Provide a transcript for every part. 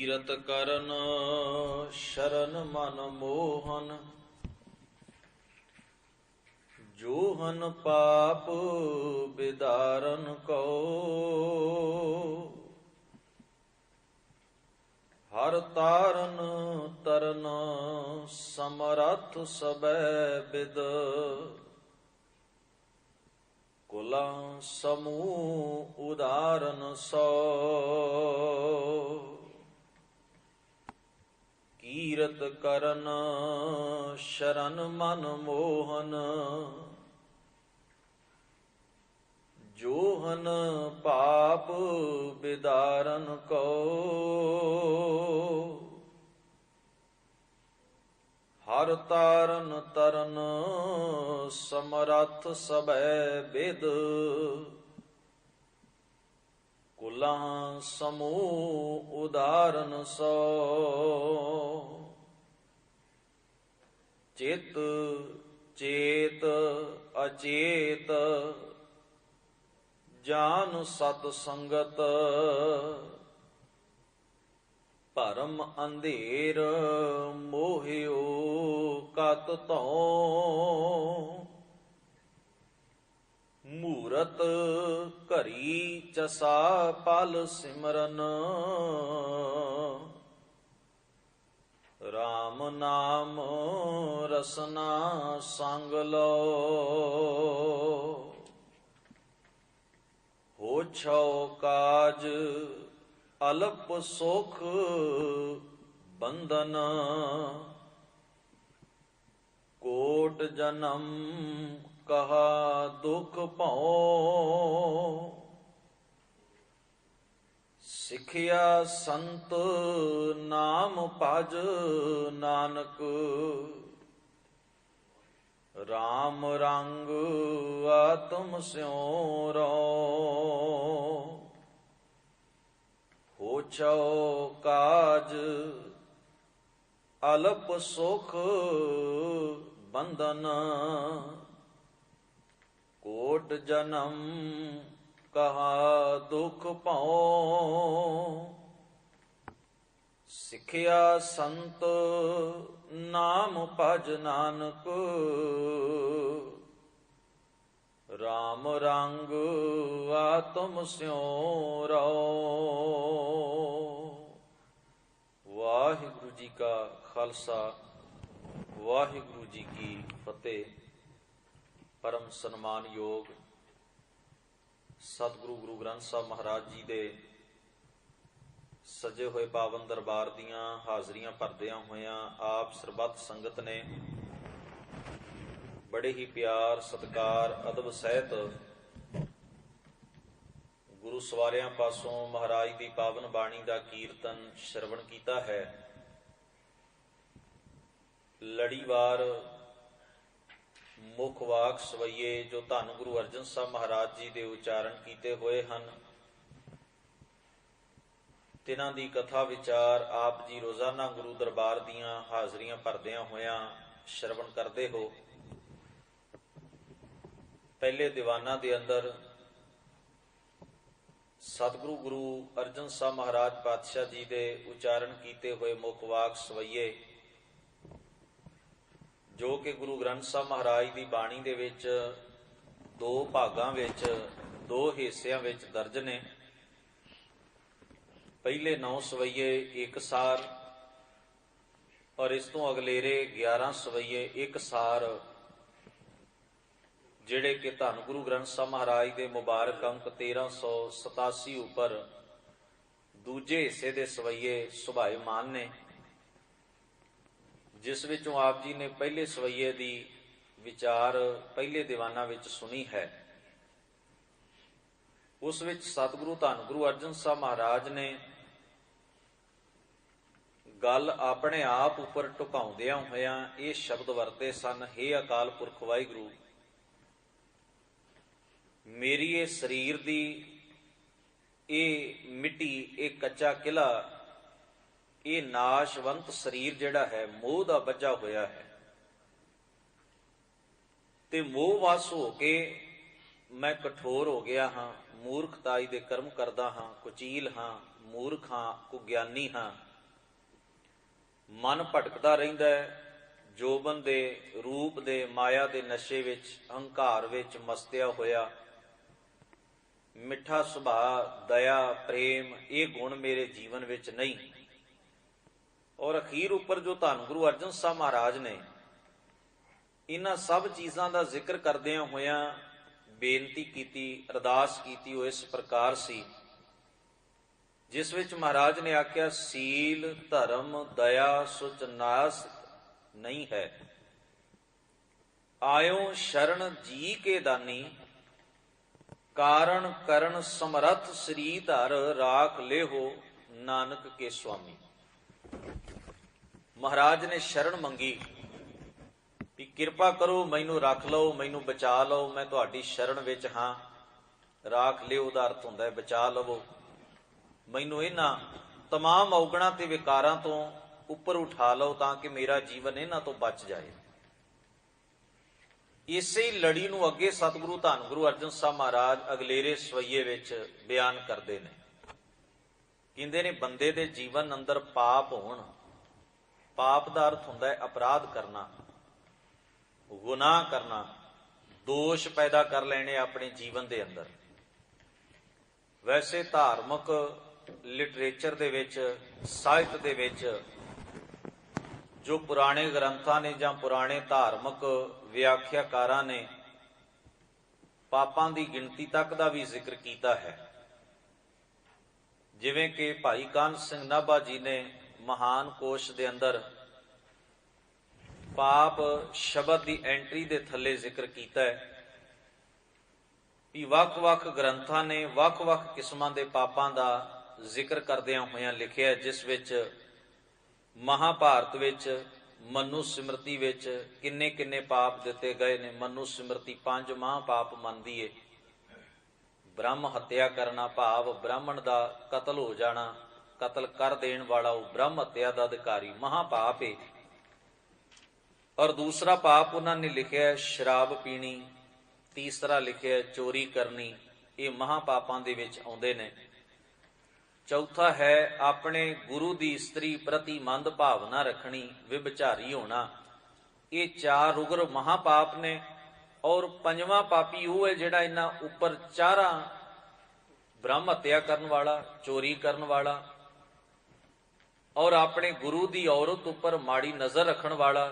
ਕੀਰਤ ਕਰਨ ਸ਼ਰਨ ਮਨ ਮੋਹਨ, ਜੋਹਨ ਪਾਪ ਬਿਦਾਰਨ ਕੋ। ਹਰ ਤਾਰਨ ਤਰਨ ਸਮਰੱਥ ਸਬੈ ਬਿਦ, ਕੁਲਾਂ ਸਮੂਹ ਉਦਾਰਨ ਸੋ। ਕੀਰਤ ਕਰਨ ਸ਼ਰਨ ਮਨ ਮੋਹਨ, ਜੋਹਨ ਪਾਪ ਬਿਦਾਰਨ ਕੋ। ਹਰ ਤਾਰਨ ਤਰਨ ਸਮਰੱਥ ਸਬੈ ਬਿਦ, ਕੁਲਾਂ ਸਮੂਹ ਉਦਾਰਨ ਸੋ। ਚਿਤ ਚੇਤ ਅਚੇਤ ਜਾਨ ਸਤ ਸੰਗਤ, ਭਰਮ ਅੰਧੇਰ ਮੋਹਿਓ ਕਤ ਧਉ। ਮੂਰਤ ਘਰੀ ਚਸਾ ਪਲ ਸਿਮਰਨ, ਰਾਮ ਨਾਮ ਰਸਨਾ ਸੰਗ ਲਓ। ਹੋਛਉ ਕਾਜ ਅਲਪ ਸੁਖ ਬੰਧਨ, ਕੋਟ ਜਨਮ ਕਹਾ ਦੁਖ ਭਉ। ਸਿਖਿਆ ਸੰਤ ਨਾਮ ਭਜ ਨਾਨਕ, ਰਾਮ ਰੰਗ ਆਤਮ ਸਿਉ ਰਉ। ਹੋਛਉ ਕਾਜ ਅਲਪ ਸੁਖ ਬੰਧਨ, ਕੋਟ ਜਨਮ ਕਹਾ ਦੁਖ ਭਉ। ਸਿਖਿਆ ਸੰਤ ਨਾਮ ਭਜ ਨਾਨਕ, ਰਾਮ ਰੰਗ ਆਤਮ ਸਿਉ ਰਉ। ਵਾਹਿਗੁਰੂ ਜੀ ਕਾ ਖਾਲਸਾ, ਵਾਹਿਗੁਰੂ ਜੀ ਕੀ ਫਤਿਹ। ਪਰਮ ਸਨਮਾਨਯੋਗ ਸਤਿਗੁਰੂ ਗੁਰੂ ਗ੍ਰੰਥ ਸਾਹਿਬ ਮਹਾਰਾਜ ਜੀ ਦੇ ਸਜੇ ਹੋਏ ਪਾਵਨ ਦਰਬਾਰ ਦੀਆਂ ਹਾਜ਼ਰੀਆਂ ਭਰਦਿਆਂ ਹੋਇਆਂ ਆਪ ਸਰਬੱਤ ਸੰਗਤ ਨੇ ਬੜੇ ਹੀ ਪਿਆਰ ਸਤਿਕਾਰ ਅਦਬ ਸਹਿਤ ਗੁਰੂ ਸਵਾਰਿਆਂ ਪਾਸੋਂ ਮਹਾਰਾਜ ਦੀ ਪਾਵਨ ਬਾਣੀ ਦਾ ਕੀਰਤਨ ਸ਼ਰਵਣ ਕੀਤਾ ਹੈ। ਲੜੀਵਾਰ ਮੁੱਖ ਵਾਕ ਸਵਈਏ ਜੋ ਧੰਨ ਗੁਰੂ ਅਰਜਨ ਸਾਹਿਬ ਮਹਾਰਾਜ ਜੀ ਦੇ ਉਚਾਰਨ ਕੀਤੇ ਹੋਏ ਹਨ, ਤਿਨਾਂ ਦੀ ਕਥਾ ਵਿਚਾਰ ਆਪ ਜੀ ਰੋਜ਼ਾਨਾ ਗੁਰੂ ਦਰਬਾਰ ਦੀਆਂ ਹਾਜ਼ਰੀਆਂ ਭਰਦਿਆਂ ਹੋਇਆਂ ਸ਼ਰਵਣ ਕਰਦੇ ਹੋ। ਪਹਿਲੇ ਦੀਵਾਨਾਂ ਦੇ ਅੰਦਰ ਸਤਿਗੁਰੂ ਗੁਰੂ ਅਰਜਨ ਸਾਹਿਬ ਮਹਾਰਾਜ ਪਾਤਸ਼ਾਹ ਜੀ ਦੇ ਉਚਾਰਨ ਕੀਤੇ ਹੋਏ ਮੁੱਖ ਵਾਕ ਸਵਈਏ, ਜੋ ਕਿ ਗੁਰੂ ਗ੍ਰੰਥ ਸਾਹਿਬ ਮਹਾਰਾਜ ਦੀ ਬਾਣੀ ਦੇ ਵਿੱਚ ਦੋ ਭਾਗਾਂ ਵਿੱਚ, ਦੋ ਹਿੱਸਿਆਂ ਵਿੱਚ ਦਰਜ ਨੇ। ਪਹਿਲੇ 9 ਸਵਈਏ ਇੱਕ ਸਾਰ, ਔਰ ਇਸ ਤੋਂ ਅਗਲੇਰੇ 11 ਸਵਈਏ ਇੱਕ ਸਾਰ, ਜਿਹੜੇ ਕਿ ਧੰਨ ਗੁਰੂ ਗ੍ਰੰਥ ਸਾਹਿਬ ਮਹਾਰਾਜ ਦੇ ਮੁਬਾਰਕ ਅੰਕ 1387 ਉੱਪਰ ਦੂਜੇ ਹਿੱਸੇ ਦੇ ਸਵਈਏ ਸੁਭਾਏਮਾਨ ਨੇ, ਜਿਸ ਵਿੱਚੋਂ ਆਪ ਜੀ ਨੇ ਪਹਿਲੇ ਸਵਈਏ ਦੀ ਵਿਚਾਰ ਪਹਿਲੇ ਦੀਵਾਨਾਂ ਵਿੱਚ ਸੁਣੀ ਹੈ। ਉਸ ਵਿੱਚ ਸਤਿਗੁਰੂ ਧੰਨ ਗੁਰੂ ਅਰਜਨ ਸਾਹਿਬ ਮਹਾਰਾਜ ਨੇ ਗੱਲ ਆਪਣੇ ਆਪ ਉੱਪਰ ਢੁਕਾਉਂਦਿਆਂ ਹੋਇਆਂ ਇਹ ਸ਼ਬਦ ਵਰਤੇ ਸਨ, ਹੇ ਅਕਾਲ ਪੁਰਖ ਵਾਹਿਗੁਰੂ, ਮੇਰੀ ਇਹ ਸਰੀਰ ਦੀ ਇਹ ਮਿੱਟੀ, ਇਹ ਕੱਚਾ ਕਿਲਾ, ਇਹ ਨਾਸ਼ਵੰਤ ਸਰੀਰ ਜਿਹੜਾ ਹੈ ਮੋਹ ਦਾ ਬੱਝਾ ਹੋਇਆ ਹੈ, ਤੇ ਮੋਹ ਵਸ ਹੋ ਕੇ ਮੈਂ ਕਠੋਰ ਹੋ ਗਿਆ ਹਾਂ, ਮੂਰਖਤਾਈ ਦੇ ਕਰਮ ਕਰਦਾ ਹਾਂ, ਕੁਚੀਲ ਹਾਂ, ਮੂਰਖ ਹਾਂ, ਕੁਗਿਆਨੀ ਹਾਂ। ਮਨ ਭਟਕਦਾ ਰਹਿੰਦਾ ਹੈ, ਜੋਬਨ ਦੇ ਰੂਪ ਦੇ ਮਾਇਆ ਦੇ ਨਸ਼ੇ ਵਿੱਚ, ਹੰਕਾਰ ਵਿੱਚ ਮਸਤਿਆ ਹੋਇਆ। ਮਿੱਠਾ ਸੁਭਾਅ, ਦਇਆ, ਪ੍ਰੇਮ, ਇਹ ਗੁਣ ਮੇਰੇ ਜੀਵਨ ਵਿੱਚ ਨਹੀਂ। ਔਰ ਅਖੀਰ ਉੱਪਰ ਜੋ ਧੰਨ ਗੁਰੂ ਅਰਜਨ ਸਾਹਿਬ ਮਹਾਰਾਜ ਨੇ ਇਹਨਾਂ ਸਭ ਚੀਜ਼ਾਂ ਦਾ ਜ਼ਿਕਰ ਕਰਦਿਆਂ ਹੋਇਆਂ ਬੇਨਤੀ ਕੀਤੀ, ਅਰਦਾਸ ਕੀਤੀ, ਉਹ ਇਸ ਪ੍ਰਕਾਰ ਸੀ ਜਿਸ ਵਿੱਚ ਮਹਾਰਾਜ ਨੇ ਆਖਿਆ, ਸੀਲ ਧਰਮ ਦਇਆ ਸੁਚ ਨਾਸ ਨਹੀਂ ਹੈ, ਆਇਓ ਸ਼ਰਨ ਜੀ ਕੇ ਦਾਨੀ, ਕਾਰਨ ਕਰਨ ਸਮਰੱਥ ਸ੍ਰੀ ਧਰ, ਰਾਖ ਲਿਹੋ ਨਾਨਕ ਕੇ ਸੁਆਮੀ। ਮਹਾਰਾਜ ਨੇ ਸ਼ਰਨ ਮੰਗੀ ਵੀ ਕਿਰਪਾ ਕਰੋ, ਮੈਨੂੰ ਰੱਖ ਲਓ, ਮੈਨੂੰ ਬਚਾ ਲਓ, ਮੈਂ ਤੁਹਾਡੀ ਸ਼ਰਨ ਵਿੱਚ ਹਾਂ। ਰਾਖ ਲਿਓ ਦਾ ਅਰਥ ਹੁੰਦਾ ਹੈ ਬਚਾ ਲਵੋ, ਮੈਨੂੰ ਇਹਨਾਂ ਤਮਾਮ ਔਗਣਾਂ ਤੇ ਵਿਕਾਰਾਂ ਤੋਂ ਉੱਪਰ ਉਠਾ ਲਓ ਤਾਂ ਕਿ ਮੇਰਾ ਜੀਵਨ ਇਹਨਾਂ ਤੋਂ ਬਚ ਜਾਏ। ਇਸੇ ਲੜੀ ਨੂੰ ਅੱਗੇ ਸਤਿਗੁਰੂ ਧੰਨ ਗੁਰੂ ਅਰਜਨ ਸਾਹਿਬ ਮਹਾਰਾਜ ਅਗਲੇਰੇ ਸਵਈਏ ਵਿੱਚ ਬਿਆਨ ਕਰਦੇ ਨੇ। ਕਹਿੰਦੇ ਨੇ ਬੰਦੇ ਦੇ ਜੀਵਨ ਅੰਦਰ ਪਾਪ ਹੋਣ, ਪਾਪ ਦਾ ਅਰਥ ਹੁੰਦਾ ਹੈ ਅਪਰਾਧ ਕਰਨਾ, ਗੁਨਾਹ ਕਰਨਾ, ਦੋਸ਼ ਪੈਦਾ ਕਰ ਲੈਣੇ ਆਪਣੇ ਜੀਵਨ ਦੇ ਅੰਦਰ। ਵੈਸੇ ਧਾਰਮਿਕ ਲਿਟਰੇਚਰ ਦੇ ਵਿੱਚ, ਸਾਹਿਤ ਦੇ ਵਿੱਚ ਜੋ ਪੁਰਾਣੇ ਗ੍ਰੰਥਾਂ ਨੇ ਜਾਂ ਪੁਰਾਣੇ ਧਾਰਮਿਕ ਵਿਆਖਿਆਕਾਰਾਂ ਨੇ ਪਾਪਾਂ ਦੀ ਗਿਣਤੀ ਤੱਕ ਦਾ ਵੀ ਜ਼ਿਕਰ ਕੀਤਾ ਹੈ। ਜਿਵੇਂ ਕਿ ਭਾਈ ਕਾਨ੍ਹ ਸਿੰਘ ਨਾਭਾ ਜੀ ਨੇ ਮਹਾਨ ਕੋਸ਼ ਦੇ ਅੰਦਰ ਪਾਪ ਸ਼ਬਦ ਦੀ ਐਂਟਰੀ ਦੇ ਥੱਲੇ ਜ਼ਿਕਰ ਕੀਤਾ ਹੈ ਵੀ ਵੱਖ-ਵੱਖ ਗ੍ਰੰਥਾਂ ਨੇ ਵੱਖ-ਵੱਖ ਕਿਸਮਾਂ ਦੇ ਪਾਪਾਂ ਦਾ ਜ਼ਿਕਰ ਕਰਦਿਆਂ ਹੋਇਆਂ ਲਿਖਿਆ, ਜਿਸ ਵਿੱਚ ਮਹਾਭਾਰਤ ਵਿੱਚ ਮਨੂ ਸਿਮਰਤੀ ਵਿੱਚ ਕਿੰਨੇ ਕਿੰਨੇ ਪਾਪ ਦਿੱਤੇ ਗਏ ਨੇ। ਮਨੂ ਸਿਮਰਤੀ 5 ਮਹਾਂਪਾਪ ਮੰਨਦੀ ਏ। ਬ੍ਰਹਮ ਹੱਤਿਆ ਕਰਨਾ ਭਾਵ ਬ੍ਰਾਹਮਣ ਦਾ ਕਤਲ ਹੋ ਜਾਣਾ, ਕਤਲ ਕਰ ਦੇਣ ਵਾਲਾ ਉਹ ਬ੍ਰਹਮ ਹੱਤਿਆ ਦਾ ਅਧਿਕਾਰੀ ਮਹਾਂਪਾਪ ਏ। ਔਰ ਦੂਸਰਾ ਪਾਪ ਉਹਨਾਂ ਨੇ ਲਿਖਿਆ ਸ਼ਰਾਬ ਪੀਣੀ, ਤੀਸਰਾ ਲਿਖਿਆ ਚੋਰੀ ਕਰਨੀ, ਇਹ ਮਹਾਂਪਾਪਾਂ ਦੇ ਵਿੱਚ ਆਉਂਦੇ ਨੇ। ਚੌਥਾ ਹੈ ਆਪਣੇ ਗੁਰੂ ਦੀ ਇਸਤਰੀ ਪ੍ਰਤੀ ਮੰਦ ਭਾਵਨਾ ਰੱਖਣੀ, ਵਿਭਚਾਰੀ ਹੋਣਾ, ਇਹ 4 ਉਗਰ ਮਹਾਂਪਾਪ ਨੇ। ਔਰ 5ਵਾਂ ਪਾਪੀ ਉਹ ਹੈ ਜਿਹੜਾ ਇਹਨਾਂ ਉੱਪਰ 4 ਬ੍ਰਹਮ ਹੱਤਿਆ ਕਰਨ ਵਾਲਾ, ਚੋਰੀ ਕਰਨ ਵਾਲਾ ਔਰ ਆਪਣੇ ਗੁਰੂ ਦੀ ਔਰਤ ਉੱਪਰ ਮਾੜੀ ਨਜ਼ਰ ਰੱਖਣ ਵਾਲਾ।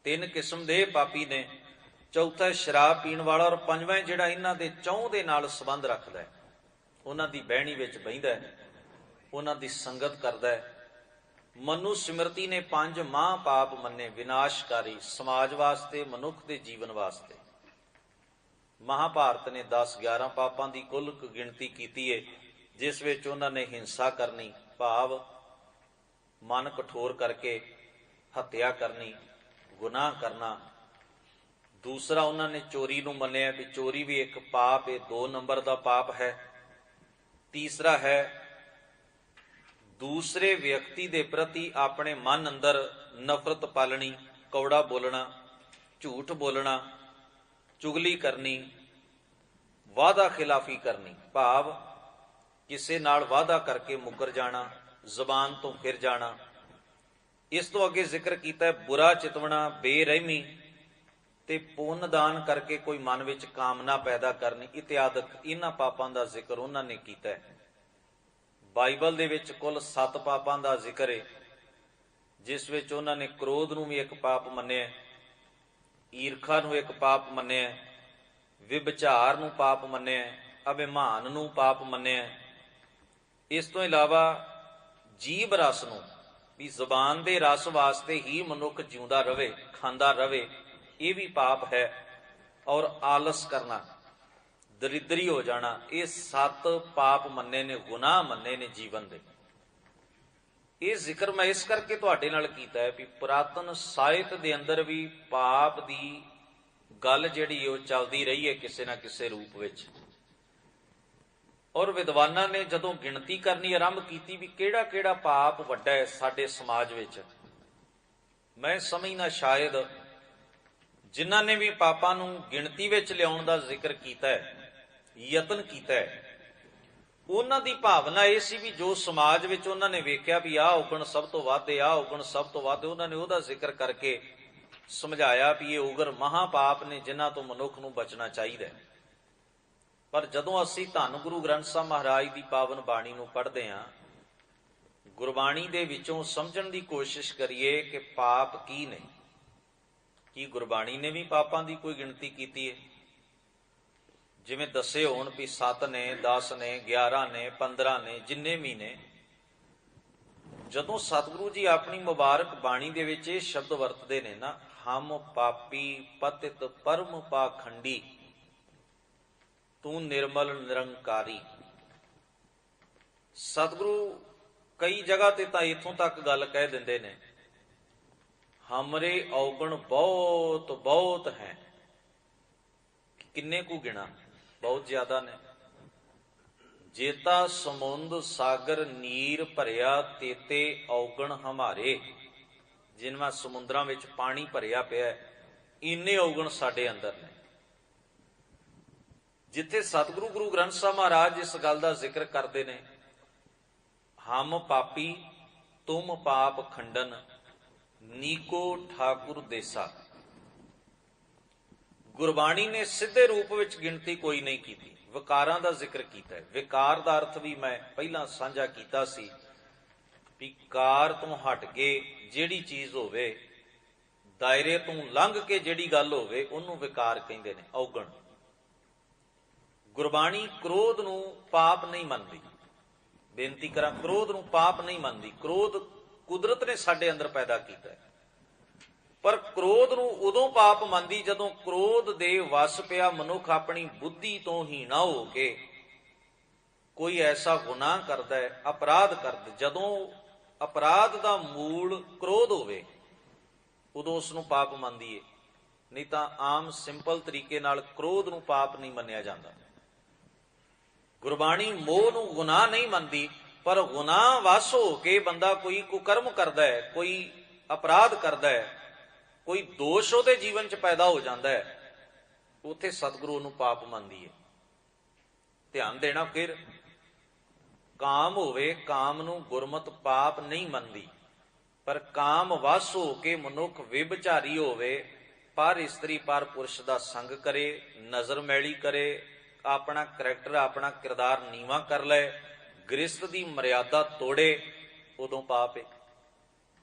3 ਕਿਸਮ ਦੇ ਪਾਪੀ ਨੇ। ਚੌਥਾ ਸ਼ਰਾਬ ਪੀਣ ਵਾਲਾ ਔਰ 5ਵਾਂ ਜਿਹੜਾ ਇਹਨਾਂ ਦੇ ਚੌਂ ਦੇ ਨਾਲ ਸੰਬੰਧ ਰੱਖਦਾ ਹੈ, ਉਹਨਾਂ ਦੀ ਬਹਿਣੀ ਵਿੱਚ ਬਹਿੰਦਾ ਹੈ, ਉਹਨਾਂ ਦੀ ਸੰਗਤ ਕਰਦਾ ਹੈ। ਮਨੂ ਸਿਮਰਤੀ ਨੇ 5 ਮਹਾਂਪਾਪ ਮੰਨੇ ਵਿਨਾਸ਼ਕਾਰੀ ਸਮਾਜ ਵਾਸਤੇ, ਮਨੁੱਖ ਦੇ ਜੀਵਨ ਵਾਸਤੇ। ਮਹਾਭਾਰਤ ਨੇ 10-11 ਪਾਪਾਂ ਦੀ ਕੁੱਲ ਗਿਣਤੀ ਕੀਤੀ ਹੈ, ਜਿਸ ਵਿੱਚ ਉਹਨਾਂ ਨੇ ਹਿੰਸਾ ਕਰਨੀ ਭਾਵ ਮਨ ਕਠੋਰ ਕਰਕੇ ਹੱਤਿਆ ਕਰਨੀ, ਗੁਨਾਹ ਕਰਨਾ। ਦੂਸਰਾ ਉਹਨਾਂ ਨੇ ਚੋਰੀ ਨੂੰ ਮੰਨਿਆ ਵੀ ਚੋਰੀ ਵੀ ਇੱਕ ਪਾਪ ਹੈ, 2 ਨੰਬਰ ਦਾ ਪਾਪ ਹੈ। ਤੀਸਰਾ ਹੈ ਦੂਸਰੇ ਵਿਅਕਤੀ ਦੇ ਪ੍ਰਤੀ ਆਪਣੇ ਮਨ ਅੰਦਰ ਨਫ਼ਰਤ ਪਾਲਣੀ, ਕੌੜਾ ਬੋਲਣਾ, ਝੂਠ ਬੋਲਣਾ, ਚੁਗਲੀ ਕਰਨੀ, ਵਾਅਦਾ ਖਿਲਾਫੀ ਕਰਨੀ ਭਾਵ ਕਿਸੇ ਨਾਲ ਵਾਅਦਾ ਕਰਕੇ ਮੁੱਕਰ ਜਾਣਾ, ਜ਼ਬਾਨ ਤੋਂ ਫਿਰ ਜਾਣਾ। ਇਸ ਤੋਂ ਅੱਗੇ ਜ਼ਿਕਰ ਕੀਤਾ ਹੈ ਬੁਰਾ ਚਿਤਵਣਾ, ਬੇਰਹਿਮੀ ਤੇ ਪੁੰਨ ਦਾਨ ਕਰਕੇ ਕੋਈ ਮਨ ਵਿੱਚ ਕਾਮਨਾ ਪੈਦਾ ਕਰਨੀ ਇਤਿਆਦਿਕ। ਇਹਨਾਂ ਪਾਪਾਂ ਦਾ ਜ਼ਿਕਰ ਉਹਨਾਂ ਨੇ ਕੀਤਾ ਹੈ। ਬਾਈਬਲ ਦੇ ਵਿੱਚ ਕੁੱਲ 7 ਪਾਪਾਂ ਦਾ ਜ਼ਿਕਰ ਹੈ, ਜਿਸ ਵਿੱਚ ਉਹਨਾਂ ਨੇ ਕ੍ਰੋਧ ਨੂੰ ਵੀ ਇੱਕ ਪਾਪ ਮੰਨਿਆ, ਈਰਖਾ ਨੂੰ ਇੱਕ ਪਾਪ ਮੰਨਿਆ, ਵਿਭਚਾਰ ਨੂੰ ਪਾਪ ਮੰਨਿਆ, ਅਭਿਮਾਨ ਨੂੰ ਪਾਪ ਮੰਨਿਆ। ਇਸ ਤੋਂ ਇਲਾਵਾ ਜੀਭ ਰਸ ਨੂੰ ਵੀ ਜ਼ੁਬਾਨ ਦੇ ਰਸ ਵਾਸਤੇ ਹੀ ਮਨੁੱਖ ਜਿਉਂਦਾ ਰਵੇ, ਖਾਂਦਾ ਰਵੇ, ਇਹ ਵੀ ਪਾਪ ਹੈ। ਔਰ ਆਲਸ ਕਰਨਾ, ਦਰਿਦਰੀ ਹੋ ਜਾਣਾ, ਇਹ 7 ਪਾਪ ਮੰਨੇ ਨੇ, ਗੁਨਾਹ ਮੰਨੇ ਨੇ ਜੀਵਨ ਦੇ। ਇਹ ਜ਼ਿਕਰ ਮੈਂ ਇਸ ਕਰਕੇ ਤੁਹਾਡੇ ਨਾਲ ਕੀਤਾ ਹੈ ਵੀ ਪੁਰਾਤਨ ਸਾਹਿਤ ਦੇ ਅੰਦਰ ਵੀ ਪਾਪ ਦੀ ਗੱਲ ਜਿਹੜੀ ਉਹ ਚੱਲਦੀ ਰਹੀ ਹੈ ਕਿਸੇ ਨਾ ਕਿਸੇ ਰੂਪ ਵਿੱਚ। ਔਰ ਵਿਦਵਾਨਾਂ ਨੇ ਜਦੋਂ ਗਿਣਤੀ ਕਰਨੀ ਆਰੰਭ ਕੀਤੀ ਵੀ ਕਿਹੜਾ ਕਿਹੜਾ ਪਾਪ ਵੱਡਾ ਹੈ ਸਾਡੇ ਸਮਾਜ ਵਿੱਚ, ਮੈਂ ਸਮਝਦਾ ਸ਼ਾਇਦ ਜਿਨ੍ਹਾਂ ਨੇ ਵੀ ਪਾਪਾਂ ਨੂੰ ਗਿਣਤੀ ਵਿੱਚ ਲਿਆਉਣ ਦਾ ਜ਼ਿਕਰ ਕੀਤਾ ਹੈ, ਯਤਨ ਕੀਤਾ ਹੈ, ਉਹਨਾਂ ਦੀ ਭਾਵਨਾ ਇਹ ਸੀ ਵੀ ਜੋ ਸਮਾਜ ਵਿੱਚ ਉਹਨਾਂ ਨੇ ਵੇਖਿਆ ਵੀ ਆਹ ਔਗਣ ਸਭ ਤੋਂ ਵੱਧ ਹੈ, ਆਹ ਔਗਣ ਸਭ ਤੋਂ ਵੱਧ, ਉਹਨਾਂ ਨੇ ਉਹਦਾ ਜ਼ਿਕਰ ਕਰਕੇ ਸਮਝਾਇਆ ਵੀ ਇਹ ਉਗਰ ਮਹਾਪਾਪ ਨੇ ਜਿਨ੍ਹਾਂ ਤੋਂ ਮਨੁੱਖ ਨੂੰ ਬਚਣਾ ਚਾਹੀਦਾ। ਪਰ ਜਦੋਂ ਅਸੀਂ ਧੰਨ ਗੁਰੂ ਗ੍ਰੰਥ ਸਾਹਿਬ ਮਹਾਰਾਜ ਦੀ ਪਾਵਨ ਬਾਣੀ ਨੂੰ ਪੜ੍ਹਦੇ ਹਾਂ, ਗੁਰਬਾਣੀ ਦੇ ਵਿੱਚੋਂ ਸਮਝਣ ਦੀ ਕੋਸ਼ਿਸ਼ ਕਰੀਏ ਕਿ ਪਾਪ ਕੀ ਨੇ। ਕੀ ਗੁਰਬਾਣੀ ਨੇ ਵੀ ਪਾਪਾਂ ਦੀ ਕੋਈ ਗਿਣਤੀ ਕੀਤੀ ਹੈ? ਜਿਵੇਂ ਦੱਸੇ ਹੋਣ ਵੀ 7 ਨੇ, 10 ਨੇ, 11 ਨੇ, 15 ਨੇ, ਜਿੰਨੇ ਵੀ ਨੇ। ਜਦੋਂ ਸਤਿਗੁਰੂ ਜੀ ਆਪਣੀ ਮੁਬਾਰਕ ਬਾਣੀ ਦੇ ਵਿੱਚ ਇਹ ਸ਼ਬਦ ਵਰਤਦੇ ਨੇ ਨਾ, ਹਮ ਪਾਪੀ ਪਤਿਤ ਪਰਮ ਪਾਖੰਡੀ ਤੂੰ ਨਿਰਮਲ ਨਿਰੰਕਾਰੀ। ਸਤਿਗੁਰੂ ਕਈ ਜਗ੍ਹਾ ਤੇ ਤਾਂ ਇੱਥੋਂ ਤੱਕ ਗੱਲ ਕਹਿ ਦਿੰਦੇ ਨੇ, ਹਮਰੇ ਔਗਣ ਬਹੁਤ ਬਹੁਤ ਹੈ। ਕਿੰਨੇ ਕੁ ਗਿਣਾ? ਬਹੁਤ ਜ਼ਿਆਦਾ ਨੇ। ਜੇਤਾ ਸਮੁੰਦ ਸਾਗਰ ਨੀਰ ਭਰਿਆ ਤੇਤੇ ਔਗਣ ਹਮਾਰੇ। ਜਿਨ੍ਹਾਂ ਸਮੁੰਦਰਾਂ ਵਿੱਚ ਪਾਣੀ ਭਰਿਆ ਪਿਆ, ਇੰਨੇ ਔਗਣ ਸਾਡੇ ਅੰਦਰ ਨੇ। ਜਿੱਥੇ ਸਤਿਗੁਰੂ ਗੁਰੂ ਗ੍ਰੰਥ ਸਾਹਿਬ ਮਹਾਰਾਜ ਇਸ ਗੱਲ ਦਾ ਜ਼ਿਕਰ ਕਰਦੇ ਨੇ, ਹਮ ਪਾਪੀ ਤੁਮ ਪਾਪ ਖੰਡਨ ਨੀਕੋ ਠਾਕੁਰ ਦੇਸਾ। ਗੁਰਬਾਣੀ ਨੇ ਸਿੱਧੇ ਰੂਪ ਵਿੱਚ ਗਿਣਤੀ ਕੋਈ ਨਹੀਂ ਕੀਤੀ, ਵਿਕਾਰਾਂ ਦਾ ਜ਼ਿਕਰ ਕੀਤਾ ਹੈ। ਵਿਕਾਰ ਦਾ ਅਰਥ ਵੀ ਮੈਂ ਪਹਿਲਾਂ ਸਾਂਝਾ ਕੀਤਾ ਸੀ ਵੀ ਕਾਰ ਤੋਂ ਹਟ ਕੇ ਜਿਹੜੀ ਚੀਜ਼ ਹੋਵੇ, ਦਾਇਰੇ ਤੋਂ ਲੰਘ ਕੇ ਜਿਹੜੀ ਗੱਲ ਹੋਵੇ, ਉਹਨੂੰ ਵਿਕਾਰ ਕਹਿੰਦੇ ਨੇ, ਔਗਣ। ਗੁਰਬਾਣੀ ਕ੍ਰੋਧ ਨੂੰ ਪਾਪ ਨਹੀਂ ਮੰਨਦੀ। ਬੇਨਤੀ ਕਰਾਂ, ਕ੍ਰੋਧ ਨੂੰ ਪਾਪ ਨਹੀਂ ਮੰਨਦੀ। ਕ੍ਰੋਧ ਕੁਦਰਤ ਨੇ ਸਾਡੇ ਅੰਦਰ ਪੈਦਾ ਕੀਤਾ ਹੈ, ਪਰ ਕ੍ਰੋਧ ਨੂੰ ਉਦੋਂ ਪਾਪ ਮੰਨਦੀ ਜਦੋਂ ਕ੍ਰੋਧ ਦੇ ਵਸ ਪਿਆ ਮਨੁੱਖ ਆਪਣੀ ਬੁੱਧੀ ਤੋਂ ਹੀਣਾ ਹੋ ਕੇ ਕੋਈ ਐਸਾ ਗੁਨਾਹ ਕਰਦਾ ਹੈ, ਅਪਰਾਧ ਕਰਦਾ। ਜਦੋਂ ਅਪਰਾਧ ਦਾ ਮੂਲ ਕ੍ਰੋਧ ਹੋਵੇ, ਉਦੋਂ ਉਸ ਨੂੰ ਪਾਪ ਮੰਨਦੀ ਹੈ। ਨਹੀਂ ਤਾਂ ਆਮ ਸਿੰਪਲ ਤਰੀਕੇ ਨਾਲ ਕ੍ਰੋਧ ਨੂੰ ਪਾਪ ਨਹੀਂ ਮੰਨਿਆ ਜਾਂਦਾ। ਗੁਰਬਾਣੀ ਮੋਹ ਨੂੰ ਗੁਨਾਹ ਨਹੀਂ ਮੰਨਦੀ, ਪਰ ਗੁਨਾਹ ਵਸ ਹੋ ਕੇ ਬੰਦਾ ਕੋਈ ਕੁਕਰਮ ਕਰਦਾ ਹੈ, ਕੋਈ ਅਪਰਾਧ ਕਰਦਾ ਹੈ, ਕੋਈ ਦੋਸ਼ ਉਹਦੇ ਜੀਵਨ 'ਚ ਪੈਦਾ ਹੋ ਜਾਂਦਾ ਹੈ, ਉੱਥੇ ਸਤਿਗੁਰੂ ਨੂੰ ਪਾਪ ਮੰਨਦੀ ਹੈ। ਧਿਆਨ ਦੇਣਾ, ਫਿਰ ਕਾਮ ਹੋਵੇ, ਕਾਮ ਨੂੰ ਗੁਰਮਤਿ ਪਾਪ ਨਹੀਂ ਮੰਨਦੀ, ਪਰ ਕਾਮ ਵਸ ਹੋ ਕੇ ਮਨੁੱਖ ਵਿਭਚਾਰੀ ਹੋਵੇ, ਪਰ ਇਸਤਰੀ ਪਰ ਪੁਰਸ਼ ਦਾ ਸੰਗ ਕਰੇ, ਨਜ਼ਰ ਮੈਲੀ ਕਰੇ, ਆਪਣਾ ਕਰੈਕਟਰ ਆਪਣਾ ਕਿਰਦਾਰ ਨੀਵਾਂ ਕਰ ਲੈ, ਗ੍ਰਸਥ ਦੀ ਮਰਿਆਦਾ ਤੋੜੇ, ਉਦੋਂ ਪਾਪ ਹੈ।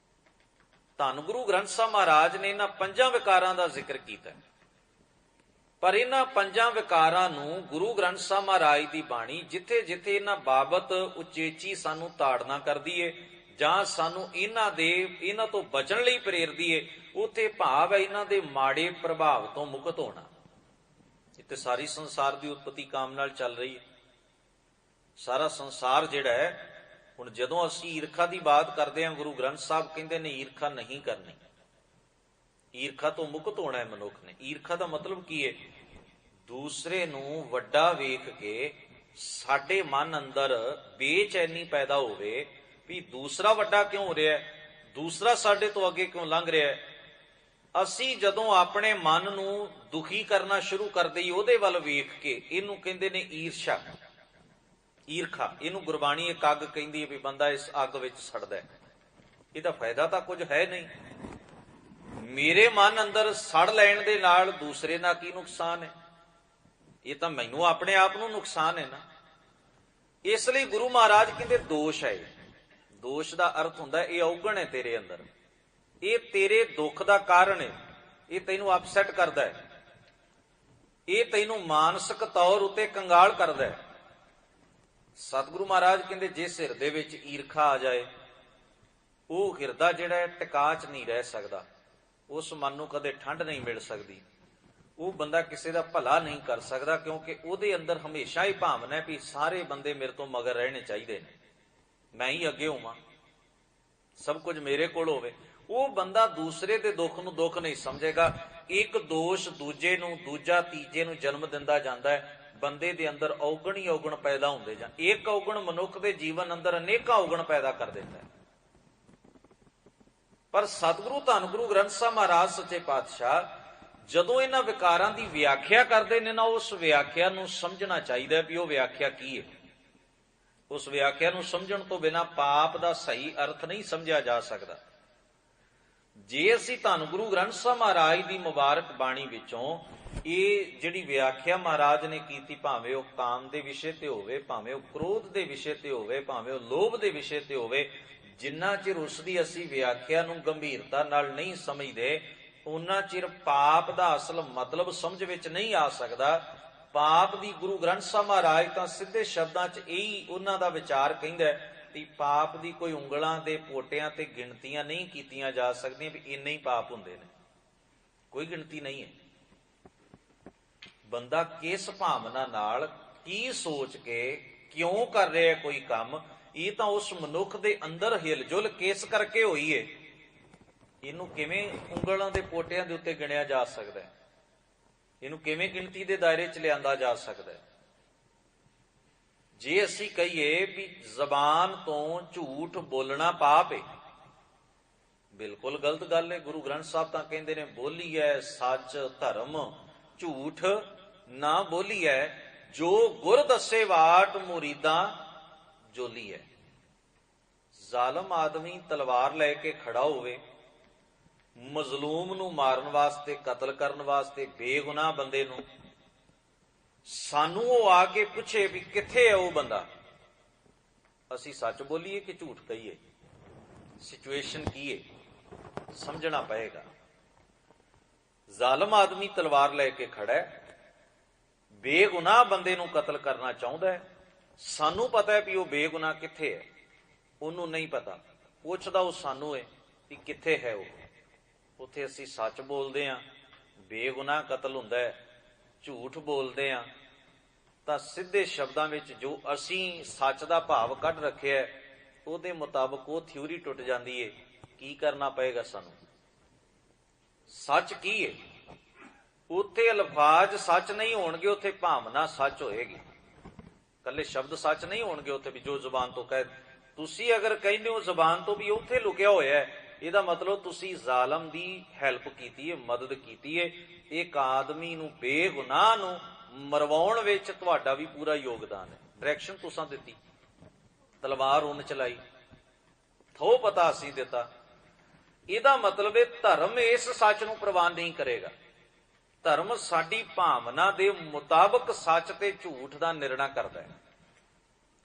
ਧੰਨ ਗੁਰੂ ਗ੍ਰੰਥ ਸਾਹਿਬ ਮਹਾਰਾਜ ਨੇ ਇਹਨਾਂ 5 ਵਿਕਾਰਾਂ ਦਾ ਜ਼ਿਕਰ ਕੀਤਾ, ਪਰ ਇਹਨਾਂ 5 ਵਿਕਾਰਾਂ ਨੂੰ ਗੁਰੂ ਗ੍ਰੰਥ ਸਾਹਿਬ ਮਹਾਰਾਜ ਦੀ ਬਾਣੀ ਜਿੱਥੇ ਜਿੱਥੇ ਇਹਨਾਂ ਬਾਬਤ ਉਚੇਚੀ ਸਾਨੂੰ ਤਾੜਨਾ ਕਰਦੀ ਏ ਜਾਂ ਸਾਨੂੰ ਇਹਨਾਂ ਤੋਂ ਬਚਣ ਲਈ ਪ੍ਰੇਰਦੀ ਏ, ਉੱਥੇ ਭਾਵ ਹੈ ਇਹਨਾਂ ਦੇ ਮਾੜੇ ਪ੍ਰਭਾਵ ਤੋਂ ਮੁਕਤ ਹੋਣਾ। ਇੱਥੇ ਸਾਰੀ ਸੰਸਾਰ ਦੀ ਉਤਪਤੀ ਕਾਮ ਨਾਲ ਚੱਲ ਰਹੀ ਹੈ। ਸਾਰਾ ਸੰਸਾਰ ਜਿਹੜਾ ਹੈ, ਹੁਣ ਜਦੋਂ ਅਸੀਂ ਈਰਖਾ ਦੀ ਬਾਤ ਕਰਦੇ ਹਾਂ, ਗੁਰੂ ਗ੍ਰੰਥ ਸਾਹਿਬ ਕਹਿੰਦੇ ਨੇ ਈਰਖਾ ਨਹੀਂ ਕਰਨੀ। ਈਰਖਾ ਤੋਂ ਮੁਕਤ ਹੋਣਾ ਹੈ ਮਨੁੱਖ ਨੇ। ਈਰਖਾ ਦਾ ਮਤਲਬ ਕੀ ਹੈ? ਦੂਸਰੇ ਨੂੰ ਵੱਡਾ ਵੇਖ ਕੇ ਸਾਡੇ ਮਨ ਅੰਦਰ ਬੇਚੈਨੀ ਪੈਦਾ ਹੋਵੇ ਵੀ ਦੂਸਰਾ ਵੱਡਾ ਕਿਉਂ ਹੋ ਰਿਹਾ ਹੈ, ਦੂਸਰਾ ਸਾਡੇ ਤੋਂ ਅੱਗੇ ਕਿਉਂ ਲੰਘ ਰਿਹਾ ਹੈ। ਅਸੀਂ ਜਦੋਂ ਆਪਣੇ ਮਨ ਨੂੰ ਦੁਖੀ ਕਰਨਾ ਸ਼ੁਰੂ ਕਰ ਦਈਏ ਉਹਦੇ ਵੱਲ ਵੇਖ ਕੇ, ਇਹਨੂੰ ਕਹਿੰਦੇ ਨੇ ਈਰਸ਼ਾ, ਈਰਖਾ। ਇਹਨੂੰ ਗੁਰਬਾਣੀ ਇੱਕ ਅੱਗ ਕਹਿੰਦੀ ਹੈ ਵੀ ਬੰਦਾ ਇਸ ਅੱਗ ਵਿੱਚ ਸੜਦਾ ਹੈ। ਇਹਦਾ ਫਾਇਦਾ ਤਾਂ ਕੁਝ ਹੈ ਨਹੀਂ। ਮੇਰੇ ਮਨ ਅੰਦਰ ਸੜ ਲੈਣ ਦੇ ਨਾਲ ਦੂਸਰੇ ਦਾ ਕੀ ਨੁਕਸਾਨ ਹੈ? ਇਹ ਤਾਂ ਮੈਨੂੰ ਆਪਣੇ ਆਪ ਨੂੰ ਨੁਕਸਾਨ ਹੈ ਨਾ। ਇਸ ਲਈ ਗੁਰੂ ਮਹਾਰਾਜ ਕਹਿੰਦੇ ਦੋਸ਼ ਹੈ। ਦੋਸ਼ ਦਾ ਅਰਥ ਹੁੰਦਾ ਇਹ ਔਗਣ ਹੈ ਤੇਰੇ ਅੰਦਰ, ਇਹ ਤੇਰੇ ਦੁੱਖ ਦਾ ਕਾਰਨ ਹੈ, ਇਹ ਤੈਨੂੰ ਅਪਸੈਟ ਕਰਦਾ ਹੈ, ਇਹ ਤੈਨੂੰ ਮਾਨਸਿਕ ਤੌਰ ਉੱਤੇ ਕੰਗਾਲ ਕਰਦਾ ਹੈ। ਸਤਿਗੁਰੂ ਮਹਾਰਾਜ ਕਹਿੰਦੇ ਜਿਸ ਹਿਰਦੇ ਵਿੱਚ ਈਰਖਾ ਆ ਜਾਏ, ਉਹ ਹਿਰਦਾ ਜਿਹੜਾ ਹੈ ਟਿਕਾ 'ਚ ਨਹੀਂ ਰਹਿ ਸਕਦਾ, ਉਸ ਮਨ ਨੂੰ ਕਦੇ ਠੰਡ ਨਹੀਂ ਮਿਲ ਸਕਦੀ, ਉਹ ਬੰਦਾ ਕਿਸੇ ਦਾ ਭਲਾ ਨਹੀਂ ਕਰ ਸਕਦਾ, ਕਿਉਂਕਿ ਉਹਦੇ ਅੰਦਰ ਹਮੇਸ਼ਾ ਹੀ ਭਾਵਨਾ ਹੈ ਵੀ ਸਾਰੇ ਬੰਦੇ ਮੇਰੇ ਤੋਂ ਮਗਰ ਰਹਿਣੇ ਚਾਹੀਦੇ ਨੇ, ਮੈਂ ਹੀ ਅੱਗੇ ਹੋਵਾਂ, ਸਭ ਕੁਝ ਮੇਰੇ ਕੋਲ ਹੋਵੇ। ਉਹ ਬੰਦਾ ਦੂਸਰੇ ਦੇ ਦੁੱਖ ਨੂੰ ਦੁੱਖ ਨਹੀਂ ਸਮਝੇਗਾ। ਇੱਕ ਦੋਸ਼ ਦੂਜੇ ਨੂੰ, ਦੂਜਾ ਤੀਜੇ ਨੂੰ ਜਨਮ ਦਿੰਦਾ ਜਾਂਦਾ ਹੈ। ਬੰਦੇ ਦੇ ਅੰਦਰ ਔਗਣ ਹੀ ਔਗਣ ਪੈਦਾ ਹੁੰਦੇ ਜਾਣ। ਇੱਕ ਔਗਣ ਮਨੁੱਖ ਦੇ ਜੀਵਨ ਅੰਦਰ ਅਨੇਕਾਂ ਔਗਣ ਪੈਦਾ ਕਰ ਦਿੰਦਾ ਹੈ। ਪਰ ਸਤਿਗੁਰੂ ਧੰਨ ਗੁਰੂ ਗ੍ਰੰਥ ਸਾਹਿਬ ਮਹਾਰਾਜ ਸੱਚੇ ਪਾਤਸ਼ਾਹ ਜਦੋਂ ਇਹਨਾਂ ਵਿਕਾਰਾਂ ਦੀ ਵਿਆਖਿਆ ਕਰਦੇ ਨੇ ਨਾ, ਉਸ ਵਿਆਖਿਆ ਨੂੰ ਸਮਝਣਾ ਚਾਹੀਦਾ ਵੀ ਉਹ ਵਿਆਖਿਆ ਕੀ ਹੈ। उस व्याख्या नूं समझण तो बिना पाप का सही अर्थ नहीं समझा जा सकता। जे असीं धन गुरु ग्रंथ साहिब महाराज की मुबारक बाणी विचों ये जिहड़ी व्याख्या महाराज ने की, भावें वो काम के विषय ते होवे, भावें वो क्रोध के विषय ते होवे, भावें वो लोभ के विषय ते होवे, जिन्ना चिर उसकी असीं व्याख्या नूं गंभीरता नाल नहीं समझते उन्ना चिर पाप का असल मतलब समझ विच नहीं आ सकता। पाप की गुरु ग्रंथ साहिब महाराज तो सीधे शब्दों च यही उन्हां दा विचार कहिंदा है कि पाप की कोई उंगलों के पोटियां ते गिणतियां नहीं कीतियां जा सकदियां भी इन्ने ही पाप हुंदे ने, कोई गिणती नहीं है। बंदा किस भावना नाल की सोच के क्यों कर रहा है कोई काम, ये तो उस मनुख के अंदर हिलजुल किस करके हुई है, इनू किवें उंगलों के पोटियां दे उत्ते गिणिया जा सकता है, इनू किवें गिणती के दायरे च लिया जा सकता है। जे असी कहिए भी जबान तो झूठ बोलना पाप है, बिल्कुल गलत गल है। गुरु ग्रंथ साहब तो कहते ने बोली है सच धर्म झूठ ना बोली है, जो गुर दसे वाट मुरीदा जोली है। जालम आदमी तलवार लैके खड़ा होवे, मजलूम नूं मारन वास्ते, कतल करन वास्ते, बेगुनाह बंदे नूं, सानू वो आके पूछे भी किथे है वो बंदा, असी सच बोलीए कि झूठ कहीए, सिचुएशन की है समझना पएगा। जालम आदमी तलवार लैके खड़ा है, बेगुनाह बंदे नूं कतल करना चाहुंदा है, सानू पता है भी वो बेगुनाह किथे है, उन्हों नहीं पता, पुछदा वो सानू है कि किथे है वो। उत्थे असी सच बोलते हैं, बेगुनाह कतल हुंदा है, झूठ बोलते हैं तो सीधे शब्दों में जो असी सच का भाव कढ़ रखे है उहदे मुताबक वो थ्योरी टुट जाती है। की करना पएगा सानू, सच की है, उत्थे अल्फाज सच नहीं होणगे, उत्थे भावना सच होएगी, कल्ले शब्द सच नहीं होणगे उत्थे भी जो जुबान तो कह। तुसी अगर कहते हो जुबान तो भी उत्थे लुकिया होया है, ਇਹਦਾ मतलब तुसी जालम की हैल्प की है, मदद की है। एक आदमी नूं बेगुनाह नूं मरवाउण विच तुहाडा भी पूरा योगदान है। डायरैक्शन तुसां दित्ती, तलवार उन चलाई, थो पता असीं दिता। ਇਹਦਾ मतलब है धर्म इस सच नूं प्रवान नहीं करेगा। धर्म साडी भावना दे मुताबक सच ते झूठ का निर्णय करता है।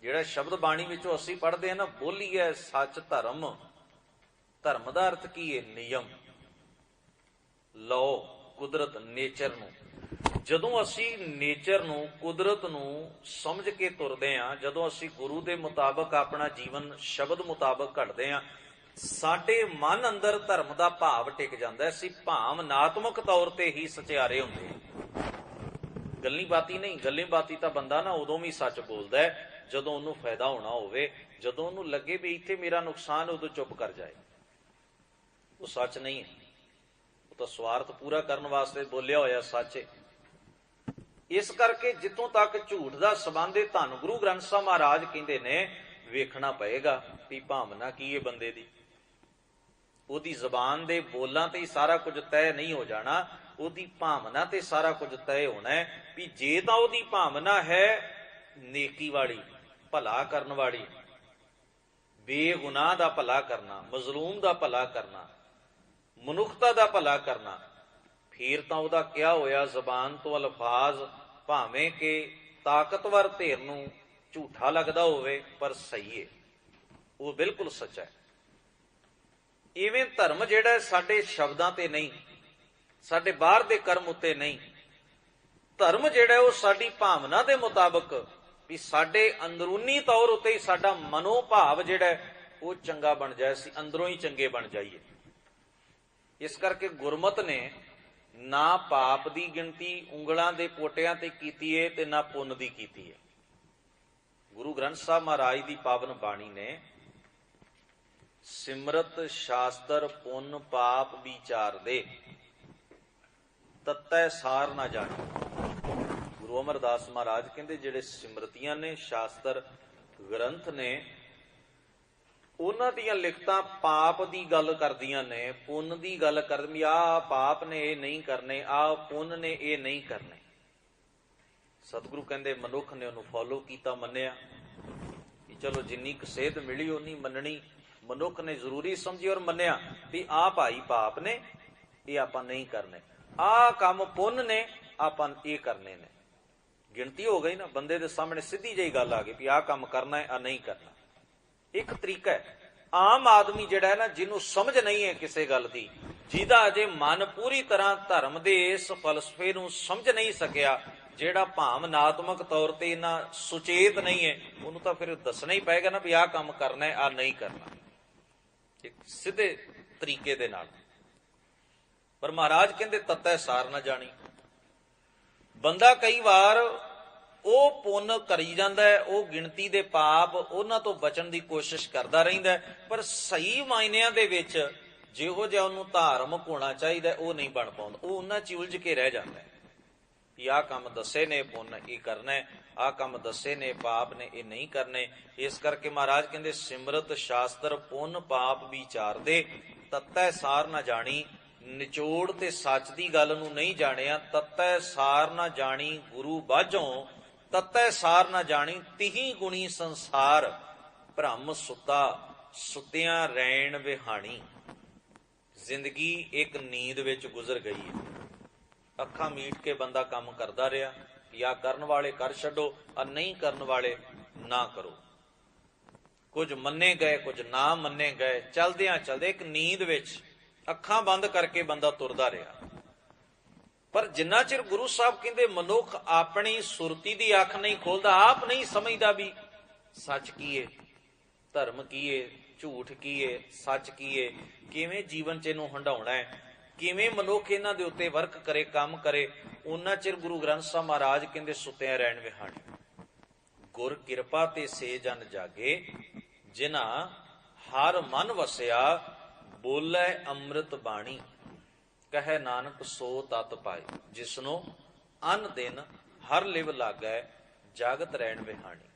जिहड़ा शब्द बाणी विचों असीं पढ़दे हैं ना, बोली है सच धर्म, धर्म का अर्थ की है नियम, लॉ, कुदरत, नेचर नूं। जदों असी नेचर नूं, कुदरत नूं समझ के तुरदे हां, जदों असी गुरु दे मुताबक अपना जीवन शब्द मुताबक घड़दे हां, साडे मन अंदर धर्म का भाव टिक जांदा है। असी भावनात्मक तौर ते ही सचिआरे हुंदे हां, गल्ली बाती नहीं। गल्ली बाती तां बंदा ना उदों भी सच बोलदा है जदों उहनूं फायदा होना होवे, जदों उहनूं लगे भी इत्थे मेरा नुकसान, उदों चुप कर जाए। वो सच नहीं है, वो तो स्वार्थ पूरा करने वास्ते बोलिया होया सच है। इस करके जितों तक झूठ का संबंध है, धन गुरु ग्रंथ साहिब महाराज कहते ने वेखना पएगा भी भावना की है बंदे दी। ओदी जबान दे बोलां ते ही सारा कुछ तय नहीं हो जाना, ओदी भावना ते सारा कुछ तय होना है। भी जे तां ओदी भावना है नेकी वाली, भला करन वाली, बेगुनाह दा भला करना, मजलूम दा भला करना, मनुखता दा भला करना, फिर तां उहदा क्या होया, जबान तो अल्फाज भावें के ताकतवर ढेर नूं झूठा लगदा होवे पर सही है, वो बिल्कुल सच्चा है। इवें धर्म जिहड़ा साडे शब्दां ते नहीं, साडे बाहर दे कर्म उत्ते नहीं, धर्म जिहड़ा वो साडी भावना दे मुताबक भी साडे अंदरूनी तौर उत्ते ही साडा मनोभाव जिहड़ा वो चंगा बन जाए, असीं अंदरों ही चंगे बन जाइए। इस करके गुरमत ने ना पाप की गिनती उंगलों के पोटियां ते कीती है ते ना पुन की कीती है। गुरु ग्रंथ साहब महाराज की पावन बाणी ने सिमरत शास्त्र पुन पाप विचार दे तत्तै सार ना जाने। गुरु अमरदास महाराज कहते जिहड़े सिमरतियां ने, शास्त्र ग्रंथ ने, उन्हां दीयां लिखतां पाप की गल करदियां ने, पुन की गल कर, आ पाप ने ये नहीं करने, आ पुन ने ये नहीं करने। सतगुरु कहते मनुख ने उन्होंने फॉलो किया, मन्निया ਚਲੋ ਜਿੰਨੀ ਕੁ ਸੇਧ ਮਿਲੀ ਉਨੀ ਮੰਨਣੀ ਮਨੁੱਖ ਨੇ ਜ਼ਰੂਰੀ ਸਮਝੀ ਔਰ ਮੰਨਿਆ ਵੀ ਆਹ ਭਾਈ ਪਾਪ ਨੇ, ਇਹ ਆਪਾਂ ਨਹੀਂ ਕਰਨੇ, ਆਹ ਕੰਮ ਪੁੰਨ ਨੇ, ਆਪਾਂ ਇਹ ਕਰਨੇ ਨੇ। ਗਿਣਤੀ ਹੋ ਗਈ ਨਾ, ਬੰਦੇ ਦੇ ਸਾਹਮਣੇ ਸਿੱਧੀ ਜਿਹੀ ਗੱਲ ਆ ਗਈ ਵੀ ਆਹ ਕੰਮ ਕਰਨਾ ਹੈ, ਆਹ ਨਹੀਂ ਕਰਨਾ। ਇੱਕ ਤਰੀਕਾ ਹੈ। ਆਮ ਆਦਮੀ ਜਿਹੜਾ ਹੈ ਨਾ, ਜਿਹਨੂੰ ਸਮਝ ਨਹੀਂ ਹੈ ਕਿਸੇ ਗੱਲ ਦੀ, ਜਿਹਦਾ ਅਜੇ ਮਨ ਪੂਰੀ ਤਰ੍ਹਾਂ ਧਰਮ ਦੇ ਇਸ ਫਲਸਫੇ ਨੂੰ ਸਮਝ ਨਹੀਂ ਸਕਿਆ, ਜਿਹੜਾ ਭਾਵਨਾਤਮਕ ਤੌਰ ਤੇ ਇਹਨਾਂ ਸੁਚੇਤ ਨਹੀਂ ਹੈ, ਉਹਨੂੰ ਤਾਂ ਫਿਰ ਦੱਸਣਾ ਹੀ ਪਏਗਾ ਨਾ ਵੀ ਆਹ ਕੰਮ ਕਰਨਾ ਹੈ, ਆਹ ਨਹੀਂ ਕਰਨਾ, ਇੱਕ ਸਿੱਧੇ ਤਰੀਕੇ ਦੇ ਨਾਲ। ਪਰ ਮਹਾਰਾਜ ਕਹਿੰਦੇ ਤੱਤੈ ਸਾਰ ਨਾ ਜਾਣੀ। ਬੰਦਾ ਕਈ ਵਾਰ ਉਹ ਪੁੰਨ ਕਰੀ ਜਾਂਦਾ ਹੈ, ਉਹ ਗਿਣਤੀ ਦੇ ਪਾਪ, ਉਹਨਾਂ ਤੋਂ ਬਚਣ ਦੀ ਕੋਸ਼ਿਸ਼ ਕਰਦਾ ਰਹਿੰਦਾ, ਪਰ ਸਹੀ ਮਾਇਨਿਆਂ ਦੇ ਵਿੱਚ ਜਿਹੋ ਜਿਹਾ ਉਹਨੂੰ ਧਾਰਮਿਕ ਹੋਣਾ ਚਾਹੀਦਾ ਉਹ ਨਹੀਂ ਬਣ ਪਾਉਂਦਾ। ਉਹ ਉਹਨਾਂ 'ਚ ਉਲਝ ਕੇ ਰਹਿ ਜਾਂਦਾ ਵੀ ਆਹ ਕੰਮ ਦੱਸੇ ਨੇ ਪੁੰਨ ਇਹ ਕਰਨਾ, ਆਹ ਕੰਮ ਦੱਸੇ ਨੇ ਪਾਪ ਨੇ ਇਹ ਨਹੀਂ ਕਰਨੇ। ਇਸ ਕਰਕੇ ਮਹਾਰਾਜ ਕਹਿੰਦੇ ਸਿਮਰਤ ਸ਼ਾਸਤਰ ਪੁੰਨ ਪਾਪ ਵਿਚਾਰਦੇ, ਤੱਤੈ ਸਾਰ ਨਾ ਜਾਣੀ। ਨਿਚੋੜ ਤੇ ਸੱਚ ਦੀ ਗੱਲ ਨੂੰ ਨਹੀਂ ਜਾਣਿਆ। ਤੱਤੈ ਸਾਰ ਨਾ ਜਾਣੀ ਗੁਰੂ ਬਾਝੋਂ, ਤੱਤੈ ਸਾਰ ਨਾ ਜਾਣੀ ਤਿਹੀ ਗੁਣੀ ਸੰਸਾਰ। ਭ੍ਰਮ ਸੁੱਤਾ ਸੁੱਤਿਆਂ ਰੈਣ ਵਿਹਾਣੀ। ਜ਼ਿੰਦਗੀ ਇੱਕ ਨੀਂਦ ਵਿੱਚ ਗੁਜ਼ਰ ਗਈ ਹੈ। ਅੱਖਾਂ ਮੀਟ ਕੇ ਬੰਦਾ ਕੰਮ ਕਰਦਾ ਰਿਹਾ, ਜਾਂ ਕਰਨ ਵਾਲੇ ਕਰ ਛੱਡੋ, ਆ ਨਹੀਂ ਕਰਨ ਵਾਲੇ ਨਾ ਕਰੋ। ਕੁਝ ਮੰਨੇ ਗਏ, ਕੁਝ ਨਾ ਮੰਨੇ ਗਏ, ਚਲਦਿਆਂ ਚਲਦੇ ਇੱਕ ਨੀਂਦ ਵਿੱਚ ਅੱਖਾਂ ਬੰਦ ਕਰਕੇ ਬੰਦਾ ਤੁਰਦਾ ਰਿਹਾ। ਪਰ ਜਿੰਨਾ ਚਿਰ ਗੁਰੂ ਸਾਹਿਬ ਕਹਿੰਦੇ ਮਨੁੱਖ ਆਪਣੀ ਸੁਰਤੀ ਦੀ ਅੱਖ ਨਹੀਂ ਖੋਲਦਾ, ਆਪ ਨਹੀਂ ਸਮਝਦਾ ਵੀ ਸੱਚ ਕੀ ਏ, ਧਰਮ ਕੀ ਏ, ਝੂਠ ਕੀ ਏ, ਸੱਚ ਕੀ ਏ, ਕਿਵੇਂ ਜੀਵਨ 'ਚ ਇਹਨੂੰ ਹੰਡਾਉਣਾ ਹੈ, ਕਿਵੇਂ ਮਨੁੱਖ ਇਹਨਾਂ ਦੇ ਉੱਤੇ ਵਰਕ ਕਰੇ, ਕੰਮ ਕਰੇ, ਉਹਨਾਂ ਚਿਰ ਗੁਰੂ ਗ੍ਰੰਥ ਸਾਹਿਬ ਮਹਾਰਾਜ ਕਹਿੰਦੇ ਸੁੱਤਿਆਂ ਰਹਿਣ ਵਿਹਾਣੀ। ਗੁਰ ਕਿਰਪਾ ਤੇ ਸੇ ਜਨ ਜਾਗੇ, ਜਿਨ੍ਹਾਂ ਹਰ ਮਨ ਵਸਿਆ, ਬੋਲੇ ਅੰਮ੍ਰਿਤ ਬਾਣੀ। ਕਹੈ ਨਾਨਕ ਸੋ ਤਤ ਪਾਏ, ਜਿਸਨੂੰ ਅਨ ਦਿਨ ਹਰ ਲਿਵ ਲਾਗੈ, ਜਾਗਤ ਰਹਿਣ ਵਿਹਾਣੀ।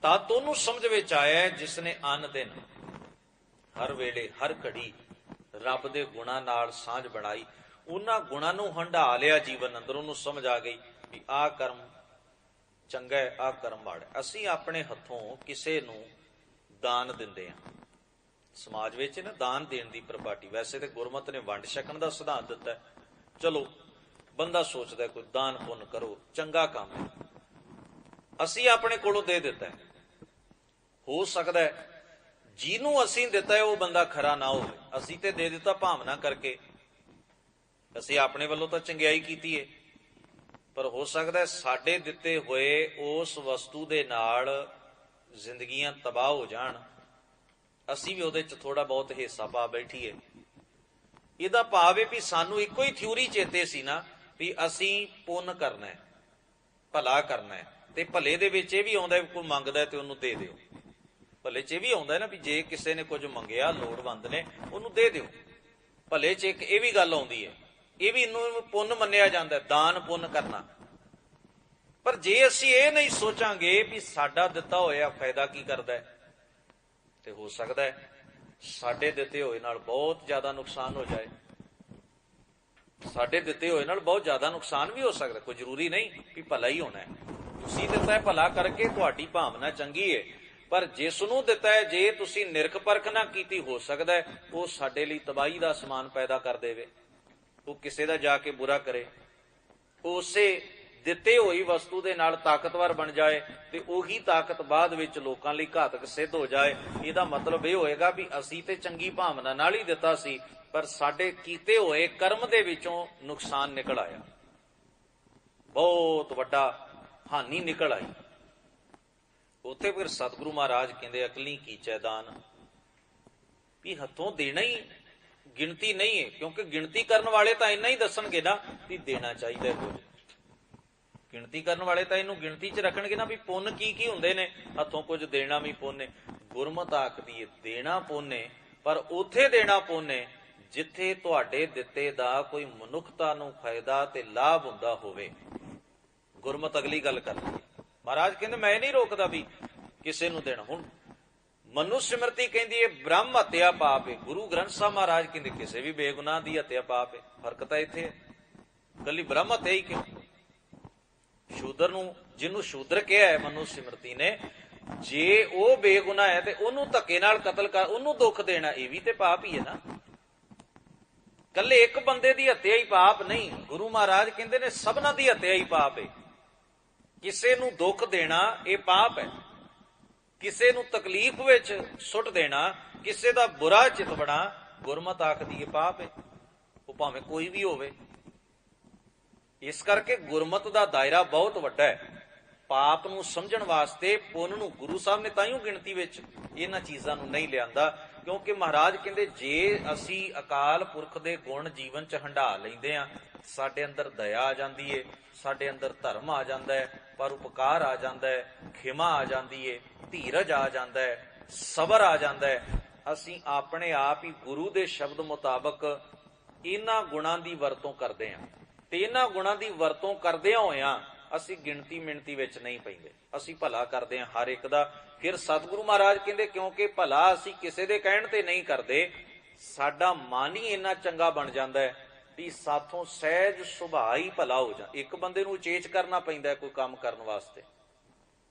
ਤਤ ਉਹਨੂੰ ਸਮਝ ਵਿੱਚ ਆਇਆ ਜਿਸਨੇ ਅਨ ਦਿਨ, ਹਰ ਵੇਲੇ ਹਰ ਘੜੀ ਰੱਬ ਦੇ ਗੁਣਾਂ ਨਾਲ ਸਾਂਝ ਬਣਾਈ, ਉਹਨਾਂ ਗੁਣਾਂ ਨੂੰ ਹੰਢਾ ਲਿਆ ਜੀਵਨ ਅੰਦਰ। ਉਹਨੂੰ ਸਮਝ ਆ ਗਈ ਵੀ ਆਹ ਕਰਮ ਚੰਗਾ ਹੈ, ਆਹ ਕਰਮ ਮਾੜਾ। ਅਸੀਂ ਆਪਣੇ ਹੱਥੋਂ ਕਿਸੇ ਨੂੰ ਦਾਨ ਦਿੰਦੇ ਹਾਂ। ਸਮਾਜ ਵਿੱਚ ਨਾ ਦਾਨ ਦੇਣ ਦੀ ਪ੍ਰਪਾਟੀ, ਵੈਸੇ ਤੇ ਗੁਰਮਤਿ ਨੇ ਵੰਡ ਛਕਣ ਦਾ ਸਿਧਾਂਤ ਦਿੱਤਾ। ਚਲੋ ਬੰਦਾ ਸੋਚਦਾ ਕੋਈ ਦਾਨ ਪੁੰਨ ਕਰੋ, ਚੰਗਾ ਕੰਮ ਹੈ, ਅਸੀਂ ਆਪਣੇ ਕੋਲੋਂ ਦੇ ਦਿੱਤਾ। ਹੋ ਸਕਦਾ ਹੈ ਜਿਹਨੂੰ ਅਸੀਂ ਦਿੱਤਾ ਹੈ ਉਹ ਬੰਦਾ ਖਰਾ ਨਾ ਹੋਵੇ, ਅਸੀਂ ਤੇ ਦੇ ਦਿੱਤਾ ਭਾਵਨਾ ਕਰਕੇ, ਅਸੀਂ ਆਪਣੇ ਵੱਲੋਂ ਤਾਂ ਚੰਗਿਆਈ ਕੀਤੀ ਹੈ, ਪਰ ਹੋ ਸਕਦਾ ਸਾਡੇ ਦਿੱਤੇ ਹੋਏ ਉਸ ਵਸਤੂ ਦੇ ਨਾਲ ਜ਼ਿੰਦਗੀਆਂ ਤਬਾਹ ਹੋ ਜਾਣ, ਅਸੀਂ ਵੀ ਉਹਦੇ 'ਚ ਥੋੜਾ ਬਹੁਤ ਹਿੱਸਾ ਪਾ ਬੈਠੀਏ। ਇਹਦਾ ਭਾਵ ਹੈ ਵੀ ਸਾਨੂੰ ਇੱਕੋ ਹੀ ਥਿਊਰੀ ਚੇਤੇ ਸੀ ਨਾ ਵੀ ਅਸੀਂ ਪੁੰਨ ਕਰਨਾ ਹੈ, ਭਲਾ ਕਰਨਾ ਹੈ, ਤੇ ਭਲੇ ਦੇ ਵਿੱਚ ਇਹ ਵੀ ਆਉਂਦਾ ਕੋਈ ਮੰਗਦਾ ਤੇ ਉਹਨੂੰ ਦੇ ਦਿਓ। ਭਲੇ 'ਚ ਇਹ ਵੀ ਆਉਂਦਾ ਨਾ ਵੀ ਜੇ ਕਿਸੇ ਨੇ ਕੁਝ ਮੰਗਿਆ, ਲੋੜਵੰਦ ਨੇ, ਉਹਨੂੰ ਦੇ ਦਿਓ। ਭਲੇ 'ਚ ਇੱਕ ਇਹ ਵੀ ਗੱਲ ਆਉਂਦੀ ਹੈ, ਇਹ ਵੀ ਇਹਨੂੰ ਪੁੰਨ ਮੰਨਿਆ ਜਾਂਦਾ, ਦਾਨ ਪੁੰਨ ਕਰਨਾ। ਪਰ ਜੇ ਅਸੀਂ ਇਹ ਨਹੀਂ ਸੋਚਾਂਗੇ ਵੀ ਸਾਡਾ ਦਿੱਤਾ ਹੋਇਆ ਫਾਇਦਾ ਕੀ ਕਰਦਾ ਹੈ, ਤੇ ਹੋ ਸਕਦਾ ਹੈ ਸਾਡੇ ਦਿੱਤੇ ਹੋਏ ਨਾਲ ਬਹੁਤ ਜ਼ਿਆਦਾ ਨੁਕਸਾਨ ਹੋ ਜਾਏ। ਸਾਡੇ ਦਿੱਤੇ ਹੋਏ ਨਾਲ ਬਹੁਤ ਜ਼ਿਆਦਾ ਨੁਕਸਾਨ ਵੀ ਹੋ ਸਕਦਾ, ਕੋਈ ਜ਼ਰੂਰੀ ਨਹੀਂ ਵੀ ਭਲਾ ਹੀ ਹੋਣਾ ਹੈ। ਤੁਸੀਂ ਦਿੱਤਾ ਹੈ ਭਲਾ ਕਰਕੇ, ਤੁਹਾਡੀ ਭਾਵਨਾ ਚੰਗੀ ਹੈ, ਪਰ ਜਿਸ ਨੂੰ ਦਿੱਤਾ ਹੈ ਜੇ ਤੁਸੀਂ ਨਿਰਖ ਪਰਖ ਨਾ ਕੀਤੀ, ਹੋ ਸਕਦਾ ਹੈ ਉਹ ਸਾਡੇ ਲਈ ਤਬਾਹੀ ਦਾ ਸਮਾਨ ਪੈਦਾ ਕਰ ਦੇਵੇ, ਉਹ ਕਿਸੇ ਦਾ ਜਾ ਕੇ ਬੁਰਾ ਕਰੇ, ਉਸੇ ਦਿੱਤੇ ਹੋਈ ਵਸਤੂ ਦੇ ਨਾਲ ਤਾਕਤਵਰ ਬਣ ਜਾਏ, ਤੇ ਉਹੀ ਤਾਕਤ ਬਾਅਦ ਵਿੱਚ ਲੋਕਾਂ ਲਈ ਘਾਤਕ ਸਿੱਧ ਹੋ ਜਾਏ। ਇਹਦਾ ਮਤਲਬ ਇਹ ਹੋਏਗਾ ਵੀ ਅਸੀਂ ਤੇ ਚੰਗੀ ਭਾਵਨਾ ਨਾਲ ਹੀ ਦਿੱਤਾ ਸੀ, ਪਰ ਸਾਡੇ ਕੀਤੇ ਹੋਏ ਕਰਮ ਦੇ ਵਿੱਚੋਂ ਨੁਕਸਾਨ ਨਿਕਲ ਆਇਆ, ਬਹੁਤ ਵੱਡਾ ਹਾਨੀ ਨਿਕਲ ਆਈ। ਉੱਥੇ ਫਿਰ ਸਤਿਗੁਰੂ ਮਹਾਰਾਜ ਕਹਿੰਦੇ ਅਕਲੀ ਕੀਚੈ ਦਾਨ, ਵੀ ਹੱਥੋਂ ਦੇਣਾ ਹੀ ਗਿਣਤੀ ਨਹੀਂ ਹੈ, ਕਿਉਂਕਿ ਗਿਣਤੀ ਕਰਨ ਵਾਲੇ ਤਾਂ ਇੰਨਾ ਹੀ ਦੱਸਣਗੇ ਨਾ ਵੀ ਦੇਣਾ ਚਾਹੀਦਾ ਕੁਝ। ਗਿਣਤੀ ਕਰਨ ਵਾਲੇ ਤਾਂ ਇਹਨੂੰ ਗਿਣਤੀ 'ਚ ਰੱਖਣਗੇ ਨਾ ਵੀ ਪੁੰਨ ਕੀ ਕੀ ਹੁੰਦੇ ਨੇ, ਹੱਥੋਂ ਕੁਝ ਦੇਣਾ ਵੀ ਪੁੰਨ ਹੈ। ਗੁਰਮਤਿ ਆਖਦੀ ਹੈ ਦੇਣਾ ਪੁੰਨ ਹੈ, ਪਰ ਉੱਥੇ ਦੇਣਾ ਪੁੰਨ ਹੈ ਜਿੱਥੇ ਤੁਹਾਡੇ ਦਿੱਤੇ ਦਾ ਕੋਈ ਮਨੁੱਖਤਾ ਨੂੰ ਫਾਇਦਾ ਤੇ ਲਾਭ ਹੁੰਦਾ ਹੋਵੇ। ਗੁਰਮਤਿ ਅਗਲੀ ਗੱਲ ਕਰਦੀ ਹੈ। ਮਹਾਰਾਜ ਕਹਿੰਦੇ ਮੈਂ ਨਹੀਂ ਰੋਕਦਾ ਵੀ ਕਿਸੇ ਨੂੰ ਦੇਣਾ। ਹੁਣ ਮਨੁ ਸਿਮਰਤੀ ਕਹਿੰਦੀ ਹੈ ਬ੍ਰਹਮ ਹੱਤਿਆ ਪਾਪ ਹੈ, ਗੁਰੂ ਗ੍ਰੰਥ ਸਾਹਿਬ ਮਹਾਰਾਜ ਕਹਿੰਦੇ ਕਿਸੇ ਵੀ ਬੇਗੁਨਾਹ ਦੀ ਹੱਤਿਆ ਪਾਪ ਹੈ। ਫਰਕ ਤਾਂ ਇੱਥੇ ਹੈ, ਇਕੱਲੀ ਬ੍ਰਹਮ ਹੱਤਿਆ ਹੀ ਕਿਉਂ? ਸ਼ੂਦਰ ਨੂੰ, ਜਿਹਨੂੰ ਸ਼ੂਦਰ ਕਿਹਾ ਹੈ ਮਨੁ ਸਿਮਰਤੀ ਨੇ, ਜੇ ਉਹ ਬੇਗੁਨਾਹ ਹੈ ਤੇ ਉਹਨੂੰ ਧੱਕੇ ਨਾਲ ਕਤਲ ਕਰ, ਉਹਨੂੰ ਦੁੱਖ ਦੇਣਾ, ਇਹ ਵੀ ਤੇ ਪਾਪ ਹੀ ਹੈ ਨਾ। ਕੱਲੇ ਇੱਕ ਬੰਦੇ ਦੀ ਹੱਤਿਆ ਹੀ ਪਾਪ ਨਹੀਂ, ਗੁਰੂ ਮਹਾਰਾਜ ਕਹਿੰਦੇ ਨੇ ਸਭਨਾਂ ਦੀ ਹੱਤਿਆ ਹੀ ਪਾਪ ਹੈ। ਕਿਸੇ ਨੂੰ ਦੁੱਖ ਦੇਣਾ ਇਹ ਪਾਪ ਹੈ, ਕਿਸੇ ਨੂੰ ਤਕਲੀਫ ਵਿੱਚ ਸੁੱਟ ਦੇਣਾ, ਕਿਸੇ ਦਾ ਬੁਰਾ ਚਿਤਵਣਾ, ਗੁਰਮਤਿ ਆਖਦੀ ਇਹ ਪਾਪ ਹੈ, ਉਹ ਭਾਵੇਂ ਕੋਈ ਵੀ ਹੋਵੇ। ਇਸ ਕਰਕੇ ਗੁਰਮਤਿ ਦਾ ਦਾਇਰਾ ਬਹੁਤ ਵੱਡਾ ਹੈ। ਪਾਪ ਨੂੰ ਸਮਝਣ ਵਾਸਤੇ ਪੁੰਨ ਨੂੰ ਗੁਰੂ ਸਾਹਿਬ ਨੇ ਤਾਈਓ ਗਿਣਤੀ ਵਿੱਚ ਇਹਨਾਂ ਚੀਜ਼ਾਂ ਨੂੰ ਨਹੀਂ ਲਿਆਂਦਾ, ਕਿਉਂਕਿ ਮਹਾਰਾਜ ਕਹਿੰਦੇ ਜੇ ਅਸੀਂ ਅਕਾਲ ਪੁਰਖ ਦੇ ਗੁਣ ਜੀਵਨ ਚ ਹੰਢਾ ਲੈਂਦੇ ਆ, ਸਾਡੇ ਅੰਦਰ ਦਇਆ ਆ ਜਾਂਦੀ ਏ, ਸਾਡੇ ਅੰਦਰ ਧਰਮ ਆ ਜਾਂਦਾ ਹੈ, ਪਰਉਪਕਾਰ ਆ ਜਾਂਦਾ ਹੈ, ਖਿਮਾ ਆ ਜਾਂਦੀ ਏ, ਧੀਰਜ ਆ ਜਾਂਦਾ ਹੈ, ਸਬਰ ਆ ਜਾਂਦਾ ਹੈ। ਅਸੀਂ ਆਪਣੇ ਆਪ ਹੀ ਗੁਰੂ ਦੇ ਸ਼ਬਦ ਮੁਤਾਬਕ ਇਹਨਾਂ ਗੁਣਾਂ ਦੀ ਵਰਤੋਂ ਕਰਦੇ ਹਾਂ, ਤੇ ਇਹਨਾਂ ਗੁਣਾਂ ਦੀ ਵਰਤੋਂ ਕਰਦਿਆਂ ਹੋਇਆਂ ਅਸੀਂ ਗਿਣਤੀ ਮਿਣਤੀ ਵਿੱਚ ਨਹੀਂ ਪੈਂਦੇ, ਅਸੀਂ ਭਲਾ ਕਰਦੇ ਹਾਂ ਹਰ ਇੱਕ ਦਾ। ਫਿਰ ਸਤਿਗੁਰੂ ਮਹਾਰਾਜ ਕਹਿੰਦੇ ਕਿਉਂਕਿ ਭਲਾ ਅਸੀਂ ਕਿਸੇ ਦੇ ਕਹਿਣ ਤੇ ਨਹੀਂ ਕਰਦੇ, ਸਾਡਾ ਮਨ ਹੀ ਇੰਨਾ ਚੰਗਾ ਬਣ ਜਾਂਦਾ ਹੈ ਵੀ ਸਾਥੋਂ ਸਹਿਜ ਸੁਭਾਅ ਹੀ ਭਲਾ ਹੋ ਜਾ। ਇੱਕ ਬੰਦੇ ਨੂੰ ਉਚੇਚ ਕਰਨਾ ਪੈਂਦਾ ਕੋਈ ਕੰਮ ਕਰਨ ਵਾਸਤੇ,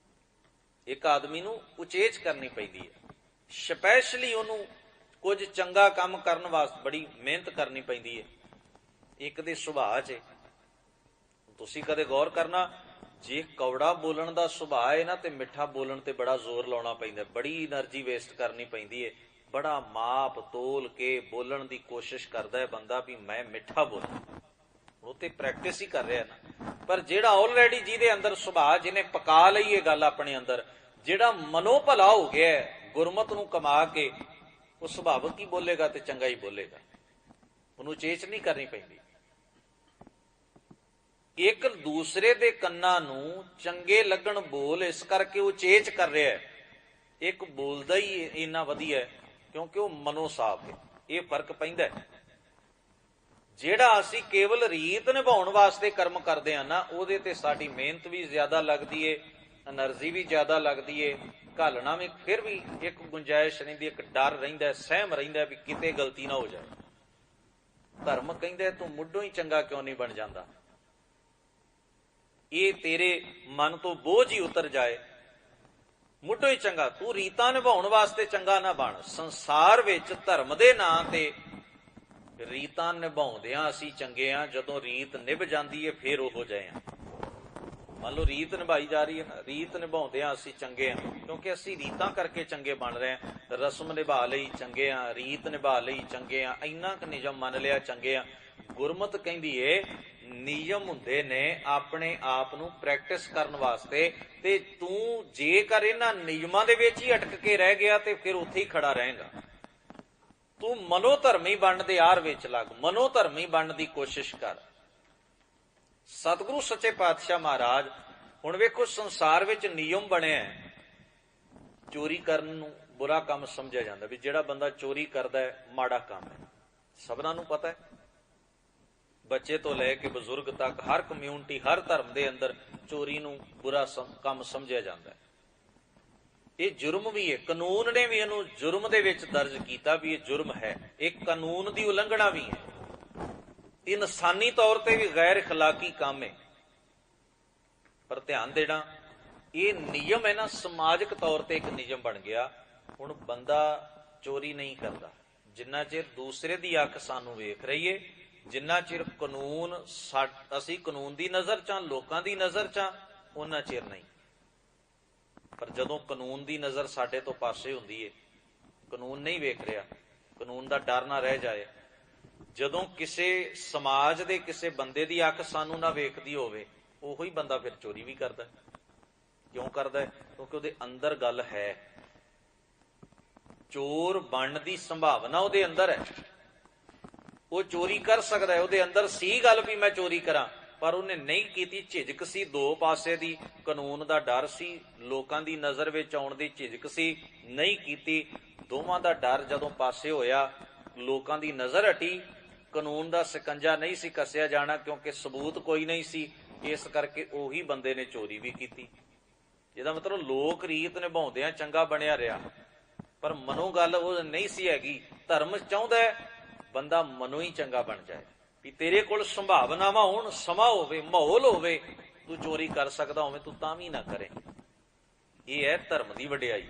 ਇੱਕ ਆਦਮੀ ਨੂੰ ਉਚੇਚ ਕਰਨੀ ਪੈਂਦੀ ਹੈ, ਸਪੈਸ਼ਲੀ ਉਹਨੂੰ ਕੁਝ ਚੰਗਾ ਕੰਮ ਕਰਨ ਵਾਸਤੇ ਬੜੀ ਮਿਹਨਤ ਕਰਨੀ ਪੈਂਦੀ ਹੈ। ਇੱਕ ਦੇ ਸੁਭਾਅ 'ਚ ਤੁਸੀਂ ਕਦੇ ਗੌਰ ਕਰਨਾ, ਜੇ ਕੌੜਾ ਬੋਲਣ ਦਾ ਸੁਭਾਅ ਹੈ ਨਾ ਤੇ ਮਿੱਠਾ ਬੋਲਣ ਤੇ ਬੜਾ ਜ਼ੋਰ ਲਾਉਣਾ ਪੈਂਦਾ, ਬੜੀ એનર્ਜੀ ਵੇਸਟ ਕਰਨੀ ਪੈਂਦੀ ਹੈ, ਬੜਾ ਮਾਪ ਤੋਲ ਕੇ ਬੋਲਣ ਦੀ ਕੋਸ਼ਿਸ਼ ਕਰਦਾ ਹੈ ਬੰਦਾ ਵੀ ਮੈਂ ਮਿੱਠਾ ਬੋਲਾਂ, ਉਹ ਤੇ ਪ੍ਰੈਕਟਿਸ ਹੀ ਕਰ ਰਿਹਾ ਨਾ। ਪਰ ਜਿਹੜਾ ਆਲਰੇਡੀ ਜਿਹਦੇ ਅੰਦਰ ਸੁਭਾਅ, ਜਿਹਨੇ ਪਕਾ ਲਈ ਇਹ ਗੱਲ ਆਪਣੇ ਅੰਦਰ, ਜਿਹੜਾ ਮਨੋਂ ਭਲਾ ਹੋ ਗਿਆ ਗੁਰਮਤ ਨੂੰ ਕਮਾ ਕੇ, ਉਹ ਸੁਭਾਵਕ ਹੀ ਬੋਲੇਗਾ ਤੇ ਚੰਗਾ ਹੀ ਬੋਲੇਗਾ, ਉਹਨੂੰ ਚੇਚ ਨਹੀਂ ਕਰਨੀ ਪੈਂਦੀ। ਇੱਕ ਦੂਸਰੇ ਦੇ ਕੰਨਾਂ ਨੂੰ ਚੰਗੇ ਲੱਗਣ ਬੋਲ ਇਸ ਕਰਕੇ ਉਹ ਚੇਚ ਕਰ ਰਿਹਾ ਹੈ, ਇੱਕ ਬੋਲਦਾ ਹੀ ਇੰਨਾ ਵਧੀਆ ਕਿਉਂਕਿ ਉਹ ਮਨੋਂ ਸਾਫ਼ ਹੈ, ਇਹ ਫਰਕ ਪੈਂਦਾ ਹੈ। ਜਿਹੜਾ ਅਸੀਂ ਕੇਵਲ ਰੀਤ ਨਿਭਾਉਣ ਵਾਸਤੇ ਕਰਮ ਕਰਦੇ ਹਾਂ ਨਾ, ਉਹਦੇ ਤੇ ਸਾਡੀ ਮਿਹਨਤ ਵੀ ਜ਼ਿਆਦਾ ਲੱਗਦੀ ਏ, એનર્ਜੀ ਵੀ ਜ਼ਿਆਦਾ ਲੱਗਦੀ ਏ, ਘਾਲਣਾ ਵੀ ਫਿਰ ਵੀ ਇੱਕ ਗੁੰਜਾਇਸ਼ ਰਹਿੰਦੀ, ਇੱਕ ਡਰ ਰਹਿੰਦਾ, ਸਹਿਮ ਰਹਿੰਦਾ ਵੀ ਕਿਤੇ ਗਲਤੀ ਨਾ ਹੋ ਜਾਏ। ਧਰਮ ਕਹਿੰਦਾ ਤੂੰ ਮੁੱਢੋਂ ਹੀ ਚੰਗਾ ਕਿਉਂ ਨਹੀਂ ਬਣ ਜਾਂਦਾ, ਇਹ ਤੇਰੇ ਮਨ ਤੋਂ ਬੋਝ ਹੀ ਉਤਰ ਜਾਏ, ਮੁੱਢੋਂ ਹੀ ਚੰਗਾ, ਤੂੰ ਰੀਤਾਂ ਨਿਭਾਉਣ ਵਾਸਤੇ ਚੰਗਾ ਨਾ ਬਣ। ਸੰਸਾਰ ਵਿੱਚ ਧਰਮ ਦੇ ਨਾਂ ਤੇ ਰੀਤਾਂ ਨਿਭਾਉਂਦਿਆਂ ਅਸੀਂ ਚੰਗੇ ਆ, ਜਦੋਂ ਰੀਤ ਨਿਭ ਜਾਂਦੀ ਹੈ ਫੇਰ ਉਹੋ ਜਿਹੇ ਆ। ਮੰਨ ਲਓ ਰੀਤ ਨਿਭਾਈ ਜਾ ਰਹੀ ਹੈ ਨਾ, ਰੀਤ ਨਿਭਾਉਂਦਿਆਂ ਅਸੀਂ ਚੰਗੇ ਆ ਕਿਉਂਕਿ ਅਸੀਂ ਰੀਤਾਂ ਕਰਕੇ ਚੰਗੇ ਬਣ ਰਹੇ ਹਾਂ, ਰਸਮ ਨਿਭਾ ਲਈ ਚੰਗੇ ਆ, ਰੀਤ ਨਿਭਾ ਲਈ ਚੰਗੇ ਆ, ਇੰਨਾ ਕੁ ਨਿਯਮ ਮੰਨ ਲਿਆ ਚੰਗੇ ਆ। ਗੁਰਮਤ ਕਹਿੰਦੀ ਏ ਨਿਯਮ ਹੁੰਦੇ ਨੇ ਆਪਣੇ ਆਪ ਨੂੰ ਪ੍ਰੈਕਟਿਸ ਕਰਨ ਵਾਸਤੇ, ਤੇ ਤੂੰ ਜੇਕਰ ਇਹਨਾਂ ਨਿਯਮਾਂ ਦੇ ਵਿੱਚ ਹੀ ਅਟਕ ਕੇ ਰਹਿ ਗਿਆ ਤੇ ਫਿਰ ਉੱਥੇ ਹੀ ਖੜਾ ਰਹੇਗਾ। ਤੂੰ ਮਨੋਧਰਮੀ ਬਣਨ ਦੇ ਆਰ ਵਿੱਚ ਲੱਗ, ਮਨੋਧਰਮੀ ਬਣਨ ਦੀ ਕੋਸ਼ਿਸ਼ ਕਰ। ਸਤਿਗੁਰੂ ਸੱਚੇ ਪਾਤਸ਼ਾਹ ਮਹਾਰਾਜ, ਹੁਣ ਵੇਖੋ ਸੰਸਾਰ ਵਿੱਚ ਨਿਯਮ ਬਣਿਆ, ਚੋਰੀ ਕਰਨ ਨੂੰ ਬੁਰਾ ਕੰਮ ਸਮਝਿਆ ਜਾਂਦਾ, ਵੀ ਜਿਹੜਾ ਬੰਦਾ ਚੋਰੀ ਕਰਦਾ ਹੈ ਮਾੜਾ ਕੰਮ ਹੈ, ਸਭਨਾਂ ਨੂੰ ਪਤਾ ਹੈ, ਬੱਚੇ ਤੋਂ ਲੈ ਕੇ ਬਜ਼ੁਰਗ ਤੱਕ ਹਰ ਕਮਿਊਨਿਟੀ, ਹਰ ਧਰਮ ਦੇ ਅੰਦਰ ਚੋਰੀ ਨੂੰ ਬੁਰਾ ਕੰਮ ਸਮਝਿਆ ਜਾਂਦਾ ਹੈ। ਇਹ ਜੁਰਮ ਵੀ ਹੈ, ਕਾਨੂੰਨ ਨੇ ਵੀ ਇਹਨੂੰ ਜੁਰਮ ਦੇ ਵਿੱਚ ਦਰਜ ਕੀਤਾ ਵੀ ਇਹ ਜੁਰਮ ਹੈ, ਇਹ ਕਾਨੂੰਨ ਦੀ ਉਲੰਘਣਾ ਵੀ ਹੈ, ਇਨਸਾਨੀ ਤੌਰ ਤੇ ਵੀ ਗੈਰ ਇਖਲਾਕੀ ਕੰਮ ਹੈ। ਪਰ ਧਿਆਨ ਦੇਣਾ, ਇਹ ਨਿਯਮ ਹੈ ਨਾ, ਸਮਾਜਿਕ ਤੌਰ ਤੇ ਇੱਕ ਨਿਯਮ ਬਣ ਗਿਆ। ਹੁਣ ਬੰਦਾ ਚੋਰੀ ਨਹੀਂ ਕਰਦਾ ਜਿੰਨਾ ਚਿਰ ਦੂਸਰੇ ਦੀ ਅੱਖ ਸਾਨੂੰ ਵੇਖ ਰਹੀ ਏ, ਜਿੰਨਾ ਚਿਰ ਕਾਨੂੰਨ ਅਸੀਂ ਕਾਨੂੰਨ ਦੀ ਨਜ਼ਰ ਚ, ਲੋਕਾਂ ਦੀ ਨਜ਼ਰ ਚ, ਉਹਨਾਂ ਚਿਰ ਨਹੀਂ। ਪਰ ਜਦੋਂ ਕਾਨੂੰਨ ਦੀ ਨਜ਼ਰ ਸਾਡੇ ਤੋਂ ਪਾਸੇ ਹੁੰਦੀ ਏ, ਕਾਨੂੰਨ ਨਹੀਂ ਵੇਖ ਰਿਹਾ, ਕਾਨੂੰਨ ਦਾ ਡਰ ਨਾ ਰਹਿ ਜਾਏ, ਜਦੋਂ ਕਿਸੇ ਸਮਾਜ ਦੇ ਕਿਸੇ ਬੰਦੇ ਦੀ ਅੱਖ ਸਾਨੂੰ ਨਾ ਵੇਖਦੀ ਹੋਵੇ, ਉਹੀ ਬੰਦਾ ਫਿਰ ਚੋਰੀ ਵੀ ਕਰਦਾ। ਕਿਉਂ ਕਰਦਾ? ਕਿਉਂਕਿ ਉਹਦੇ ਅੰਦਰ ਗੱਲ ਹੈ, ਚੋਰ ਬਣਨ ਦੀ ਸੰਭਾਵਨਾ ਉਹਦੇ ਅੰਦਰ ਹੈ, ਉਹ ਚੋਰੀ ਕਰ ਸਕਦਾ ਹੈ, ਉਹਦੇ ਅੰਦਰ ਸੀ ਗੱਲ ਵੀ ਮੈਂ ਚੋਰੀ ਕਰਾਂ, ਪਰ ਉਹਨੇ ਨਹੀਂ ਕੀਤੀ, ਝਿਜਕ ਸੀ ਦੋ ਪਾਸੇ ਦੀ, ਕਾਨੂੰਨ ਦਾ ਡਰ ਸੀ, ਲੋਕਾਂ ਦੀ ਨਜ਼ਰ ਵਿੱਚ ਆਉਣ ਦੀ ਝਿਜਕ ਸੀ, ਨਹੀਂ ਕੀਤੀ। ਦੋਵਾਂ ਦਾ ਡਰ ਜਦੋਂ ਪਾਸੇ ਹੋਇਆ, ਲੋਕਾਂ ਦੀ ਨਜ਼ਰ ਹਟੀ, ਕਾਨੂੰਨ ਦਾ ਸਕੰਜਾ ਨਹੀਂ ਸੀ ਕੱਸਿਆ ਜਾਣਾ ਕਿਉਂਕਿ ਸਬੂਤ ਕੋਈ ਨਹੀਂ ਸੀ, ਇਸ ਕਰਕੇ ਉਹੀ ਬੰਦੇ ਨੇ ਚੋਰੀ ਵੀ ਕੀਤੀ। ਜਿਹਦਾ ਮਤਲਬ ਲੋਕ ਰੀਤ ਨਿਭਾਉਂਦਿਆਂ ਚੰਗਾ ਬਣਿਆ ਰਿਹਾ, ਪਰ ਮਨੋਂ ਗੱਲ ਉਹ ਨਹੀਂ ਸੀ ਹੈਗੀ। ਧਰਮ ਚਾਹੁੰਦਾ ਬੰਦਾ ਮਨੋਂ ਹੀ ਚੰਗਾ ਬਣ ਜਾਏ, ਵੀ ਤੇਰੇ ਕੋਲ ਸੰਭਾਵਨਾਵਾਂ ਹੋਣ, ਸਮਾਂ ਹੋਵੇ, ਮਾਹੌਲ ਹੋਵੇ, ਤੂੰ ਚੋਰੀ ਕਰ ਸਕਦਾ ਹੋਵੇਂ, ਤੂੰ ਤਾਂ ਵੀ ਨਾ ਕਰੇ। ਇਹ ਹੈ ਧਰਮ ਦੀ ਵਡਿਆਈ।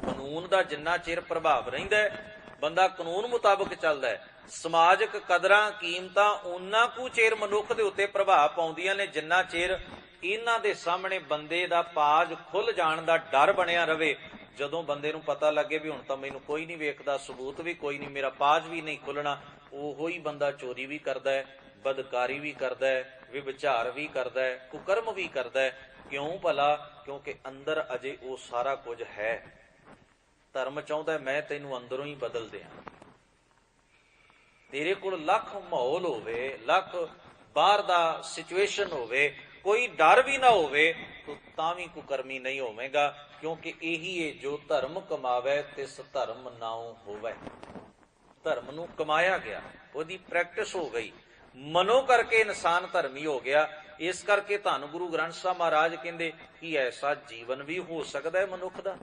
ਕਾਨੂੰਨ ਦਾ ਜਿੰਨਾ ਚਿਰ ਪ੍ਰਭਾਵ ਰਹਿੰਦਾ ਹੈ, ਬੰਦਾ ਕਾਨੂੰਨ ਮੁਤਾਬਕ ਚੱਲਦਾ ਹੈ, ਸਮਾਜਿਕ ਕਦਰਾਂ ਕੀਮਤਾਂ ਓਨਾ ਕੁ ਚਿਰ ਮਨੁੱਖ ਦੇ ਉੱਤੇ ਪ੍ਰਭਾਵ ਪਾਉਂਦੀਆਂ ਨੇ ਜਿੰਨਾ ਚਿਰ ਇਹਨਾਂ ਦੇ ਸਾਹਮਣੇ ਬੰਦੇ ਦਾ ਪਾਜ ਖੁੱਲ ਜਾਣ ਦਾ ਡਰ ਬਣਿਆ ਰਵੇ। ਜਦੋਂ ਬੰਦੇ ਨੂੰ ਪਤਾ ਲੱਗੇ ਵੀ ਹੁਣ ਤਾਂ ਮੈਨੂੰ ਕੋਈ ਨਹੀਂ ਵੇਖਦਾ, ਸਬੂਤ ਵੀ ਕੋਈ ਨਹੀਂ, ਮੇਰਾ ਪਾਜ ਵੀ ਨਹੀਂ ਖੁੱਲਣਾ, ਉਹੋ ਹੀ ਬੰਦਾ ਚੋਰੀ ਵੀ ਕਰਦਾ ਹੈ, ਬਦਕਾਰੀ ਵੀ ਕਰਦਾ ਹੈ, ਵਿਭਚਾਰ ਵੀ ਕਰਦਾ ਹੈ, ਕੁਕਰਮ ਵੀ ਕਰਦਾ ਹੈ। ਕਿਉਂ ਭਲਾ? ਕਿਉਂਕਿ ਅੰਦਰ ਅਜੇ ਉਹ ਸਾਰਾ ਕੁਝ ਹੈ। ਧਰਮ ਚਾਹੁੰਦਾ ਮੈਂ ਤੈਨੂੰ ਅੰਦਰੋਂ ਹੀ ਬਦਲ ਦਿਆਂ। ਤੇਰੇ ਕੋਲ ਲੱਖ ਮਾਹੌਲ ਹੋਵੇ, ਲੱਖ ਬਾਹਰ ਦਾ ਸਿਚੁਏਸ਼ਨ ਹੋਵੇ, ਕੋਈ ਡਰ ਵੀ ਨਾ ਹੋਵੇ, ਤੂੰ ਤਾਂ ਵੀ ਕੁਕਰਮੀ ਨਹੀਂ ਹੋਵੇਗਾ। ਕਿਉਂਕਿ ਇਹੀ ਹੈ ਜੋ ਧਰਮ ਕਮਾਵੇ ਤਿਸ ਧਰਮ ਨਾਉ ਹੋਵੇ। ਧਰਮ ਨੂੰ ਕਮਾਇਆ ਗਿਆ, ਉਹਦੀ ਪ੍ਰੈਕਟਿਸ ਹੋ ਗਈ, ਮਨੋਂ ਕਰਕੇ ਇਨਸਾਨ ਧਰਮੀ ਹੋ ਗਿਆ। ਇਸ ਕਰਕੇ ਧੰਨ ਗੁਰੂ ਗ੍ਰੰਥ ਸਾਹਿਬ ਮਹਾਰਾਜ ਕਹਿੰਦੇ ਕਿ ਐਸਾ ਜੀਵਨ ਵੀ ਹੋ ਸਕਦਾ ਹੈ ਮਨੁੱਖ ਦਾ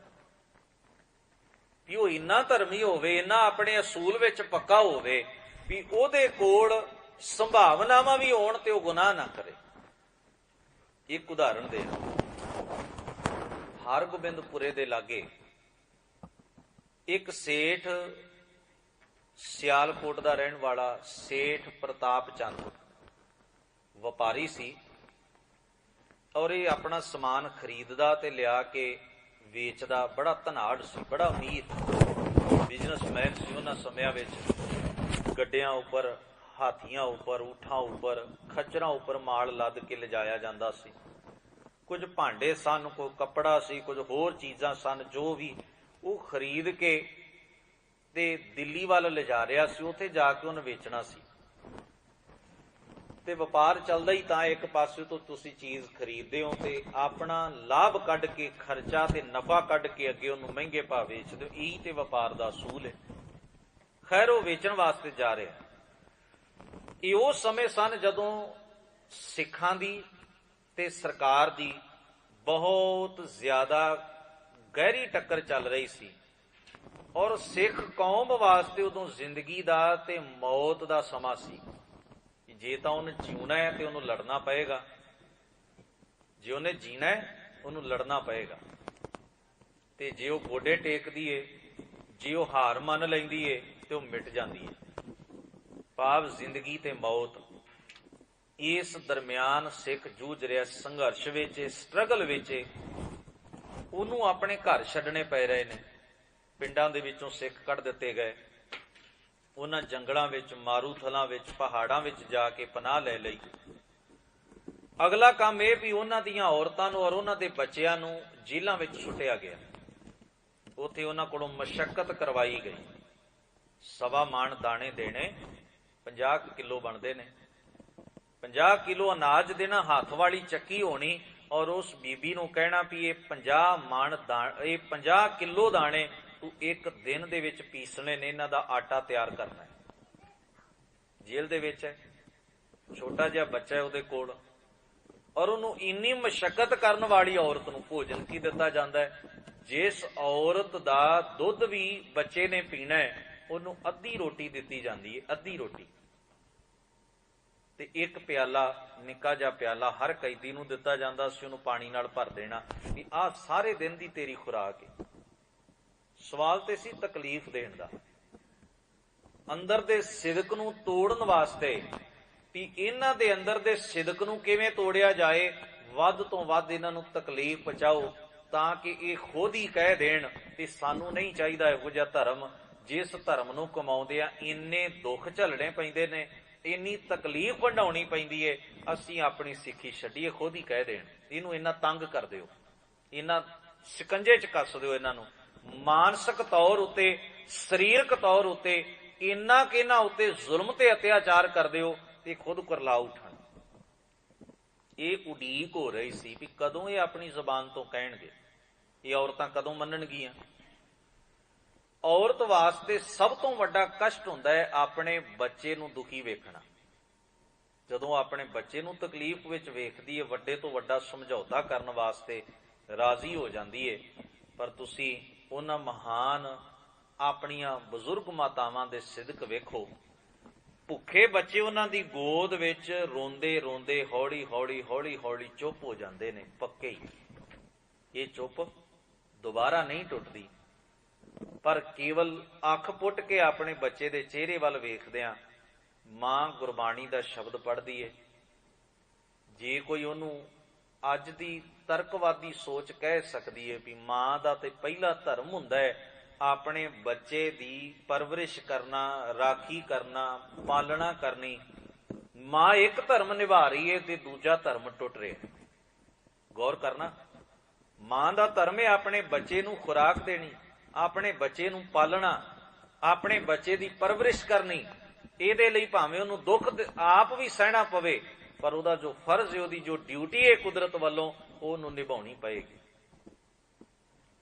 ਵੀ ਉਹ ਇੰਨਾ ਧਰਮੀ ਹੋਵੇ, ਇੰਨਾ ਆਪਣੇ ਅਸੂਲ ਵਿੱਚ ਪੱਕਾ ਹੋਵੇ ਵੀ ਉਹਦੇ ਕੋਲ ਸੰਭਾਵਨਾਵਾਂ ਵੀ ਹੋਣ ਤੇ ਉਹ ਗੁਨਾਹ ਨਾ ਕਰੇ। ਇੱਕ ਉਦਾਹਰਣ ਦੇ, ਹਰਗੋਬਿੰਦਪੁਰੇ ਦੇ ਲਾਗੇ ਇੱਕ ਸੇਠ, ਸਿਆਲਕੋਟ ਦਾ ਰਹਿਣ ਵਾਲਾ ਸੇਠ ਪ੍ਰਤਾਪ ਚੰਦ ਵਪਾਰੀ ਸੀ, ਔਰ ਇਹ ਆਪਣਾ ਸਮਾਨ ਖਰੀਦਦਾ ਤੇ ਲਿਆ ਕੇ ਵੇਚਦਾ। ਬੜਾ ਧਨਾੜ ਸੀ, ਬੜਾ ਅਮੀਰ ਬਿਜ਼ਨਸਮੈਨ ਸੀ। ਉਹਨਾਂ ਸਮਿਆਂ ਵਿੱਚ ਗੱਡਿਆਂ ਉੱਪਰ, ਹਾਥੀਆਂ ਉੱਪਰ, ਊਠਾਂ ਉੱਪਰ, ਖੱਚਰਾਂ ਉੱਪਰ ਮਾਲ ਲੱਦ ਕੇ ਲਿਜਾਇਆ ਜਾਂਦਾ ਸੀ। ਕੁਝ ਭਾਂਡੇ ਸਨ, ਕੋਈ ਕੱਪੜਾ ਸੀ, ਕੁਝ ਹੋਰ ਚੀਜ਼ਾਂ ਸਨ, ਜੋ ਵੀ ਉਹ ਖਰੀਦ ਕੇ ਤੇ ਦਿੱਲੀ ਵੱਲ ਲਿਜਾ ਰਿਹਾ ਸੀ। ਉੱਥੇ ਜਾ ਕੇ ਉਹਨੇ ਵੇਚਣਾ ਸੀ। ਤੇ ਵਪਾਰ ਚੱਲਦਾ ਹੀ ਤਾਂ ਇੱਕ ਪਾਸੇ ਤੋਂ ਤੁਸੀਂ ਚੀਜ਼ ਖਰੀਦਦੇ ਹੋ ਤੇ ਆਪਣਾ ਲਾਭ ਕੱਢ ਕੇ, ਖਰਚਾ ਤੇ ਨਫਾ ਕੱਢ ਕੇ ਅੱਗੇ ਉਹਨੂੰ ਮਹਿੰਗੇ ਭਾਅ ਵੇਚਦੇ ਹੋ। ਇਹੀ ਤੇ ਵਪਾਰ ਦਾ ਅਸੂਲ ਹੈ। ਖੈਰ, ਉਹ ਵੇਚਣ ਵਾਸਤੇ ਜਾ ਰਿਹਾ। ਇਹ ਉਹ ਸਮੇਂ ਸਨ ਜਦੋਂ ਸਿੱਖਾਂ ਦੀ ਤੇ ਸਰਕਾਰ ਦੀ ਬਹੁਤ ਜ਼ਿਆਦਾ ਗਹਿਰੀ ਟੱਕਰ ਚੱਲ ਰਹੀ ਸੀ, ਔਰ ਸਿੱਖ ਕੌਮ ਵਾਸਤੇ ਉਦੋਂ ਜ਼ਿੰਦਗੀ ਦਾ ਤੇ ਮੌਤ ਦਾ ਸਮਾਂ ਸੀ। ਜੇ ਤਾਂ ਉਹਨੇ ਜਿਉਣਾ ਹੈ ਤੇ ਉਹਨੂੰ ਲੜਨਾ ਪਏਗਾ, ਜੇ ਉਹਨੇ ਜੀਣਾ ਹੈ ਉਹਨੂੰ ਲੜਨਾ ਪਏਗਾ। ਤੇ ਜੇ ਉਹ ਗੋਡੇ ਟੇਕਦੀ ਏ, ਜੇ ਉਹ ਹਾਰ ਮੰਨ ਲੈਂਦੀ ਏ ਤੇ ਉਹ ਮਿਟ ਜਾਂਦੀ ਏ। ਭਾਵ ਜ਼ਿੰਦਗੀ ਤੇ ਮੌਤ, ਇਸ ਦਰਮਿਆਨ ਸਿੱਖ ਜੂਝ ਰਿਹਾ, ਸੰਘਰਸ਼ ਵਿੱਚ, ਸਟਰਗਲ ਵਿੱਚ। ਉਹਨੂੰ ਆਪਣੇ ਘਰ ਛੱਡਣੇ ਪੈ ਰਹੇ ਨੇ। ਪਿੰਡਾਂ ਦੇ ਵਿੱਚੋਂ ਸਿੱਖ ਕੱਢ ਦਿੱਤੇ ਗਏ। ਉਹਨਾਂ ਜੰਗਲਾਂ ਵਿੱਚ, ਮਾਰੂਥਲਾਂ ਵਿੱਚ, ਪਹਾੜਾਂ ਵਿੱਚ ਜਾ ਕੇ ਪਨਾਹ ਲੈ ਲਈ। ਅਗਲਾ ਕੰਮ ਇਹ ਵੀ ਉਹਨਾਂ ਦੀਆਂ ਔਰਤਾਂ ਨੂੰ ਔਰ ਉਹਨਾਂ ਦੇ ਬੱਚਿਆਂ ਨੂੰ ਜੇਲ੍ਹਾਂ ਵਿੱਚ ਸੁੱਟਿਆ ਗਿਆ। ਉੱਥੇ ਉਹਨਾਂ ਕੋਲੋਂ ਮਸ਼ੱਕਤ ਕਰਵਾਈ ਗਈ। 1.25 ਮਣ ਦਾਣੇ ਦੇਣੇ, 50 ਕਿਲੋ ਬਣਦੇ ਨੇ। 50 ਕਿਲੋ ਅਨਾਜ ਦੇਣਾ, ਹੱਥ ਵਾਲੀ ਚੱਕੀ ਹੋਣੀ, ਔਰ ਉਸ ਬੀਬੀ ਨੂੰ ਕਹਿਣਾ ਵੀ ਇਹ 50 ਕਿਲੋ ਦਾਣੇ ਤੂੰ ਇੱਕ ਦਿਨ ਦੇ ਵਿੱਚ ਪੀਸਣੇ ਨੇ, ਇਹਨਾਂ ਦਾ ਆਟਾ ਤਿਆਰ ਕਰਨਾ ਹੈ। ਜੇਲ੍ਹ ਦੇ ਵਿੱਚ ਹੈ, ਛੋਟਾ ਜਿਹਾ ਬੱਚਾ ਹੈ ਉਹਦੇ ਕੋਲ, ਔਰ ਉਹਨੂੰ ਇੰਨੀ ਮਸ਼ੱਕਤ ਕਰਨ ਵਾਲੀ ਔਰਤ ਨੂੰ ਭੋਜਨ ਕੀ ਦਿੱਤਾ ਜਾਂਦਾ ਹੈ? ਜਿਸ ਔਰਤ ਦਾ ਦੁੱਧ ਵੀ ਬੱਚੇ ਨੇ ਪੀਣਾ ਹੈ, ਉਹਨੂੰ ਅੱਧੀ ਰੋਟੀ ਦਿੱਤੀ ਜਾਂਦੀ ਹੈ, ਅੱਧੀ ਰੋਟੀ। ਤੇ ਇੱਕ ਪਿਆਲਾ, ਨਿੱਕਾ ਜਿਹਾ ਪਿਆਲਾ ਹਰ ਕੈਦੀ ਨੂੰ ਦਿੱਤਾ ਜਾਂਦਾ ਸੀ। ਉਹਨੂੰ ਪਾਣੀ ਨਾਲ ਭਰ ਦੇਣਾ ਵੀ ਆਹ ਸਾਰੇ ਦਿਨ ਦੀ ਤੇਰੀ ਖੁਰਾਕ ਹੈ। ਸਵਾਲ ਤੇ ਸੀ ਤਕਲੀਫ ਦੇਣ ਦਾ, ਅੰਦਰ ਦੇ ਸਿਦਕ ਨੂੰ ਤੋੜਨ ਵਾਸਤੇ ਵੀ ਇਹਨਾਂ ਦੇ ਅੰਦਰ ਦੇ ਸਿਦਕ ਨੂੰ ਕਿਵੇਂ ਤੋੜਿਆ ਜਾਏ। ਵੱਧ ਤੋਂ ਵੱਧ ਇਹਨਾਂ ਨੂੰ ਤਕਲੀਫ ਪਹੁੰਚਾਓ ਤਾਂ ਕਿ ਇਹ ਖੁਦ ਹੀ ਕਹਿ ਦੇਣ ਕਿ ਸਾਨੂੰ ਨਹੀਂ ਚਾਹੀਦਾ ਇਹੋ ਜਿਹਾ ਧਰਮ, ਜਿਸ ਧਰਮ ਨੂੰ ਕਮਾਉਂਦੇ ਆ ਇੰਨੇ ਦੁੱਖ ਝੱਲਣੇ ਪੈਂਦੇ ਨੇ, ਇੰਨੀ ਤਕਲੀਫ ਵੰਡਾਉਣੀ ਪੈਂਦੀ ਹੈ, ਅਸੀਂ ਆਪਣੀ ਸਿੱਖੀ ਛੱਡੀਏ। ਖੁਦ ਹੀ ਕਹਿ ਦੇਣ, ਇਹਨੂੰ ਇੰਨਾ ਤੰਗ ਕਰ ਦਿਓ, ਇੰਨਾ ਸ਼ਿਕੰਜੇ ਚ ਕੱਸ ਦਿਓ, ਇਹਨਾਂ ਨੂੰ ਮਾਨਸਿਕ ਤੌਰ ਉੱਤੇ, ਸਰੀਰਕ ਤੌਰ ਉੱਤੇ ਇੰਨਾ ਕਿ ਇਹਨਾਂ ਉੱਤੇ ਜ਼ੁਲਮ ਤੇ ਅਤਿਆਚਾਰ ਕਰ ਦਿਓ ਤੇ ਖੁਦ ਕਰਲਾ ਉਠਣ। ਇਹ ਉਡੀਕ ਹੋ ਰਹੀ ਸੀ ਵੀ ਕਦੋਂ ਇਹ ਆਪਣੀ ਜ਼ਬਾਨ ਤੋਂ ਕਹਿਣਗੇ, ਇਹ ਔਰਤਾਂ ਕਦੋਂ ਮੰਨਣਗੀਆਂ। ਔਰਤ ਵਾਸਤੇ ਸਭ ਤੋਂ ਵੱਡਾ ਕਸ਼ਟ ਹੁੰਦਾ ਹੈ ਆਪਣੇ ਬੱਚੇ ਨੂੰ ਦੁਖੀ ਵੇਖਣਾ। ਜਦੋਂ ਆਪਣੇ ਬੱਚੇ ਨੂੰ ਤਕਲੀਫ ਵਿੱਚ ਵੇਖਦੀ ਹੈ, ਵੱਡੇ ਤੋਂ ਵੱਡਾ ਸਮਝੌਤਾ ਕਰਨ ਵਾਸਤੇ ਰਾਜ਼ੀ ਹੋ ਜਾਂਦੀ ਹੈ। ਪਰ ਤੁਸੀਂ ਉਹਨਾਂ ਮਹਾਨ ਆਪਣੀਆਂ ਬਜ਼ੁਰਗ ਮਾਤਾਵਾਂ ਦੇ ਸਿਦਕ ਵੇਖੋ। ਭੁੱਖੇ ਬੱਚੇ ਉਹਨਾਂ ਦੀ ਗੋਦ ਵਿੱਚ ਰੋਂਦੇ ਰੋਂਦੇ ਹੌਲੀ ਹੌਲੀ ਹੌਲੀ ਹੌਲੀ ਚੁੱਪ ਹੋ ਜਾਂਦੇ ਨੇ, ਪੱਕੇ ਹੀ। ये चुप दोबारा नहीं टुटदी, पर केवल अख पुट के अपने बच्चे के चेहरे वाल वेखदियां मां गुरबाणी का शब्द पढ़दी है। जे कोई उन्होंने अज की तर्कवादी सोच कह सकती है भी मां का तो पहला धर्म हुंदा है अपने बच्चे की परवरिश करना, राखी करना, पालना करनी। मां एक धर्म निभा रही है तो दूजा धर्म टुट रहा। गौर करना, मां का धर्म है अपने बच्चे नूं खुराक देनी, अपने बच्चे नूं पालना, अपने बच्चे की परवरिश करनी। ये लई भावें उन्होंने दुख आप भी सहना पवे, पर उहदा जो फर्ज है, उहदी जो ड्यूटी है कुदरत वालों, उहनूं निभाउणी पएगी।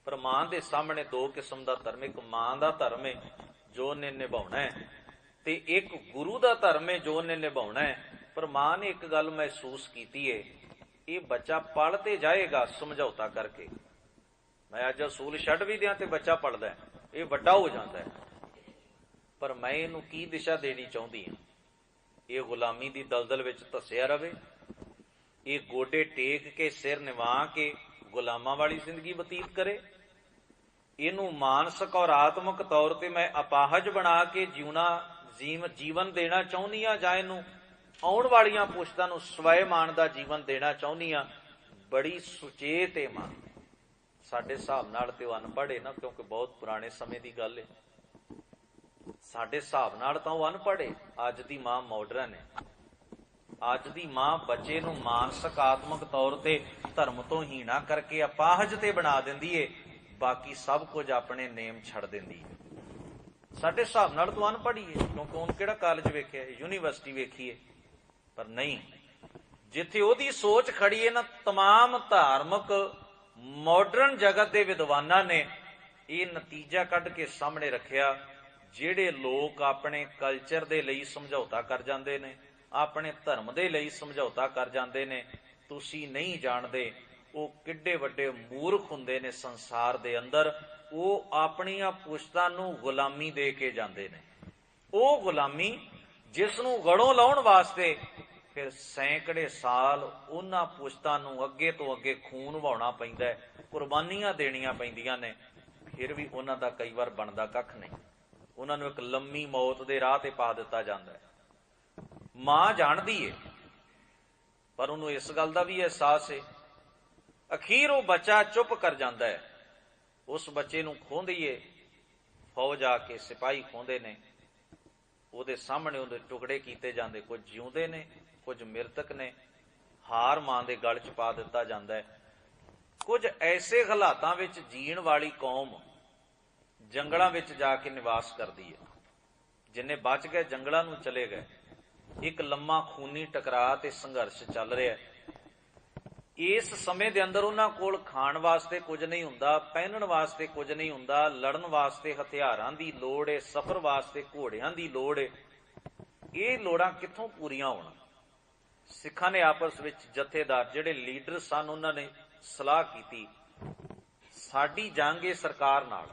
पर मां के सामने दो किस्म का धर्म, एक मां का धर्म है जो उन्हें निभाउणा है, ते एक गुरु का धर्म है जो उन्हें निभाउणा है। पर मां ने एक गल महसूस की है, ये बच्चा पढ़ते जाएगा समझौता करके। मैं अज असूल छड्ड भी दियां ते बच्चा पढ़दा है, ये वड्डा हो जाता है, पर मैं इहनूं की दिशा देनी चाहुंदी हां। ये गुलामी की दलदल विच धस्सिया रहे, ये गोडे टेक के सिर निवा के गुलामां वाली जिंदगी बतीत करे। इनू मानसिक और आत्मक तौर पर मैं अपाहज बना के जीवन देना चाहुंदी हां, जां इनू आउण वालियां पुश्तां नूं स्वैमान दा जीवन देना चाहुंदी हां। बड़ी सुचेत है मां। साडे हिसाब नाल ते अनपढ़ है ना, क्योंकि बहुत पुराने समय की गल है। साडे हिसाब नाल तां ओह अनपढ़ है, अज दी मां मॉडर्न है। अज दी मां बच्चे नूं मानसिक आत्मक तौर ते धर्म तो हीना करके अपाहज ते बना दिंदी है, बाकी सब कुछ अपने नेम छड़ दिंदी है। साडे हिसाब नाल तो अनपढ़ी है, क्योंकि हुण किहड़ा कॉलेज वेखिया, यूनीवर्सिटी वेखी है। पर नहीं, जिथे ओहदी सोच खड़ी है ना, तमाम धार्मिक मॉडर्न जगत के विद्वानां ने यह नतीजा कढ के सामने रखिया। जिहड़े लोग अपने कल्चर दे लई समझौता कर जांदे ने, अपने धर्म दे लई समझौता कर जांदे ने, तुसी नहीं जानदे वो किड्डे वड्डे मूर्ख हुंदे ने संसार दे अंदर। वो अपनियां पुश्तां नूं गुलामी दे के जांदे ने। वो गुलामी जिसनूं गड़ों लाउण वास्ते फिर सैकड़े साल उन्हां पुश्तां नूं अगे तो अगे खून वहाउणा पैंदा है, कुर्बानियां देणियां पैंदियां ने, फिर भी उन्हां दा कई वार बनदा कख नहीं। उन्हां नूं एक लम्मी मौत दे राह ते पा दित्ता जांदा है। मां जानदी है, पर उन्होंने इस गल का भी एहसास है। अखीर वो बच्चा चुप कर जाता है। उस बच्चे नूं खोंदिए फौज आके सिपाही खोंदे ने, उहदे सामने उहदे टुकड़े कीते जांदे, कुछ जिउंदे ने कुछ मृतक ने। हार मां दे गल च पा दित्ता जांदा है। कुछ ऐसे हालातां विच जीण वाली कौम जंगलां विच जाके निवास करदी है। जिन्ने बच गए जंगलां नूं चले गए। एक लम्मा खूनी टकरा ते संघर्ष चल रहा है। इस समय दे अंदर उन्हां कोल खाण वास्ते कुछ नहीं हुंदा, पहनण वास्ते कुछ नहीं हुंदा, लड़न वास्ते हथियारां दी लोड़ है, सफर वास्ते घोड़ियां दी लोड़ है। ये लोड़ां कित्थों पूरीआं होण? सिखां ने आपस विच जथेदार जिहड़े लीडर सन, उन्हां ने सलाह कीती, साडी जंग है सरकार नाल,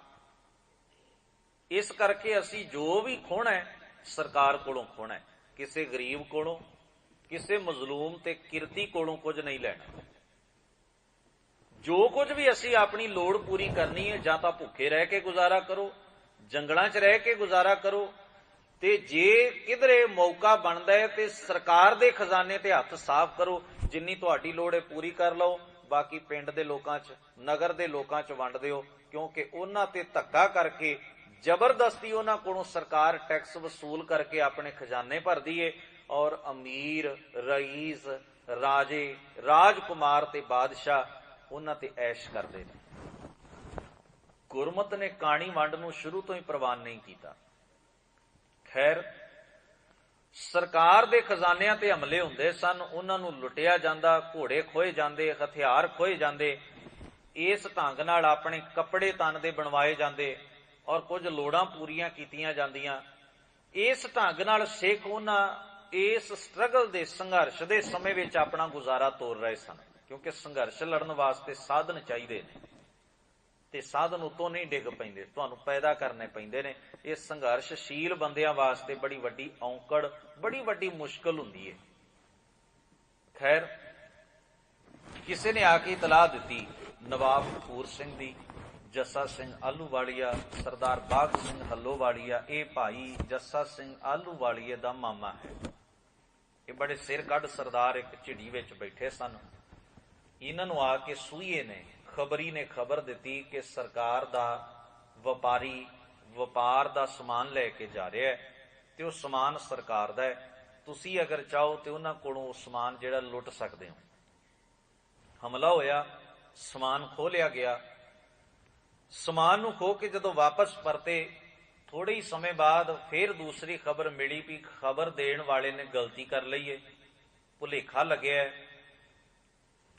इस करके असी जो भी खोना है सरकार कोलों खोना है, किसी गरीब कोलों, किसी मजलूम ते किरती कोलों कुछ नहीं लेना। जो कुछ भी असी अपनी लोड़ पूरी करनी है, जां तां भुखे रह के गुजारा करो, जंगलां च रह के गुजारा करो, ते जे किधरे मौका बनता है तो सरकार दे खजाने ते हथ साफ करो। जिन्नी तुहाडी लोड़ है पूरी कर लो, बाकी पिंड दे लोकां च, नगर दे लोकां च वंड दिओ, क्योंकि उन्हां ते धक्का करके जबरदस्ती उन्हां कोलों सरकार टैक्स वसूल करके अपने खजाने भरदी है, और अमीर रईस राजे राजकुमार ते बादशाह उन्हां ते ऐश करदे ने। गुरमत ने काणी वंड नूं शुरू तो ही प्रवान नहीं किया। खैर, सरकार दे खजानिਆਂ ते हमले हुंदे सन, उन्हां नूं लुटिया जांदा, घोड़े खोए जांदे, हथियार खोए जांदे, इस ढंग नाल अपने कपड़े तन दे बनवाए जांदे और कुछ लोड़ां पूरीआं कीतीआं जांदियां। इस ढंग नाल सिख उन्हां इस स्ट्रगल दे संघर्ष दे समय विच अपना गुजारा तोर रहे सन, क्योंकि संघर्ष लड़न वास्ते साधन चाहिए ने, ते साधन उतों नहीं डिग पैंदे, तुहानूं पैदा करने पैंदे ने। इस संघर्षशील बंदियां वास्ते बड़ी वड्डी औंकड़, बड़ी वड्डी मुश्किल हुंदी है। खैर, किसी ने आके इतलाह दी ਨਵਾਬ ਕਪੂਰ ਸਿੰਘ ਦੀ, ਜੱਸਾ ਸਿੰਘ ਆਹਲੂਵਾਲੀਆ, ਸਰਦਾਰ ਬਾਘ ਸਿੰਘ ਹੱਲੋਵਾਲੀਆ, ਇਹ ਭਾਈ ਜੱਸਾ ਸਿੰਘ ਆਹਲੂਵਾਲੀਏ ਦਾ ਮਾਮਾ ਹੈ। ਇਹ ਬੜੇ ਸਿਰ ਕੱਢ ਸਰਦਾਰ ਇੱਕ ਝਿੜੀ ਵਿੱਚ ਬੈਠੇ ਸਨ। ਇਹਨਾਂ ਨੂੰ ਆ ਕੇ ਸੂਈਏ ਨੇ, ਖਬਰੀ ਨੇ ਖਬਰ ਦਿੱਤੀ ਕਿ ਸਰਕਾਰ ਦਾ ਵਪਾਰੀ ਵਪਾਰ ਦਾ ਸਮਾਨ ਲੈ ਕੇ ਜਾ ਰਿਹਾ ਹੈ ਤੇ ਉਹ ਸਮਾਨ ਸਰਕਾਰ ਦਾ ਹੈ, ਤੁਸੀਂ ਅਗਰ ਚਾਹੋ ਤੇ ਉਹਨਾਂ ਕੋਲੋਂ ਉਹ ਸਮਾਨ ਜਿਹੜਾ ਲੁੱਟ ਸਕਦੇ ਹੋ। ਹਮਲਾ ਹੋਇਆ, ਸਮਾਨ ਖੋਹ ਲਿਆ ਗਿਆ। ਸਮਾਨ ਨੂੰ ਖੋਹ ਕੇ ਜਦੋਂ ਵਾਪਸ ਪਰਤੇ, ਥੋੜੇ ਹੀ ਸਮੇਂ ਬਾਅਦ ਫਿਰ ਦੂਸਰੀ ਖਬਰ ਮਿਲੀ ਵੀ ਖਬਰ ਦੇਣ ਵਾਲੇ ਨੇ ਗਲਤੀ ਕਰ ਲਈ ਹੈ, ਭੁਲੇਖਾ ਲੱਗਿਆ,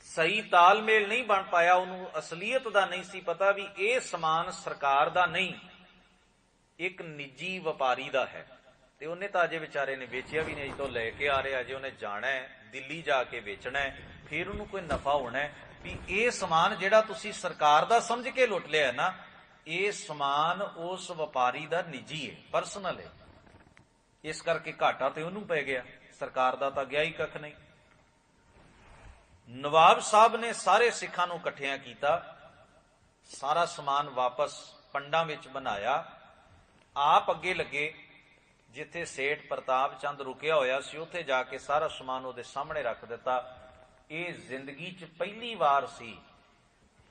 ਸਹੀ ਤਾਲਮੇਲ ਨਹੀਂ ਬਣ ਪਾਇਆ, ਉਹਨੂੰ ਅਸਲੀਅਤ ਦਾ ਨਹੀਂ ਸੀ ਪਤਾ ਵੀ ਇਹ ਸਮਾਨ ਸਰਕਾਰ ਦਾ ਨਹੀਂ, ਇੱਕ ਨਿੱਜੀ ਵਪਾਰੀ ਦਾ ਹੈ। ਤੇ ਉਹਨੇ ਤਾਂ ਅਜੇ ਵਿਚਾਰੇ ਨੇ ਵੇਚਿਆ ਵੀ ਨਹੀਂ, ਤੋਂ ਲੈ ਕੇ ਆ ਰਿਹਾ, ਅਜੇ ਉਹਨੇ ਜਾਣਾ ਹੈ ਦਿੱਲੀ ਜਾ ਕੇ ਵੇਚਣਾ ਹੈ, ਫਿਰ ਉਹਨੂੰ ਕੋਈ ਨਫਾ ਹੋਣਾ ਹੈ ਵੀ ਇਹ ਸਮਾਨ ਜਿਹੜਾ ਤੁਸੀਂ ਸਰਕਾਰ ਦਾ ਸਮਝ ਕੇ ਲੁੱਟ ਲਿਆ ਨਾ, ਇਹ ਸਮਾਨ ਉਸ ਵਪਾਰੀ ਦਾ ਨਿੱਜੀ ਹੈ, ਪਰਸਨਲ ਹੈ, ਇਸ ਕਰਕੇ ਘਾਟਾ ਤੇ ਉਹਨੂੰ ਪੈ ਗਿਆ, ਸਰਕਾਰ ਦਾ ਤਾਂ ਗਿਆ ਹੀ ਕੱਖ ਨਹੀਂ। ਨਵਾਬ ਸਾਹਿਬ ਨੇ ਸਾਰੇ ਸਿੱਖਾਂ ਨੂੰ ਇਕੱਠਿਆਂ ਕੀਤਾ, ਸਾਰਾ ਸਮਾਨ ਵਾਪਸ ਪੰਡਾਂ ਵਿੱਚ ਬਣਾਇਆ, ਆਪ ਅੱਗੇ ਲੱਗੇ, ਜਿੱਥੇ ਸੇਠ ਪ੍ਰਤਾਪ ਚੰਦ ਰੁਕਿਆ ਹੋਇਆ ਸੀ ਉੱਥੇ ਜਾ ਕੇ ਸਾਰਾ ਸਮਾਨ ਉਹਦੇ ਸਾਹਮਣੇ ਰੱਖ ਦਿੱਤਾ। ਇਹ ਜ਼ਿੰਦਗੀ 'ਚ ਪਹਿਲੀ ਵਾਰ ਸੀ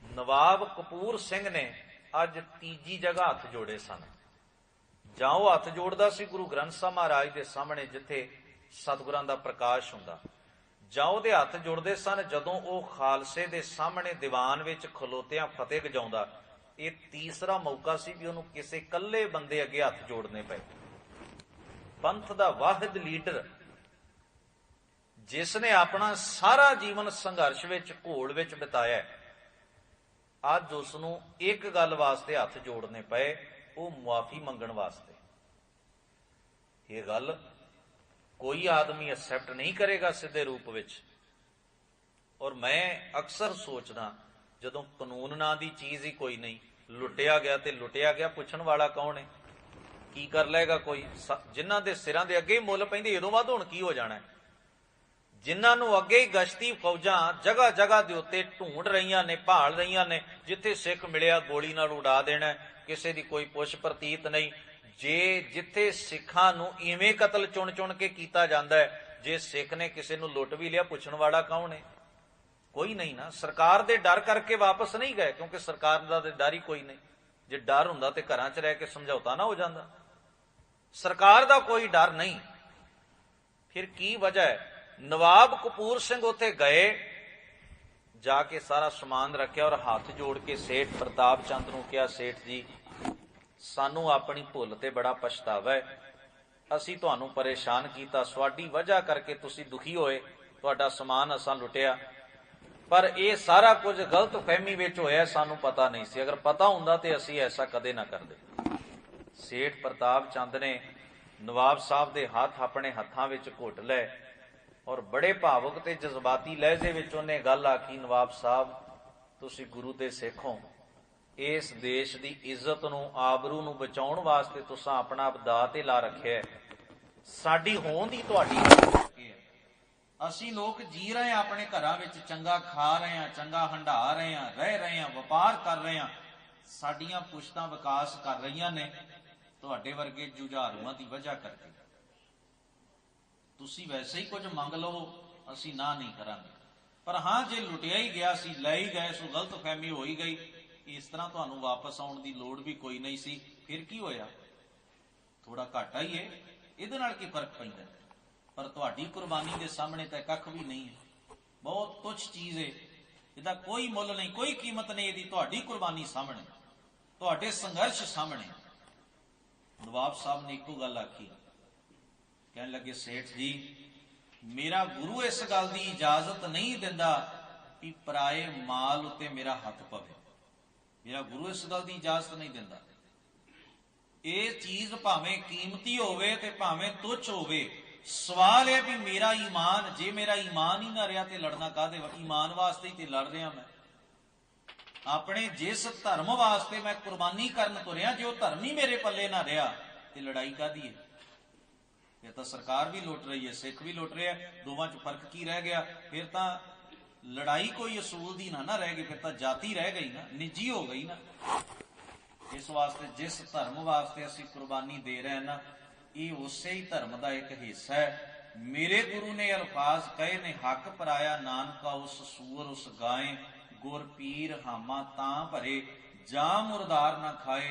ਨਵਾਬ ਕਪੂਰ ਸਿੰਘ ਨੇ ਅੱਜ ਤੀਜੀ ਜਗ੍ਹਾ ਹੱਥ ਜੋੜੇ ਸਨ। ਜਾਂ ਉਹ ਹੱਥ ਜੋੜਦਾ ਸੀ ਗੁਰੂ ਗ੍ਰੰਥ ਸਾਹਿਬ ਮਹਾਰਾਜ ਦੇ ਸਾਹਮਣੇ ਜਿੱਥੇ ਸਤਿਗੁਰਾਂ ਦਾ ਪ੍ਰਕਾਸ਼ ਹੁੰਦਾ, ਜਾਂ ਉਹਦੇ ਹੱਥ ਜੁੜਦੇ ਸਨ ਜਦੋਂ ਉਹ ਖਾਲਸੇ ਦੇ ਸਾਹਮਣੇ ਦੀਵਾਨ ਵਿੱਚ ਖਲੋਤਿਆਂ ਫਤਿਹ ਗਜਾਉਂਦਾ। ਇਹ ਤੀਸਰਾ ਮੌਕਾ ਸੀ ਵੀ ਉਹਨੂੰ ਕਿਸੇ ਇਕੱਲੇ ਬੰਦੇ ਅੱਗੇ ਹੱਥ ਜੋੜਨੇ ਪਏ। ਪੰਥ ਦਾ ਵਾਹਿਦ ਲੀਡਰ ਜਿਸ ਨੇ ਆਪਣਾ ਸਾਰਾ ਜੀਵਨ ਸੰਘਰਸ਼ ਵਿੱਚ ਘੋਲ ਵਿੱਚ ਬਿਤਾਇਆ, ਅੱਜ ਉਸ ਨੂੰ ਇੱਕ ਗੱਲ ਵਾਸਤੇ ਹੱਥ ਜੋੜਨੇ ਪਏ, ਉਹ ਮੁਆਫੀ ਮੰਗਣ ਵਾਸਤੇ। ਇਹ ਗੱਲ ਕੋਈ ਆਦਮੀ ਐਕਸੈਪਟ ਨਹੀਂ ਕਰੇਗਾ ਸਿੱਧੇ ਰੂਪ ਵਿੱਚ। ਔਰ ਮੈਂ ਅਕਸਰ ਸੋਚਦਾ, ਜਦੋਂ ਕਾਨੂੰਨ ਨਾਂ ਦੀ ਚੀਜ਼ ਹੀ ਕੋਈ ਨਹੀਂ, ਲੁੱਟਿਆ ਗਿਆ ਤੇ ਲੁੱਟਿਆ ਗਿਆ, ਪੁੱਛਣ ਵਾਲਾ ਕੌਣ ਹੈ? ਕੀ ਕਰ ਲਏਗਾ ਕੋਈ? ਜਿਨ੍ਹਾਂ ਦੇ ਸਿਰਾਂ ਦੇ ਅੱਗੇ ਹੀ ਮੁੱਲ ਪੈਂਦੀ, ਇਦੋਂ ਬਾਅਦ ਹੁਣ ਕੀ ਹੋ ਜਾਣਾ? ਜਿਨ੍ਹਾਂ ਨੂੰ ਅੱਗੇ ਹੀ ਗਸ਼ਤੀ ਫੌਜਾਂ ਜਗ੍ਹਾ ਜਗ੍ਹਾ ਦੇ ਉੱਤੇ ਢੂੰਡ ਰਹੀਆਂ ਨੇ, ਭਾਲ ਰਹੀਆਂ ਨੇ, ਜਿੱਥੇ ਸਿੱਖ ਮਿਲਿਆ ਗੋਲੀ ਨਾਲ ਉਡਾ ਦੇਣਾ, ਕਿਸੇ ਦੀ ਕੋਈ ਪੁੱਛ ਪ੍ਰਤੀਤ ਨਹੀਂ। ਜੇ ਜਿੱਥੇ ਸਿੱਖਾਂ ਨੂੰ ਇਵੇਂ ਕਤਲ ਚੁਣ ਚੁਣ ਕੇ ਕੀਤਾ ਜਾਂਦਾ ਹੈ, ਜੇ ਸਿੱਖ ਨੇ ਕਿਸੇ ਨੂੰ ਲੁੱਟ ਵੀ ਲਿਆ, ਪੁੱਛਣ ਵਾਲਾ ਕੌਣ ਹੈ? ਕੋਈ ਨਹੀਂ ਨਾ। ਸਰਕਾਰ ਦੇ ਡਰ ਕਰਕੇ ਵਾਪਸ ਨਹੀਂ ਗਏ, ਕਿਉਂਕਿ ਸਰਕਾਰ ਦਾ ਤੇ ਡਰ ਹੀ ਕੋਈ ਨਹੀਂ। ਜੇ ਡਰ ਹੁੰਦਾ ਤੇ ਘਰਾਂ 'ਚ ਰਹਿ ਕੇ ਸਮਝੌਤਾ ਨਾ ਹੋ ਜਾਂਦਾ। ਸਰਕਾਰ ਦਾ ਕੋਈ ਡਰ ਨਹੀਂ। ਫਿਰ ਕੀ ਵਜ੍ਹਾ ਹੈ? ਨਵਾਬ ਕਪੂਰ ਸਿੰਘ ਉੱਥੇ ਗਏ, ਜਾ ਕੇ ਸਾਰਾ ਸਮਾਨ ਰੱਖਿਆ ਔਰ ਹੱਥ ਜੋੜ ਕੇ ਸੇਠ ਪ੍ਰਤਾਪ ਚੰਦ ਨੂੰ ਕਿਹਾ, ਸੇਠ ਜੀ, ਸਾਨੂੰ ਆਪਣੀ ਭੁੱਲ ਤੇ ਬੜਾ ਪਛਤਾਵਾ ਹੈ, ਅਸੀਂ ਤੁਹਾਨੂੰ ਪਰੇਸ਼ਾਨ ਕੀਤਾ, ਤੁਹਾਡੀ ਵਜ੍ਹਾ ਕਰਕੇ ਤੁਸੀਂ ਦੁਖੀ ਹੋਏ, ਤੁਹਾਡਾ ਸਮਾਨ ਅਸਾਂ ਲੁੱਟਿਆ, ਪਰ ਇਹ ਸਾਰਾ ਕੁਝ ਗਲਤ ਫਹਿਮੀ ਵਿੱਚ ਹੋਇਆ, ਸਾਨੂੰ ਪਤਾ ਨਹੀਂ ਸੀ, ਅਗਰ ਪਤਾ ਹੁੰਦਾ ਤੇ ਅਸੀਂ ਐਸਾ ਕਦੇ ਨਾ ਕਰਦੇ। ਸੇਠ ਪ੍ਰਤਾਪ ਚੰਦ ਨੇ ਨਵਾਬ ਸਾਹਿਬ ਦੇ ਹੱਥ ਆਪਣੇ ਹੱਥਾਂ ਵਿੱਚ ਘੁੱਟ ਲਏ ਔਰ ਬੜੇ ਭਾਵੁਕ ਤੇ ਜਜ਼ਬਾਤੀ ਲਹਿਜੇ ਵਿੱਚ ਉਹਨੇ ਗੱਲ ਆਖੀ, ਨਵਾਬ ਸਾਹਿਬ, ਤੁਸੀਂ ਗੁਰੂ ਦੇ ਸਿੱਖ ਹੋ, ਇਸ ਦੇਸ਼ ਦੀ ਇੱਜ਼ਤ ਨੂੰ, ਆਬਰੂ ਨੂੰ ਬਚਾਉਣ ਵਾਸਤੇ ਤੁਸੀਂ ਆਪਣਾ ਆਪ ਦਾਅ ਤੇ ਲਾ ਰੱਖਿਆ, ਸਾਡੀ ਹੋਂਦ ਹੀ ਤੁਹਾਡੀ ਹੈ। ਅਸੀਂ ਲੋਕ ਜੀ ਰਹੇ ਹਾਂ ਆਪਣੇ ਘਰਾਂ ਵਿੱਚ, ਚੰਗਾ ਖਾ ਰਹੇ ਹਾਂ, ਚੰਗਾ ਹੰਢਾ ਰਹੇ ਹਾਂ, ਰਹਿ ਰਹੇ ਹਾਂ, ਵਪਾਰ ਕਰ ਰਹੇ ਹਾਂ, ਸਾਡੀਆਂ ਪੁਸ਼ਤਾਂ ਵਿਕਾਸ ਕਰ ਰਹੀਆਂ ਨੇ, ਤੁਹਾਡੇ ਵਰਗੇ ਜੁਝਾਰੂਆਂ ਦੀ ਵਜ੍ਹਾ ਕਰਕੇ। ਤੁਸੀਂ ਵੈਸੇ ਹੀ ਕੁਝ ਮੰਗ ਲਓ, ਅਸੀਂ ਨਾ ਨਹੀਂ ਕਰਾਂਗੇ, ਪਰ ਹਾਂ ਜੇ ਲੁੱਟਿਆ ਹੀ ਗਿਆ ਸੀ, ਲੈ ਹੀ ਗਏ ਸੋ ਗਲਤ ਫਹਿਮੀ ਹੋ ਹੀ ਗਈ, ਇਸ ਤਰ੍ਹਾਂ ਤੁਹਾਨੂੰ ਵਾਪਸ ਆਉਣ ਦੀ ਲੋੜ ਵੀ ਕੋਈ ਨਹੀਂ ਸੀ। ਫਿਰ ਕੀ ਹੋਇਆ? ਥੋੜਾ ਘਾਟਾ ਹੀ ਹੈ, ਇਹਦੇ ਨਾਲ ਕੀ ਫਰਕ ਪੈਂਦਾ? ਪਰ ਤੁਹਾਡੀ ਕੁਰਬਾਨੀ ਦੇ ਸਾਹਮਣੇ ਤਾਂ ਕੱਖ ਵੀ ਨਹੀਂ ਹੈ, ਬਹੁਤ ਤੁੱਛ ਚੀਜ਼ ਹੈ, ਇਹਦਾ ਕੋਈ ਮੁੱਲ ਨਹੀਂ, ਕੋਈ ਕੀਮਤ ਨਹੀਂ ਇਹਦੀ, ਤੁਹਾਡੀ ਕੁਰਬਾਨੀ ਸਾਹਮਣੇ, ਤੁਹਾਡੇ ਸੰਘਰਸ਼ ਸਾਹਮਣੇ। ਨਵਾਬ ਸਾਹਿਬ ਨੇ ਇੱਕੋ ਗੱਲ ਆਖੀ, ਕਹਿਣ ਲੱਗੇ, ਸੇਠ ਜੀ, ਮੇਰਾ ਗੁਰੂ ਇਸ ਗੱਲ ਦੀ ਇਜਾਜ਼ਤ ਨਹੀਂ ਦਿੰਦਾ ਕਿ ਪਰਾਏ ਮਾਲ ਉੱਤੇ ਮੇਰਾ ਹੱਥ ਪਵੇ, ਮੇਰਾ ਗੁਰੂ ਇਸ ਗੱਲ ਦੀ ਇਜਾਜ਼ਤ ਨਹੀਂ ਦਿੰਦਾ। ਇਹ ਚੀਜ਼ ਭਾਵੇਂ ਕੀਮਤੀ ਹੋਵੇ ਤੇ ਭਾਵੇਂ ਤੁੱਛ ਹੋਵੇ, ਸਵਾਲ ਹੈ ਵੀ ਮੇਰਾ ਈਮਾਨ, ਜੇ ਮੇਰਾ ਈਮਾਨ ਹੀ ਨਾ ਰਿਹਾ ਤੇ ਲੜਨਾ ਕਾਹਦੇ? ਈਮਾਨ ਵਾਸਤੇ ਹੀ ਤੇ ਲੜ ਰਿਹਾ ਮੈਂ, ਆਪਣੇ ਜਿਸ ਧਰਮ ਵਾਸਤੇ ਮੈਂ ਕੁਰਬਾਨੀ ਕਰਨ ਤੁਰਿਆ, ਜੇ ਉਹ ਧਰਮ ਹੀ ਮੇਰੇ ਪੱਲੇ ਨਾ ਰਿਹਾ ਤੇ ਲੜਾਈ ਕਾਹਦੀ ਹੈ? ਇਹ ਤਾਂ ਸਰਕਾਰ ਵੀ ਲੁੱਟ ਰਹੀ ਹੈ, ਸਿੱਖ ਵੀ ਲੁੱਟ ਰਿਹਾ, ਦੋਵਾਂ 'ਚ ਫਰਕ ਕੀ ਰਹਿ ਗਿਆ? ਫਿਰ ਤਾਂ लड़ाई कोई असूल दी ना रह गई, फिर तो जाति रह गई ना, निजी हो गई ना। इस वास्ते जिस धर्म वास्ते असी कुर्बानी दे रहे हैं ना, ये उसे ही धर्म का एक हिस्सा है। मेरे गुरु ने अल्फाज कहे ने, हक पराया नानका उस सूर उस गाय, गुर पीर हामा तां भरे, जा मुरदार ना खाए,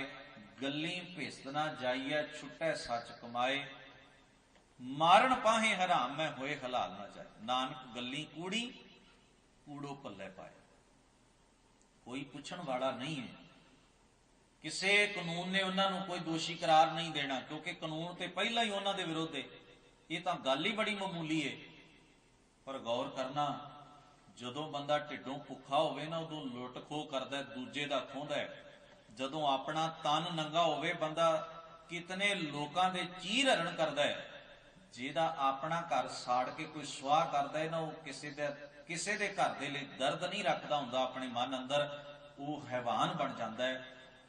गली भिस्त ना जाइए, छुटै सच कमाए, मारन पाहे हराम मैं होए हलाल ना जाए, नानक गली कूड़ी कूड़ो पल्ले पाए। कोई पुछण वाला नहीं है, किसी कानून ने उन्होंने कोई दोषी करार नहीं देना, क्योंकि कानून तो पहला ही उन्होंने विरोध है। ये तो गल ही बड़ी मामूली है। पर गौर करना, जदों बंदा ढिडों भुखा होवे ना, उदों लुट खो करदा, दूजे दा खोंदा है। जदों अपना तन नंगा होवे, बंदा कितने लोकां दे चीर हरण करदा है। जिहदा अपना घर साड़ के कोई सुआह करदा है ना, वो किसी दे घर दे लई दर्द नहीं रखदा हुंदा अपने मन अंदर, वो हैवान बन जाता है।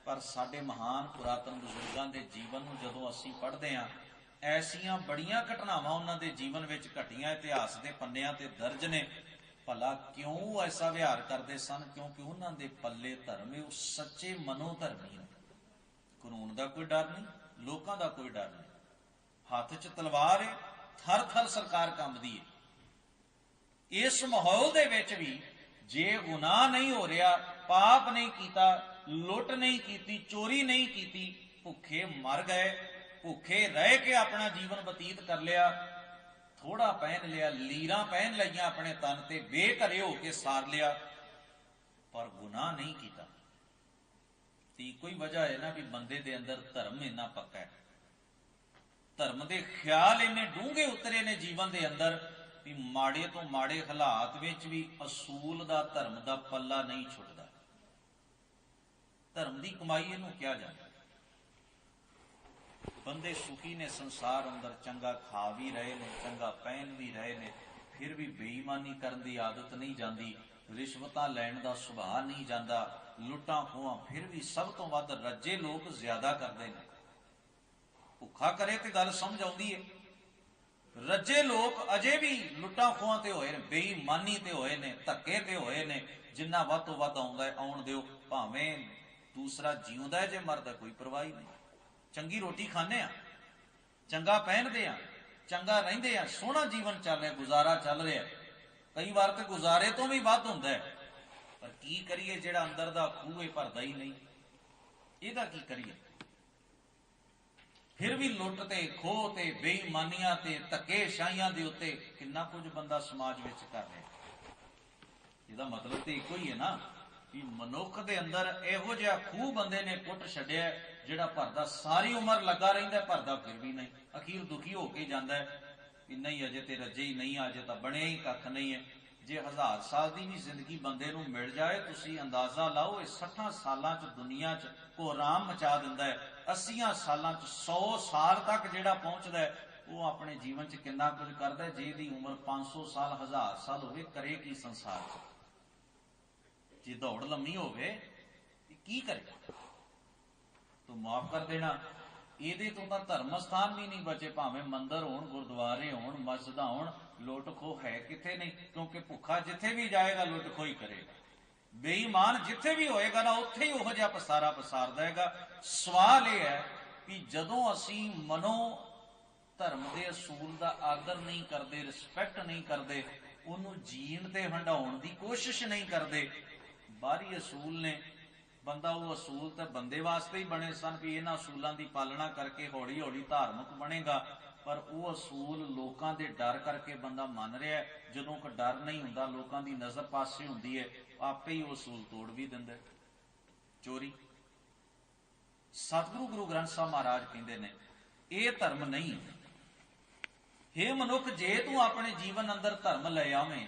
पर साडे महान पुरातन बजुर्गों के जीवन में जदों असीं पढ़ते हैं, ऐसियां बड़ियां घटनावां उन्हां दे जीवन विच घटियां, इतिहास के पन्नियां ते दर्ज ने। भला क्यों ऐसा व्यवहार करते सन? क्योंकि उन्हां दे पल्ले धर्म है, सच्चे मनो धर्मी है। कानून का कोई डर नहीं, लोगों का कोई डर नहीं, हाथ च तलवार है, थर थर सरकार कंबदी है। इस माहौल दे विच भी जे गुनाह नहीं हो रहा, पाप नहीं किया, लुट नहीं की, चोरी नहीं की, भुखे मर गए, भुखे रह के अपना जीवन बतीत कर लिया, थोड़ा पहन लिया, लीरां पहन लिया अपने तन ते, बेघरे होके सार लिया, पर गुनाह नहीं किया। कोई वजह है ना भी बंदे दे अंदर धर्म इन्ना पक्का है, धर्म के ख्याल इन्ने डूंघे उतरे ने जीवन के अंदर भी माड़े तो माड़े हालात विच भी असूल का धर्म का पल्ला नहीं छुटता। धर्म की कमाई इनू क्या जाए। बंदे सुखी ने संसार अंदर, चंगा खा भी रहे ने, चंगा पहन भी रहे ने, फिर भी बेईमानी करने की आदत नहीं जाती, रिश्वतां लैण का सुभाव नहीं जाता, लुटां खोहां फिर भी सब तो वध रजे लोग ज्यादा करते हैं। भुखा करे तो गल समझ आउंदी है, रजे लोग अजे भी लुटां खोहां ते होए ने, बेईमानी ते होए ने, धक्के ते होए ने। जिन्ना वध तो वध आउंदा है आउण दिओ, भावें दूसरा जीउंदा है जे मरदा कोई परवाह नहीं। चंगी रोटी खाने आ, चंगा पहनते आ, चंगा रहिंदे आ, सोहना जीवन चल रहा, गुजारा चल रहा। कई बार तो गुजारे तो भी वध हुंदा है, पर की करिए, जिहड़ा अंदर दा खूह है भरदा ही नहीं, इहदा की करिए। फिर भी लुट ते खोह ते बेईमानियां ते धक्केशाहियां दे उत्ते किन्ना कुछ बंदा समाज विच कर रहा। ਇਹਦਾ मतलब तो एको ही है ना कि मनुख के अंदर इहो जिहा खूह बंदे ने पुट छड्डिया, जिहड़ा भरदा सारी उम्र लगा रहिंदा, भरदा फिर भी नहीं, अखीर दुखी होके जांदा है कि नहीं अजे ते रजे ही नहीं, अजे तो बने ही कख नहीं है। जे 1000 साल की भी जिंदगी बंदे नूं मिल जाए, तुसीं अंदाजा लाओ, 60 सालां च दुनिया च कोहराम मचा दिंदा है। 80 सालां च 100 साल तक जिहड़ा पहुंचदा है, वो अपने जीवन च किन्ना कुछ करदा है। जे दी उम्र 500 साल 1000 साल होवे, करे की संसार च? जे दौड़ लम्मी होवे की करे? तो माफ कर देना, ਇਹਦੇ ਤੋਂ ਤਾਂ ਧਰਮ ਸਥਾਨ भी नहीं बचे, भावें मंदिर होण, गुरुद्वारे होण, मस्जिदां होण, लुट खो है किथे नहीं। क्योंकि भुखा जिथे भी जाएगा लुट खो ही करेगा, बेईमान जिथे भी होएगा ना उत्थे ही उहो जिहा पसारा पसारदा हैगा। सवाल यह है कि जदों असीं मनो धर्म के असूल का आदर नहीं करते, रिस्पैक्ट नहीं करते, उन्होंने जीण ते हंडाउण की कोशिश नहीं करते, बाहरी असूल ने, बंदा वो असूल तो बंदे वास्ते ही बने सन भी इन्हां असूलों की पालना करके हौली हौली धार्मिक बनेगा, पर वो असूल लोगों के डर करके बंदा मन रहा है। जदों कोई डर नहीं हुंदा, लोगों की नज़र पासे हुंदी है, आपे ही वो असूल तोड़ भी दिंदा। चोरी, सतगुरु गुरु ग्रंथ साहब महाराज कहते हैं ये धर्म नहीं। हे मनुख, जे तू अपने जीवन अंदर धर्म ले आवें,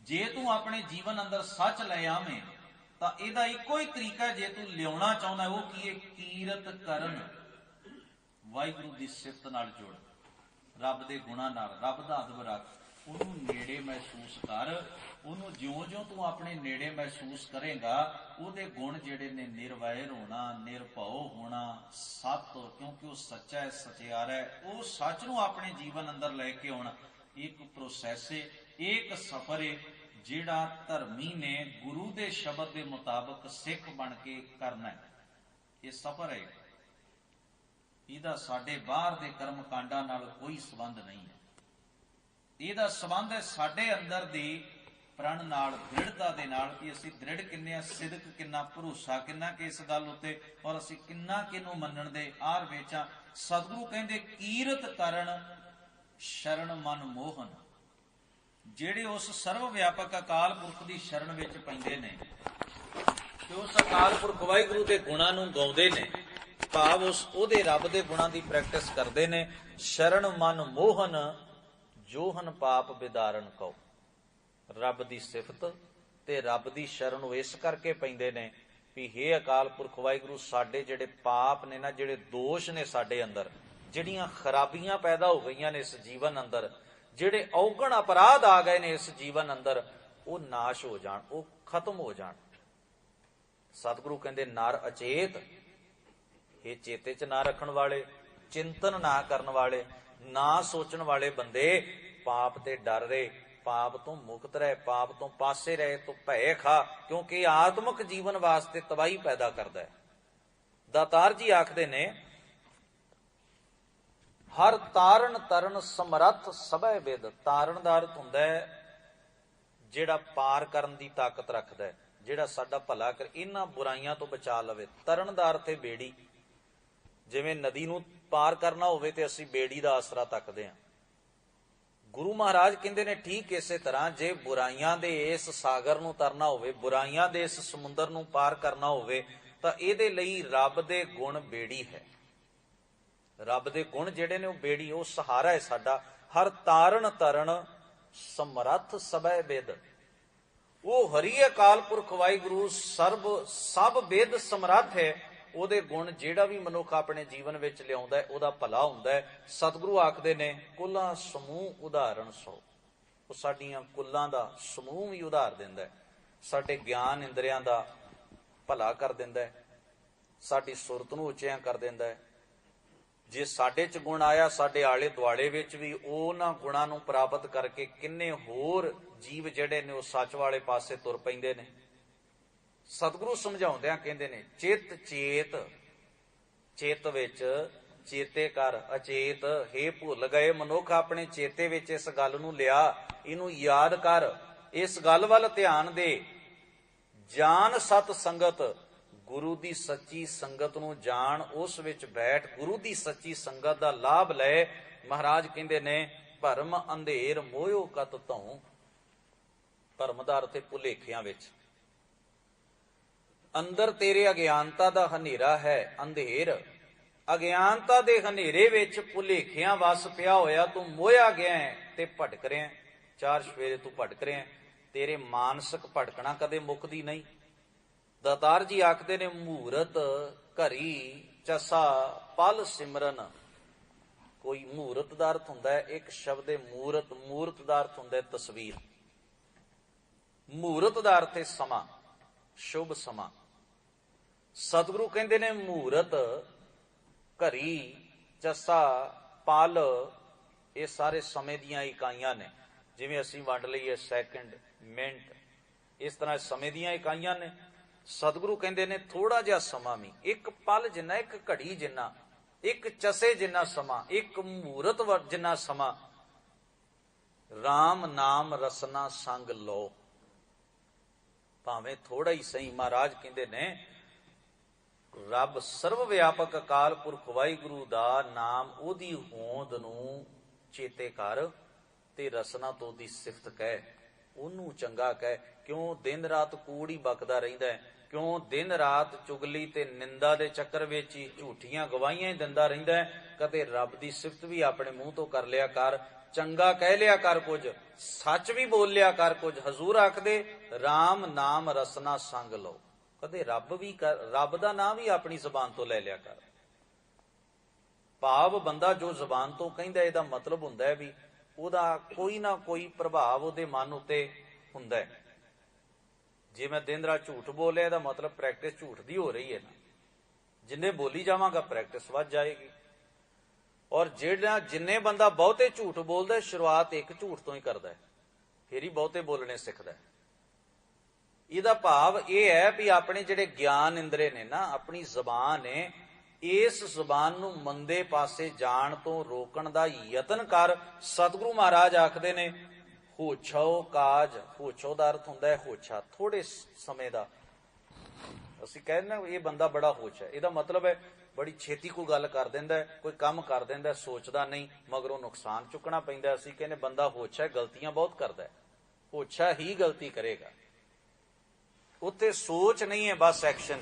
जे तू अपने जीवन अंदर सच ले आवें, तो यदा एको ही तरीका जे तू लियाना चाहना है, वो की है? कीरत करन, वाहिगुरू की सिफत नाल जुड़, रब के गुणा नाल, रब का अदब रख, उन्होंने नेड़े महसूस कर। उन्होंने ज्यों ज्यों तू अपने नेड़े महसूस करेगा, उहदे गुण जिहड़े ने निर्वैर होना, निरभव होना, सत, क्योंकि वह सच्चा है, सचियारा है, वो सच नूं अपने जीवन अंदर लैके आउणा। एक प्रोसैस है, एक सफर है। ਜਿਹੜਾ ਧਰਮੀ ਨੇ ਗੁਰੂ ਦੇ ਸ਼ਬਦ ਦੇ ਮੁਤਾਬਕ ਸਿੱਖ ਬਣ ਕੇ ਕਰਨਾ ਹੈ। ਇਹ ਸਫ਼ਰ ਹੈ, ਇਹਦਾ ਸਾਡੇ ਬਾਹਰ ਦੇ ਕਰਮ ਕਾਂਡਾਂ ਨਾਲ ਕੋਈ ਸੰਬੰਧ ਨਹੀਂ ਹੈ। ਇਹਦਾ ਸੰਬੰਧ ਹੈ ਸਾਡੇ ਅੰਦਰ ਦੀ ਪ੍ਰਣ ਨਾਲ, ਦ੍ਰਿੜਤਾ ਦੇ ਨਾਲ, ਕਿ ਅਸੀਂ ਦ੍ਰਿੜ ਕਿੰਨੇ ਆ, ਸਿਦਕ ਕਿੰਨਾ, ਭਰੋਸਾ ਕਿੰਨਾ ਕਿ ਇਸ ਗੱਲ ਉੱਤੇ, ਔਰ ਅਸੀਂ ਕਿੰਨਾ ਕਿਨੂੰ ਮੰਨਣ ਦੇ ਆਰ ਵਿੱਚ ਆ। ਸਤਿਗੁਰੂ ਕਹਿੰਦੇ ਕੀਰਤ ਕਰਨ ਸ਼ਰਨ ਮਨ ਮੋਹਨ। ਜਿਹੜੇ ਉਸ ਸਰਵ ਵਿਆਪਕ ਅਕਾਲ ਪੁਰਖ ਦੀ ਸ਼ਰਨ ਵਿੱਚ ਪੈਂਦੇ ਨੇ ਤੇ ਉਸ ਅਕਾਲ ਪੁਰਖ ਵਾਹਿਗੁਰੂ ਦੇ ਗੁਣਾਂ ਨੂੰ ਗਾਉਂਦੇ ਨੇ, ਭਾਵ ਉਹਦੇ ਰੱਬ ਦੇ ਗੁਣਾਂ ਦੀ ਪ੍ਰੈਕਟਿਸ ਕਰਦੇ ਨੇ। ਸ਼ਰਨ ਮਨ ਮੋਹਨ ਜੋਹਨ ਪਾਪ ਬਿਦਾਰਨ ਕਉ। ਰੱਬ ਦੀ ਸਿਫਤ ਤੇ ਰੱਬ ਦੀ ਸ਼ਰਨ ਉਹ ਇਸ ਕਰਕੇ ਪੈਂਦੇ ਨੇ ਵੀ ਹੇ ਅਕਾਲ ਪੁਰਖ ਵਾਹਿਗੁਰੂ, ਸਾਡੇ ਜਿਹੜੇ ਪਾਪ ਨੇ ਨਾ, ਜਿਹੜੇ ਦੋਸ਼ ਨੇ ਸਾਡੇ ਅੰਦਰ, ਜਿਹੜੀਆਂ ਖਰਾਬੀਆਂ ਪੈਦਾ ਹੋ ਗਈਆਂ ਨੇ ਇਸ ਜੀਵਨ ਅੰਦਰ, ਜਿਹੜੇ ਔਗਣ ਅਪਰਾਧ ਆ ਗਏ ਨੇ ਇਸ ਜੀਵਨ ਅੰਦਰ, ਉਹ ਨਾਸ਼ ਹੋ ਜਾਣ, ਉਹ ਖਤਮ ਹੋ ਜਾਣ। ਸਤਿਗੁਰੂ ਕਹਿੰਦੇ ਨਰ ਅਚੇਤ, ਇਹ ਚੇਤੇ ਚ ਨਾ ਰੱਖਣ ਵਾਲੇ, ਚਿੰਤਨ ਨਾ ਕਰਨ ਵਾਲੇ, ਨਾ ਸੋਚਣ ਵਾਲੇ ਬੰਦੇ ਪਾਪ ਤੇ ਡਰ ਰਹੇ, ਪਾਪ ਤੋਂ ਮੁਕਤ ਰਹੇ, ਪਾਪ ਤੋਂ ਪਾਸੇ ਰਹੇ, ਤੋਂ ਭੈ ਖਾ, ਕਿਉਂਕਿ ਆਤਮਿਕ ਜੀਵਨ ਵਾਸਤੇ ਤਬਾਹੀ ਪੈਦਾ ਕਰਦਾ ਹੈ। ਦਾਤਾਰ ਜੀ ਆਖਦੇ ਨੇ ਹਰ ਤਾਰਨ ਤਰਨ ਸਮਰੱਥ ਸਭੈ ਬਿਦ। ਤਾਰਨ ਦਾ ਅਰਥ ਹੁੰਦਾ ਹੈ ਜਿਹੜਾ ਪਾਰ ਕਰਨ ਦੀ ਤਾਕਤ ਰੱਖਦਾ ਹੈ, ਜਿਹੜਾ ਸਾਡਾ ਭਲਾ ਕਰ, ਇਹਨਾਂ ਬੁਰਾਈਆਂ ਤੋਂ ਬਚਾ ਲਵੇ। ਤਰਨ ਦਾ ਅਰਥ ਹੈ ਬੇੜੀ। ਜਿਵੇਂ ਨਦੀ ਨੂੰ ਪਾਰ ਕਰਨਾ ਹੋਵੇ ਤੇ ਅਸੀਂ ਬੇੜੀ ਦਾ ਆਸਰਾ ਤੱਕਦੇ ਹਾਂ। ਗੁਰੂ ਮਹਾਰਾਜ ਕਹਿੰਦੇ ਨੇ ਠੀਕ ਇਸੇ ਤਰ੍ਹਾਂ ਜੇ ਬੁਰਾਈਆਂ ਦੇ ਇਸ ਸਾਗਰ ਨੂੰ ਤਰਨਾ ਹੋਵੇ, ਬੁਰਾਈਆਂ ਦੇ ਇਸ ਸਮੁੰਦਰ ਨੂੰ ਪਾਰ ਕਰਨਾ ਹੋਵੇ, ਤਾਂ ਇਹਦੇ ਲਈ ਰੱਬ ਦੇ ਗੁਣ ਬੇੜੀ ਹੈ। ਰੱਬ ਦੇ ਗੁਣ ਜਿਹੜੇ ਨੇ ਉਹ ਬੇੜੀ, ਉਹ ਸਹਾਰਾ ਹੈ ਸਾਡਾ। ਹਰ ਤਾਰਨ ਤਰਨ ਸਮਰੱਥ ਸਭੈ ਬਿਦ। ਉਹ ਹਰੀ ਅਕਾਲ ਪੁਰਖ ਵਾਹਿਗੁਰੂ ਸਭ ਬਿਦ ਸਮਰੱਥ ਹੈ। ਉਹਦੇ ਗੁਣ ਜਿਹੜਾ ਵੀ ਮਨੁੱਖ ਆਪਣੇ ਜੀਵਨ ਵਿੱਚ ਲਿਆਉਂਦਾ ਹੈ ਉਹਦਾ ਭਲਾ ਹੁੰਦਾ ਹੈ। ਸਤਿਗੁਰੂ ਆਖਦੇ ਨੇ ਕੁੱਲਾਂ ਸਮੂਹ ਉਦਾਹਰਣ ਸੋ। ਉਹ ਸਾਡੀਆਂ ਕੁੱਲਾਂ ਦਾ ਸਮੂਹ ਵੀ ਉਧਾਰ ਦਿੰਦਾ ਹੈ, ਸਾਡੇ ਗਿਆਨ ਇੰਦਰੀਆਂ ਦਾ ਭਲਾ ਕਰ ਦਿੰਦਾ ਹੈ, ਸਾਡੀ ਸੁਰਤ ਨੂੰ ਉੱਚਿਆਂ ਕਰ ਦਿੰਦਾ ਹੈ। ਜੇ ਸਾਡੇ ਚ ਗੁਣ ਆਇਆ, ਸਾਡੇ ਆਲੇ ਦੁਆਲੇ ਵਿੱਚ ਵੀ ਉਹਨਾਂ ਗੁਣਾਂ ਨੂੰ ਪ੍ਰਾਪਤ ਕਰਕੇ ਕਿੰਨੇ ਹੋਰ ਜੀਵ ਜਿਹੜੇ ਨੇ ਉਹ ਸੱਚ ਵਾਲੇ ਪਾਸੇ ਤੁਰ ਪੈਂਦੇ ਨੇ। ਸਤਿਗੁਰੂ ਸਮਝਾਉਂਦਿਆਂ ਕਹਿੰਦੇ ਨੇ ਚਿੱਤ ਚੇਤ, ਚਿੱਤ ਵਿੱਚ ਚੇਤੇ ਕਰ, ਅਚੇਤ ਹੇ ਭੁੱਲ ਗਏ ਮਨੁੱਖ, ਆਪਣੇ ਚੇਤੇ ਵਿੱਚ ਇਸ ਗੱਲ ਨੂੰ ਲਿਆ, ਇਹਨੂੰ ਯਾਦ ਕਰ, ਇਸ ਗੱਲ ਵੱਲ ਧਿਆਨ ਦੇ। ਜਾਨ ਸਤ ਸੰਗਤ, ਗੁਰੂ ਦੀ ਸੱਚੀ ਸੰਗਤ ਨੂੰ ਜਾਣ, ਉਸ ਵਿੱਚ ਬੈਠ, ਗੁਰੂ ਦੀ ਸੱਚੀ ਸੰਗਤ ਦਾ ਲਾਭ ਲੈ। ਮਹਾਰਾਜ ਕਹਿੰਦੇ ਨੇ ਭਰਮ ਅੰਧੇਰ ਮੋਹਿਓ ਕਤ ਧਉ। ਭਰਮ ਦਾ ਅਰਥ ਹੈ ਭੁਲੇਖਿਆਂ ਵਿੱਚ। ਅੰਦਰ ਤੇਰੇ ਅਗਿਆਨਤਾ ਦਾ ਹਨੇਰਾ ਹੈ, ਅੰਧੇਰ। ਅਗਿਆਨਤਾ ਦੇ ਹਨੇਰੇ ਵਿੱਚ ਭੁਲੇਖਿਆਂ ਵਸ ਪਿਆ ਹੋਇਆ ਤੂੰ ਮੋਹਿਆ ਗਿਆ ਤੇ ਭਟਕ ਰਿਹਾ। ਚਾਰ ਸਵੇਰੇ ਤੂੰ ਭਟਕ ਰਿਹਾ, ਤੇਰੇ ਮਾਨਸਿਕ ਭਟਕਣਾ ਕਦੇ ਮੁੱਕਦੀ ਨਹੀਂ। ਦਾਤਾਰ ਜੀ ਆਖਦੇ ਨੇ ਮੂਰਤ ਘਰੀ ਚਸਾ ਪਲ ਸਿਮਰਨ। ਕੋਈ ਮੂਰਤ ਦਾ ਅਰਥ ਹੁੰਦਾ ਹੈ, ਇੱਕ ਸ਼ਬਦ ਹੈ ਮੂਰਤ, ਮੂਰਤ ਦਾ ਅਰਥ ਹੁੰਦਾ ਹੈ ਤਸਵੀਰ। ਮੂਰਤ ਦਾ ਅਰਥ ਹੈ ਸਮਾਂ, ਸ਼ੁਭ ਸਮਾਂ। ਸਤਿਗੁਰੂ ਕਹਿੰਦੇ ਨੇ ਮੂਰਤ, ਘਰੀ, ਚਸਾ, ਪਲ, ਇਹ ਸਾਰੇ ਸਮੇਂ ਦੀਆਂ ਇਕਾਈਆਂ ਨੇ। ਜਿਵੇਂ ਅਸੀਂ ਵੰਡ ਲਈਏ ਸੈਕਿੰਡ, ਮਿੰਟ, ਇਸ ਤਰ੍ਹਾਂ ਸਮੇਂ ਦੀਆਂ ਇਕਾਈਆਂ ਨੇ। ਸਤਿਗੁਰੂ ਕਹਿੰਦੇ ਨੇ ਥੋੜਾ ਜਿਹਾ ਸਮਾਂ ਵੀ, ਇੱਕ ਪਲ ਜਿੰਨਾ, ਇੱਕ ਘੜੀ ਜਿੰਨਾ, ਇੱਕ ਚਸੇ ਜਿੰਨਾ ਸਮਾਂ, ਇੱਕ ਮੂਰਤ ਜਿੰਨਾ ਸਮਾਂ, ਰਾਮ ਨਾਮ ਰਸਨਾ ਸੰਗ ਲੋ। ਭਾਵੇਂ ਥੋੜਾ ਹੀ ਸਹੀ। ਮਹਾਰਾਜ ਕਹਿੰਦੇ ਨੇ ਰੱਬ ਸਰਵ ਵਿਆਪਕ ਅਕਾਲ ਪੁਰਖ ਵਾਹਿਗੁਰੂ ਦਾ ਨਾਮ, ਉਹਦੀ ਹੋਂਦ ਨੂੰ ਚੇਤੇ ਕਰ ਤੇ ਰਸਨਾ ਤੋਂ ਉਹਦੀ ਸਿਫਤ ਕਹਿ, ਉਹਨੂੰ ਚੰਗਾ ਕਹਿ। ਕਿਉਂ ਦਿਨ ਰਾਤ ਕੂੜ ਹੀ ਬਕਦਾ ਰਹਿੰਦਾ ਹੈ? ਕਿਉਂ ਦਿਨ ਰਾਤ ਚੁਗਲੀ ਤੇ ਨਿੰਦਾ ਦੇ ਚੱਕਰ ਵਿੱਚ ਹੀ ਝੂਠੀਆਂ ਗਵਾਹੀਆਂ ਹੀ ਦਿੰਦਾ ਰਹਿੰਦਾ ਹੈ? ਕਦੇ ਰੱਬ ਦੀ ਸਿਫਤ ਵੀ ਆਪਣੇ ਮੂੰਹ ਤੋਂ ਕਰ ਲਿਆ ਕਰ, ਚੰਗਾ ਕਹਿ ਲਿਆ ਕਰ, ਕੁਝ ਸੱਚ ਵੀ ਬੋਲ ਲਿਆ ਕਰ ਕੁਝ। ਹਜ਼ੂਰ ਆਖਦੇ ਰਾਮ ਨਾਮ ਰਸਨਾ ਸੰਗ ਲਓ। ਕਦੇ ਰੱਬ ਦਾ ਨਾਮ ਵੀ ਆਪਣੀ ਜ਼ਬਾਨ ਤੋਂ ਲੈ ਲਿਆ ਕਰ। ਭਾਵ ਬੰਦਾ ਜੋ ਜ਼ਬਾਨ ਤੋਂ ਕਹਿੰਦਾ, ਇਹਦਾ ਮਤਲਬ ਹੁੰਦਾ ਹੈ ਵੀ ਉਹਦਾ ਕੋਈ ਨਾ ਕੋਈ ਪ੍ਰਭਾਵ ਉਹਦੇ ਮਨ ਉੱਤੇ ਹੁੰਦਾ ਹੈ। ਜੇ ਮੈਂ ਦਿਨ ਰਾਤ ਝੂਠ ਬੋਲਿਆ, ਇਹਦਾ ਮਤਲਬ ਪ੍ਰੈਕਟਿਸ ਝੂਠ ਦੀ ਹੋ ਰਹੀ ਹੈ ਨਾ। ਜਿੰਨੇ ਬੋਲੀ ਜਾਵਾਂਗਾ ਪ੍ਰੈਕਟਿਸ ਵੱਧ ਜਾਏਗੀ। ਔਰ ਜਿੰਨੇ ਬੰਦਾ ਬਹੁਤੇ ਝੂਠ ਬੋਲਦਾ, ਸ਼ੁਰੂਆਤ ਇੱਕ ਝੂਠ ਤੋਂ ਹੀ ਕਰਦਾ ਹੈ, ਫਿਰ ਹੀ ਬਹੁਤੇ ਬੋਲਣੇ ਸਿੱਖਦਾ ਹੈ। ਇਹਦਾ ਭਾਵ ਇਹ ਹੈ ਵੀ ਆਪਣੇ ਜਿਹੜੇ ਗਿਆਨ ਇੰਦਰੇ ਨੇ ਨਾ, ਆਪਣੀ ਜ਼ਬਾਨ ਨੇ, ਇਸ ਜ਼ਬਾਨ ਨੂੰ ਮੰਦੇ ਪਾਸੇ ਜਾਣ ਤੋਂ ਰੋਕਣ ਦਾ ਯਤਨ ਕਰ। ਸਤਿਗੁਰੂ ਮਹਾਰਾਜ ਆਖਦੇ ਨੇ ਹੋਛੋ ਕਾਜ। ਹੋਛੋ ਦਾ ਅਰਥ ਹੁੰਦਾ ਹੈ ਹੋਛਾ, ਥੋੜੇ ਸਮੇਂ ਦਾ। ਅਸੀਂ ਕਹਿੰਦੇ ਇਹ ਬੰਦਾ ਬੜਾ ਹੋਛ ਹੈ, ਇਹਦਾ ਮਤਲਬ ਹੈ ਬੜੀ ਛੇਤੀ ਕੋਈ ਗੱਲ ਕਰ ਦਿੰਦਾ ਹੈ, ਕੋਈ ਕੰਮ ਕਰ ਦਿੰਦਾ ਹੈ, ਸੋਚਦਾ ਨਹੀਂ, ਮਗਰੋਂ ਨੁਕਸਾਨ ਚੁੱਕਣਾ ਪੈਂਦਾ। ਅਸੀਂ ਕਹਿੰਦੇ ਬੰਦਾ ਹੋਛਾ ਹੈ, ਗਲਤੀਆਂ ਬਹੁਤ ਕਰਦਾ ਹੈ, ਹੋਛਾ ਹੀ ਗਲਤੀ ਕਰੇਗਾ। ਉੱਥੇ ਸੋਚ ਨਹੀਂ ਹੈ, ਬਸ ਐਕਸ਼ਨ।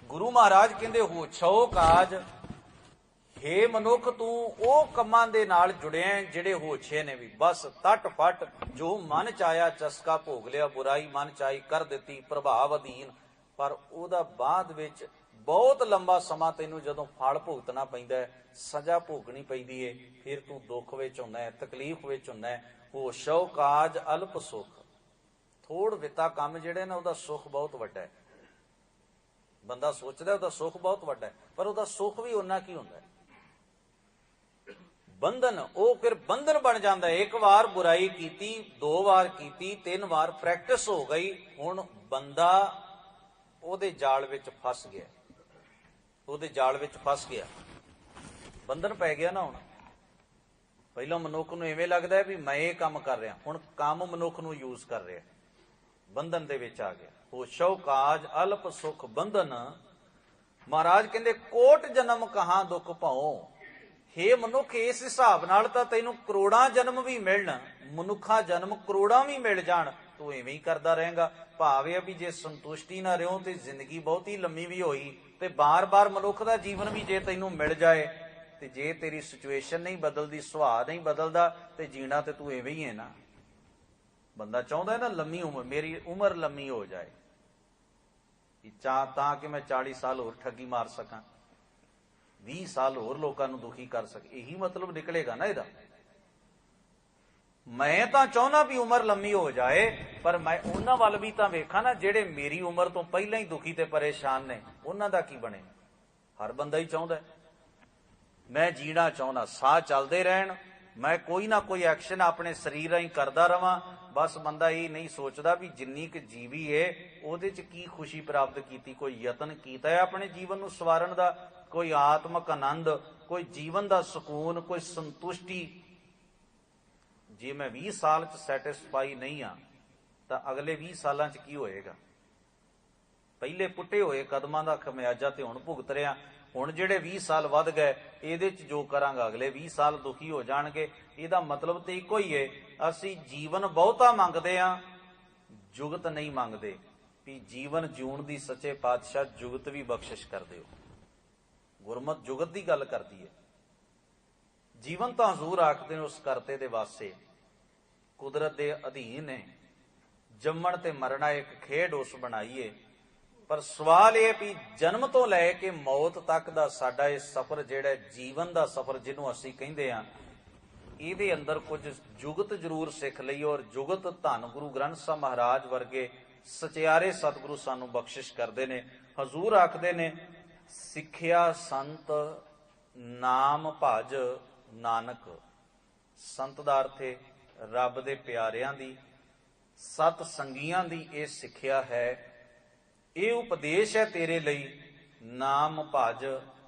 ਗੁਰੂ ਮਹਾਰਾਜ ਕਹਿੰਦੇ ਹੋਛੋ ਕਾਜ। ਹੇ ਮਨੁੱਖ, ਤੂੰ ਉਹ ਕੰਮਾਂ ਦੇ ਨਾਲ ਜੁੜਿਆ ਜਿਹੜੇ ਹੋਛੇ ਨੇ ਵੀ, ਬਸ ਤਟ ਫਟ ਜੋ ਮਨ ਚ ਆਇਆ ਚਸਕਾ ਭੋਗ ਲਿਆ, ਬੁਰਾਈ ਮਨ ਚ ਆਈ ਕਰ ਦਿੱਤੀ, ਪ੍ਰਭਾਵ ਅਧੀਨ। ਪਰ ਉਹਦਾ ਬਾਅਦ ਵਿੱਚ ਬਹੁਤ ਲੰਬਾ ਸਮਾਂ ਤੈਨੂੰ ਜਦੋਂ ਫਲ ਭੁਗਤਣਾ ਪੈਂਦਾ ਹੈ, ਸਜ਼ਾ ਭੋਗਣੀ ਪੈਂਦੀ ਹੈ, ਫਿਰ ਤੂੰ ਦੁੱਖ ਵਿੱਚ ਹੁੰਦਾ ਹੈ, ਤਕਲੀਫ ਵਿੱਚ ਹੁੰਦਾ ਹੈ। ਹੋਛੋ ਕਾਜ ਅਲਪ ਸੁਖ। ਥੋੜ ਵਿਤਾ ਕੰਮ ਜਿਹੜੇ ਨੇ ਉਹਦਾ ਸੁਖ ਬਹੁਤ ਵੱਡਾ ਹੈ। ਬੰਦਾ ਸੋਚਦਾ ਉਹਦਾ ਸੁਖ ਬਹੁਤ ਵੱਡਾ ਹੈ, ਪਰ ਉਹਦਾ ਸੁਖ ਵੀ ਉਹਨਾਂ ਕੀ ਹੁੰਦਾ ਹੈ। ਬੰਧਨ, ਉਹ ਫਿਰ ਬੰਧਨ ਬਣ ਜਾਂਦਾ ਹੈ। ਇੱਕ ਵਾਰ ਬੁਰਾਈ ਕੀਤੀ, 2 ਵਾਰ ਕੀਤੀ, 3 ਵਾਰ ਪ੍ਰੈਕਟਿਸ ਹੋ ਗਈ, ਹੁਣ ਬੰਦਾ ਉਹਦੇ ਜਾਲ ਵਿੱਚ ਫਸ ਗਿਆ, ਉਹਦੇ ਜਾਲ ਵਿੱਚ ਫਸ ਗਿਆ, ਬੰਧਨ ਪੈ ਗਿਆ ਨਾ। ਹੁਣ ਪਹਿਲਾਂ ਮਨੁੱਖ ਨੂੰ ਇਵੇਂ ਲੱਗਦਾ ਵੀ ਮੈਂ ਇਹ ਕੰਮ ਕਰ ਰਿਹਾ, ਹੁਣ ਕੰਮ ਮਨੁੱਖ ਨੂੰ ਯੂਜ਼ ਕਰ ਰਿਹਾ, ਬੰਧਨ ਦੇ ਵਿੱਚ ਆ ਗਿਆ। ਹੋਛੋ ਕਾਜ ਅਲਪ ਸੁਖ ਬੰਧਨ। ਮਹਾਰਾਜ ਕਹਿੰਦੇ ਕੋਟ ਜਨਮ ਕਹਾਂ ਦੁੱਖ ਭਾਉ। ਹੇ ਮਨੁੱਖ, ਇਸ ਹਿਸਾਬ ਨਾਲ ਤਾਂ ਤੈਨੂੰ ਕਰੋੜਾਂ ਜਨਮ ਵੀ ਮਿਲਣ, ਮਨੁੱਖਾ ਜਨਮ ਕਰੋੜਾਂ ਵੀ ਮਿਲ ਜਾਣ, ਤੂੰ ਇਵੇਂ ਹੀ ਕਰਦਾ ਰਹੇਗਾ। ਭਾਵ ਇਹ ਵੀ ਜੇ ਸੰਤੁਸ਼ਟੀ ਨਾ ਰਿਓ ਤੇ ਜ਼ਿੰਦਗੀ ਬਹੁਤੀ ਲੰਮੀ ਵੀ ਹੋਈ, ਤੇ ਬਾਰ-ਬਾਰ ਮਨੁੱਖ ਦਾ ਜੀਵਨ ਵੀ ਜੇ ਤੈਨੂੰ ਮਿਲ ਜਾਏ, ਤੇ ਜੇ ਤੇਰੀ ਸਿਚੁਏਸ਼ਨ ਨਹੀਂ ਬਦਲਦੀ, ਸੁਭਾਅ ਨਹੀਂ ਬਦਲਦਾ, ਤੇ ਜੀਣਾ ਤੇ ਤੂੰ ਇਵੇਂ ਹੀ ਹੈ ਨਾ। ਬੰਦਾ ਚਾਹੁੰਦਾ ਨਾ ਲੰਮੀ ਉਮਰ, ਮੇਰੀ ਉਮਰ ਲੰਮੀ ਹੋ ਜਾਏ, ਤਾਂ ਕਿ ਮੈਂ 40 ਸਾਲ ਹੋਰ ਠੱਗੀ ਮਾਰ ਸਕਾਂ, 20 ਸਾਲ ਹੋਰ ਲੋਕਾਂ ਨੂੰ ਦੁਖੀ ਕਰ ਸਕੇ। ਇਹੀ ਮਤਲਬ ਨਿਕਲੇਗਾ ਨਾ ਇਹਦਾ। ਮੈਂ ਤਾਂ ਚਾਹੁੰਦਾ ਵੀ ਉਮਰ ਲੰਮੀ ਹੋ ਜਾਏ, ਪਰ ਮੈਂ ਉਹਨਾਂ ਵੱਲ ਵੀ ਤਾਂ ਵੇਖਾਂ ਨਾ ਜਿਹੜੇ ਮੇਰੀ ਉਮਰ ਤੋਂ ਪਹਿਲਾਂ ਹੀ ਦੁਖੀ ਤੇ ਪਰੇਸ਼ਾਨ ਨੇ, ਉਹਨਾਂ ਦਾ ਕੀ ਬਣੇ। ਹਰ ਬੰਦਾ ਹੀ ਚਾਹੁੰਦਾ ਮੈਂ ਜੀਣਾ ਚਾਹੁੰਦਾ, ਸਾਹ ਚੱਲਦੇ ਰਹਿਣ, ਮੈਂ ਕੋਈ ਨਾ ਕੋਈ ਐਕਸ਼ਨ ਆਪਣੇ ਸਰੀਰ ਰਾਹੀਂ ਕਰਦਾ ਰਵਾਂ। ਬਸ ਬੰਦਾ ਇਹ ਨਹੀਂ ਸੋਚਦਾ ਵੀ ਜਿੰਨੀ ਕੁ ਜੀਵੀ ਏ ਉਹਦੇ ਚ ਕੀ ਖੁਸ਼ੀ ਪ੍ਰਾਪਤ ਕੀਤੀ, ਕੋਈ ਯਤਨ ਕੀਤਾ ਹੈ ਆਪਣੇ ਜੀਵਨ ਨੂੰ ਸਵਾਰਨ ਦਾ, ਕੋਈ ਆਤਮਕ ਆਨੰਦ, ਕੋਈ ਜੀਵਨ ਦਾ ਸਕੂਨ, ਕੋਈ ਸੰਤੁਸ਼ਟੀ। ਜੇ ਮੈਂ 20 ਸਾਲ ਚ ਸੈਟਿਸਫਾਈ ਨਹੀਂ ਆ, ਤਾਂ ਅਗਲੇ 20 ਸਾਲਾਂ ਚ ਕੀ ਹੋਏਗਾ। ਪਹਿਲੇ ਪੁੱਟੇ ਹੋਏ ਕਦਮਾਂ ਦਾ ਖਮਿਆਜਾ ਤੇ ਹੁਣ ਭੁਗਤ ਰਿਹਾ। ਹੁਣ ਜਿਹੜੇ 20 ਸਾਲ ਵੱਧ ਗਏ, ਇਹਦੇ ਚ ਜੋ ਕਰਾਂਗਾ ਅਗਲੇ 20 ਸਾਲ ਦੁਖੀ ਹੋ ਜਾਣਗੇ। ਇਹਦਾ ਮਤਲਬ ਤੇ ਇੱਕੋ ਹੀ ਹੈ, ਅਸੀਂ ਜੀਵਨ ਬਹੁਤਾ ਮੰਗਦੇ ਆ, ਜੁਗਤ ਨਹੀਂ ਮੰਗਦੇ। ਵੀ ਜੀਵਨ ਜਿਉਣ ਦੀ ਸੱਚੇ ਪਾਤਸ਼ਾਹ ਜੁਗਤ ਵੀ ਬਖਸ਼ਿਸ਼ ਕਰ ਦਿਓ। ਗੁਰਮਤ ਜੁਗਤ ਦੀ ਗੱਲ ਕਰਦੀ ਹੈ। ਜੀਵਨ ਤਾਂ ਹਜ਼ੂਰ ਆਖਦੇ ਨੇ ਉਸ ਕਰਤੇ ਦੇ ਵਾਸਤੇ, ਕੁਦਰਤ ਦੇ ਅਧੀਨ ਹੈ। ਜੰਮਣ ਤੇ ਮਰਨਾ ਇੱਕ ਖੇਡ ਉਸ ਬਣਾਈਏ। ਪਰ ਸਵਾਲ ਇਹ ਵੀ ਜਨਮ ਤੋਂ ਲੈ ਕੇ ਮੌਤ ਤੱਕ ਦਾ ਸਾਡਾ ਇਹ ਸਫ਼ਰ, ਜਿਹੜਾ ਜੀਵਨ ਦਾ ਸਫ਼ਰ ਜਿਹਨੂੰ ਅਸੀਂ ਕਹਿੰਦੇ ਆ, ਇਹਦੇ ਅੰਦਰ ਕੁਝ ਜੁਗਤ ਜ਼ਰੂਰ ਸਿੱਖ ਲਈ। ਔਰ ਜੁਗਤ ਧੰਨ ਗੁਰੂ ਗ੍ਰੰਥ ਸਾਹਿਬ ਮਹਾਰਾਜ ਵਰਗੇ ਸਚਿਆਰੇ ਸਤਿਗੁਰੂ ਸਾਨੂੰ ਬਖਸ਼ਿਸ਼ ਕਰਦੇ ਨੇ। ਹਜ਼ੂਰ ਆਖਦੇ ਨੇ ਸਿੱਖਿਆ ਸੰਤ ਨਾਮ ਭਜ ਨਾਨਕ। ਸੰਤ ਦਾ ਅਰਥ ਹੈ ਰੱਬ ਦੇ ਪਿਆਰਿਆਂ ਦੀ, ਸਤ ਸੰਗੀਆਂ ਦੀ ਇਹ ਸਿੱਖਿਆ ਹੈ, ਇਹ ਉਪਦੇਸ਼ ਹੈ ਤੇਰੇ ਲਈ। ਨਾਮ ਭਜ,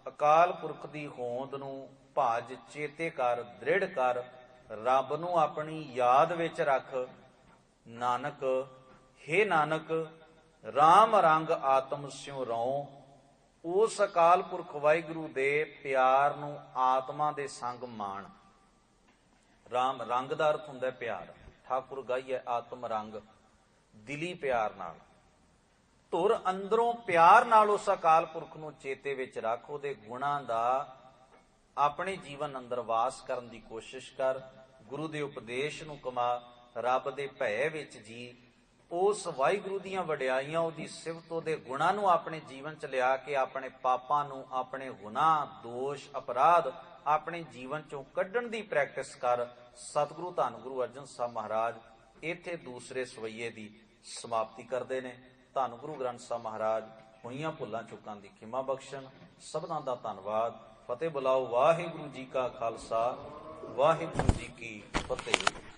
ਅਕਾਲ ਪੁਰਖ ਦੀ ਹੋਂਦ ਨੂੰ ਭਜ, ਚੇਤੇ ਕਰ, ਦ੍ਰਿੜ ਕਰ, ਰੱਬ ਨੂੰ ਆਪਣੀ ਯਾਦ ਵਿੱਚ ਰੱਖ। ਨਾਨਕ, ਹੇ ਨਾਨਕ, ਰਾਮ ਰੰਗ ਆਤਮ ਸਿਉ ਰਉ। ਉਸ ਅਕਾਲ ਪੁਰਖ ਵਾਹਿਗੁਰੂ ਦੇ ਪਿਆਰ ਨੂੰ ਆਤਮਾ ਦੇ ਸੰਗ ਮਾਣ। ਰਾਮ ਰੰਗ ਦਾ ਅਰਥ ਹੁੰਦਾ ਪਿਆਰ। ਠਾਕੁਰ ਗਾਈ ਹੈ ਆਤਮ ਰੰਗ, ਦਿਲੀ ਪਿਆਰ ਨਾਲ। ਧੁਰ ਅੰਦਰੋਂ ਪਿਆਰ ਨਾਲ ਉਸ ਅਕਾਲ ਪੁਰਖ ਨੂੰ ਚੇਤੇ ਵਿੱਚ ਰੱਖ, ਉਹਦੇ ਗੁਣਾਂ ਦਾ ਆਪਣੇ ਜੀਵਨ ਅੰਦਰ ਵਾਸ ਕਰਨ ਦੀ ਕੋਸ਼ਿਸ਼ ਕਰ। ਗੁਰੂ ਦੇ ਉਪਦੇਸ਼ ਨੂੰ ਕਮਾ, ਰੱਬ ਦੇ ਭੈ ਵਿੱਚ ਜੀ। ਉਸ ਵਾਹਿਗੁਰੂ ਦੀਆਂ ਵਡਿਆਈਆਂ, ਉਹਦੀ ਸਿਫਤ, ਉਹਦੇ ਗੁਣਾਂ ਨੂੰ ਆਪਣੇ ਜੀਵਨ ਚ ਲਿਆ ਕੇ ਆਪਣੇ ਪਾਪਾਂ ਨੂੰ, ਆਪਣੇ ਗੁਨਾਹ, ਦੋਸ਼, ਅਪਰਾਧ ਆਪਣੇ ਜੀਵਨ ਚੋਂ ਕੱਢਣ ਦੀ ਪ੍ਰੈਕਟਿਸ ਕਰ। ਸਤਿਗੁਰੂ ਧੰਨ ਗੁਰੂ ਅਰਜਨ ਸਾਹਿਬ ਮਹਾਰਾਜ ਇੱਥੇ ਦੂਸਰੇ ਸਵਈਏ ਦੀ ਸਮਾਪਤੀ ਕਰਦੇ ਨੇ। ਧੰਨ ਗੁਰੂ ਗ੍ਰੰਥ ਸਾਹਿਬ ਮਹਾਰਾਜ ਹੋਈਆਂ ਭੁੱਲਾਂ ਚੁੱਕਾਂ ਦੀ ਖਿਮਾ ਬਖਸ਼ਣ। ਸਭਨਾਂ ਦਾ ਧੰਨਵਾਦ। ਫਤਿਹ ਬੁਲਾਓ। ਵਾਹਿਗੁਰੂ ਜੀ ਕਾ ਖਾਲਸਾ, ਵਾਹਿਗੁਰੂ ਜੀ ਕੀ ਫਤਿਹ।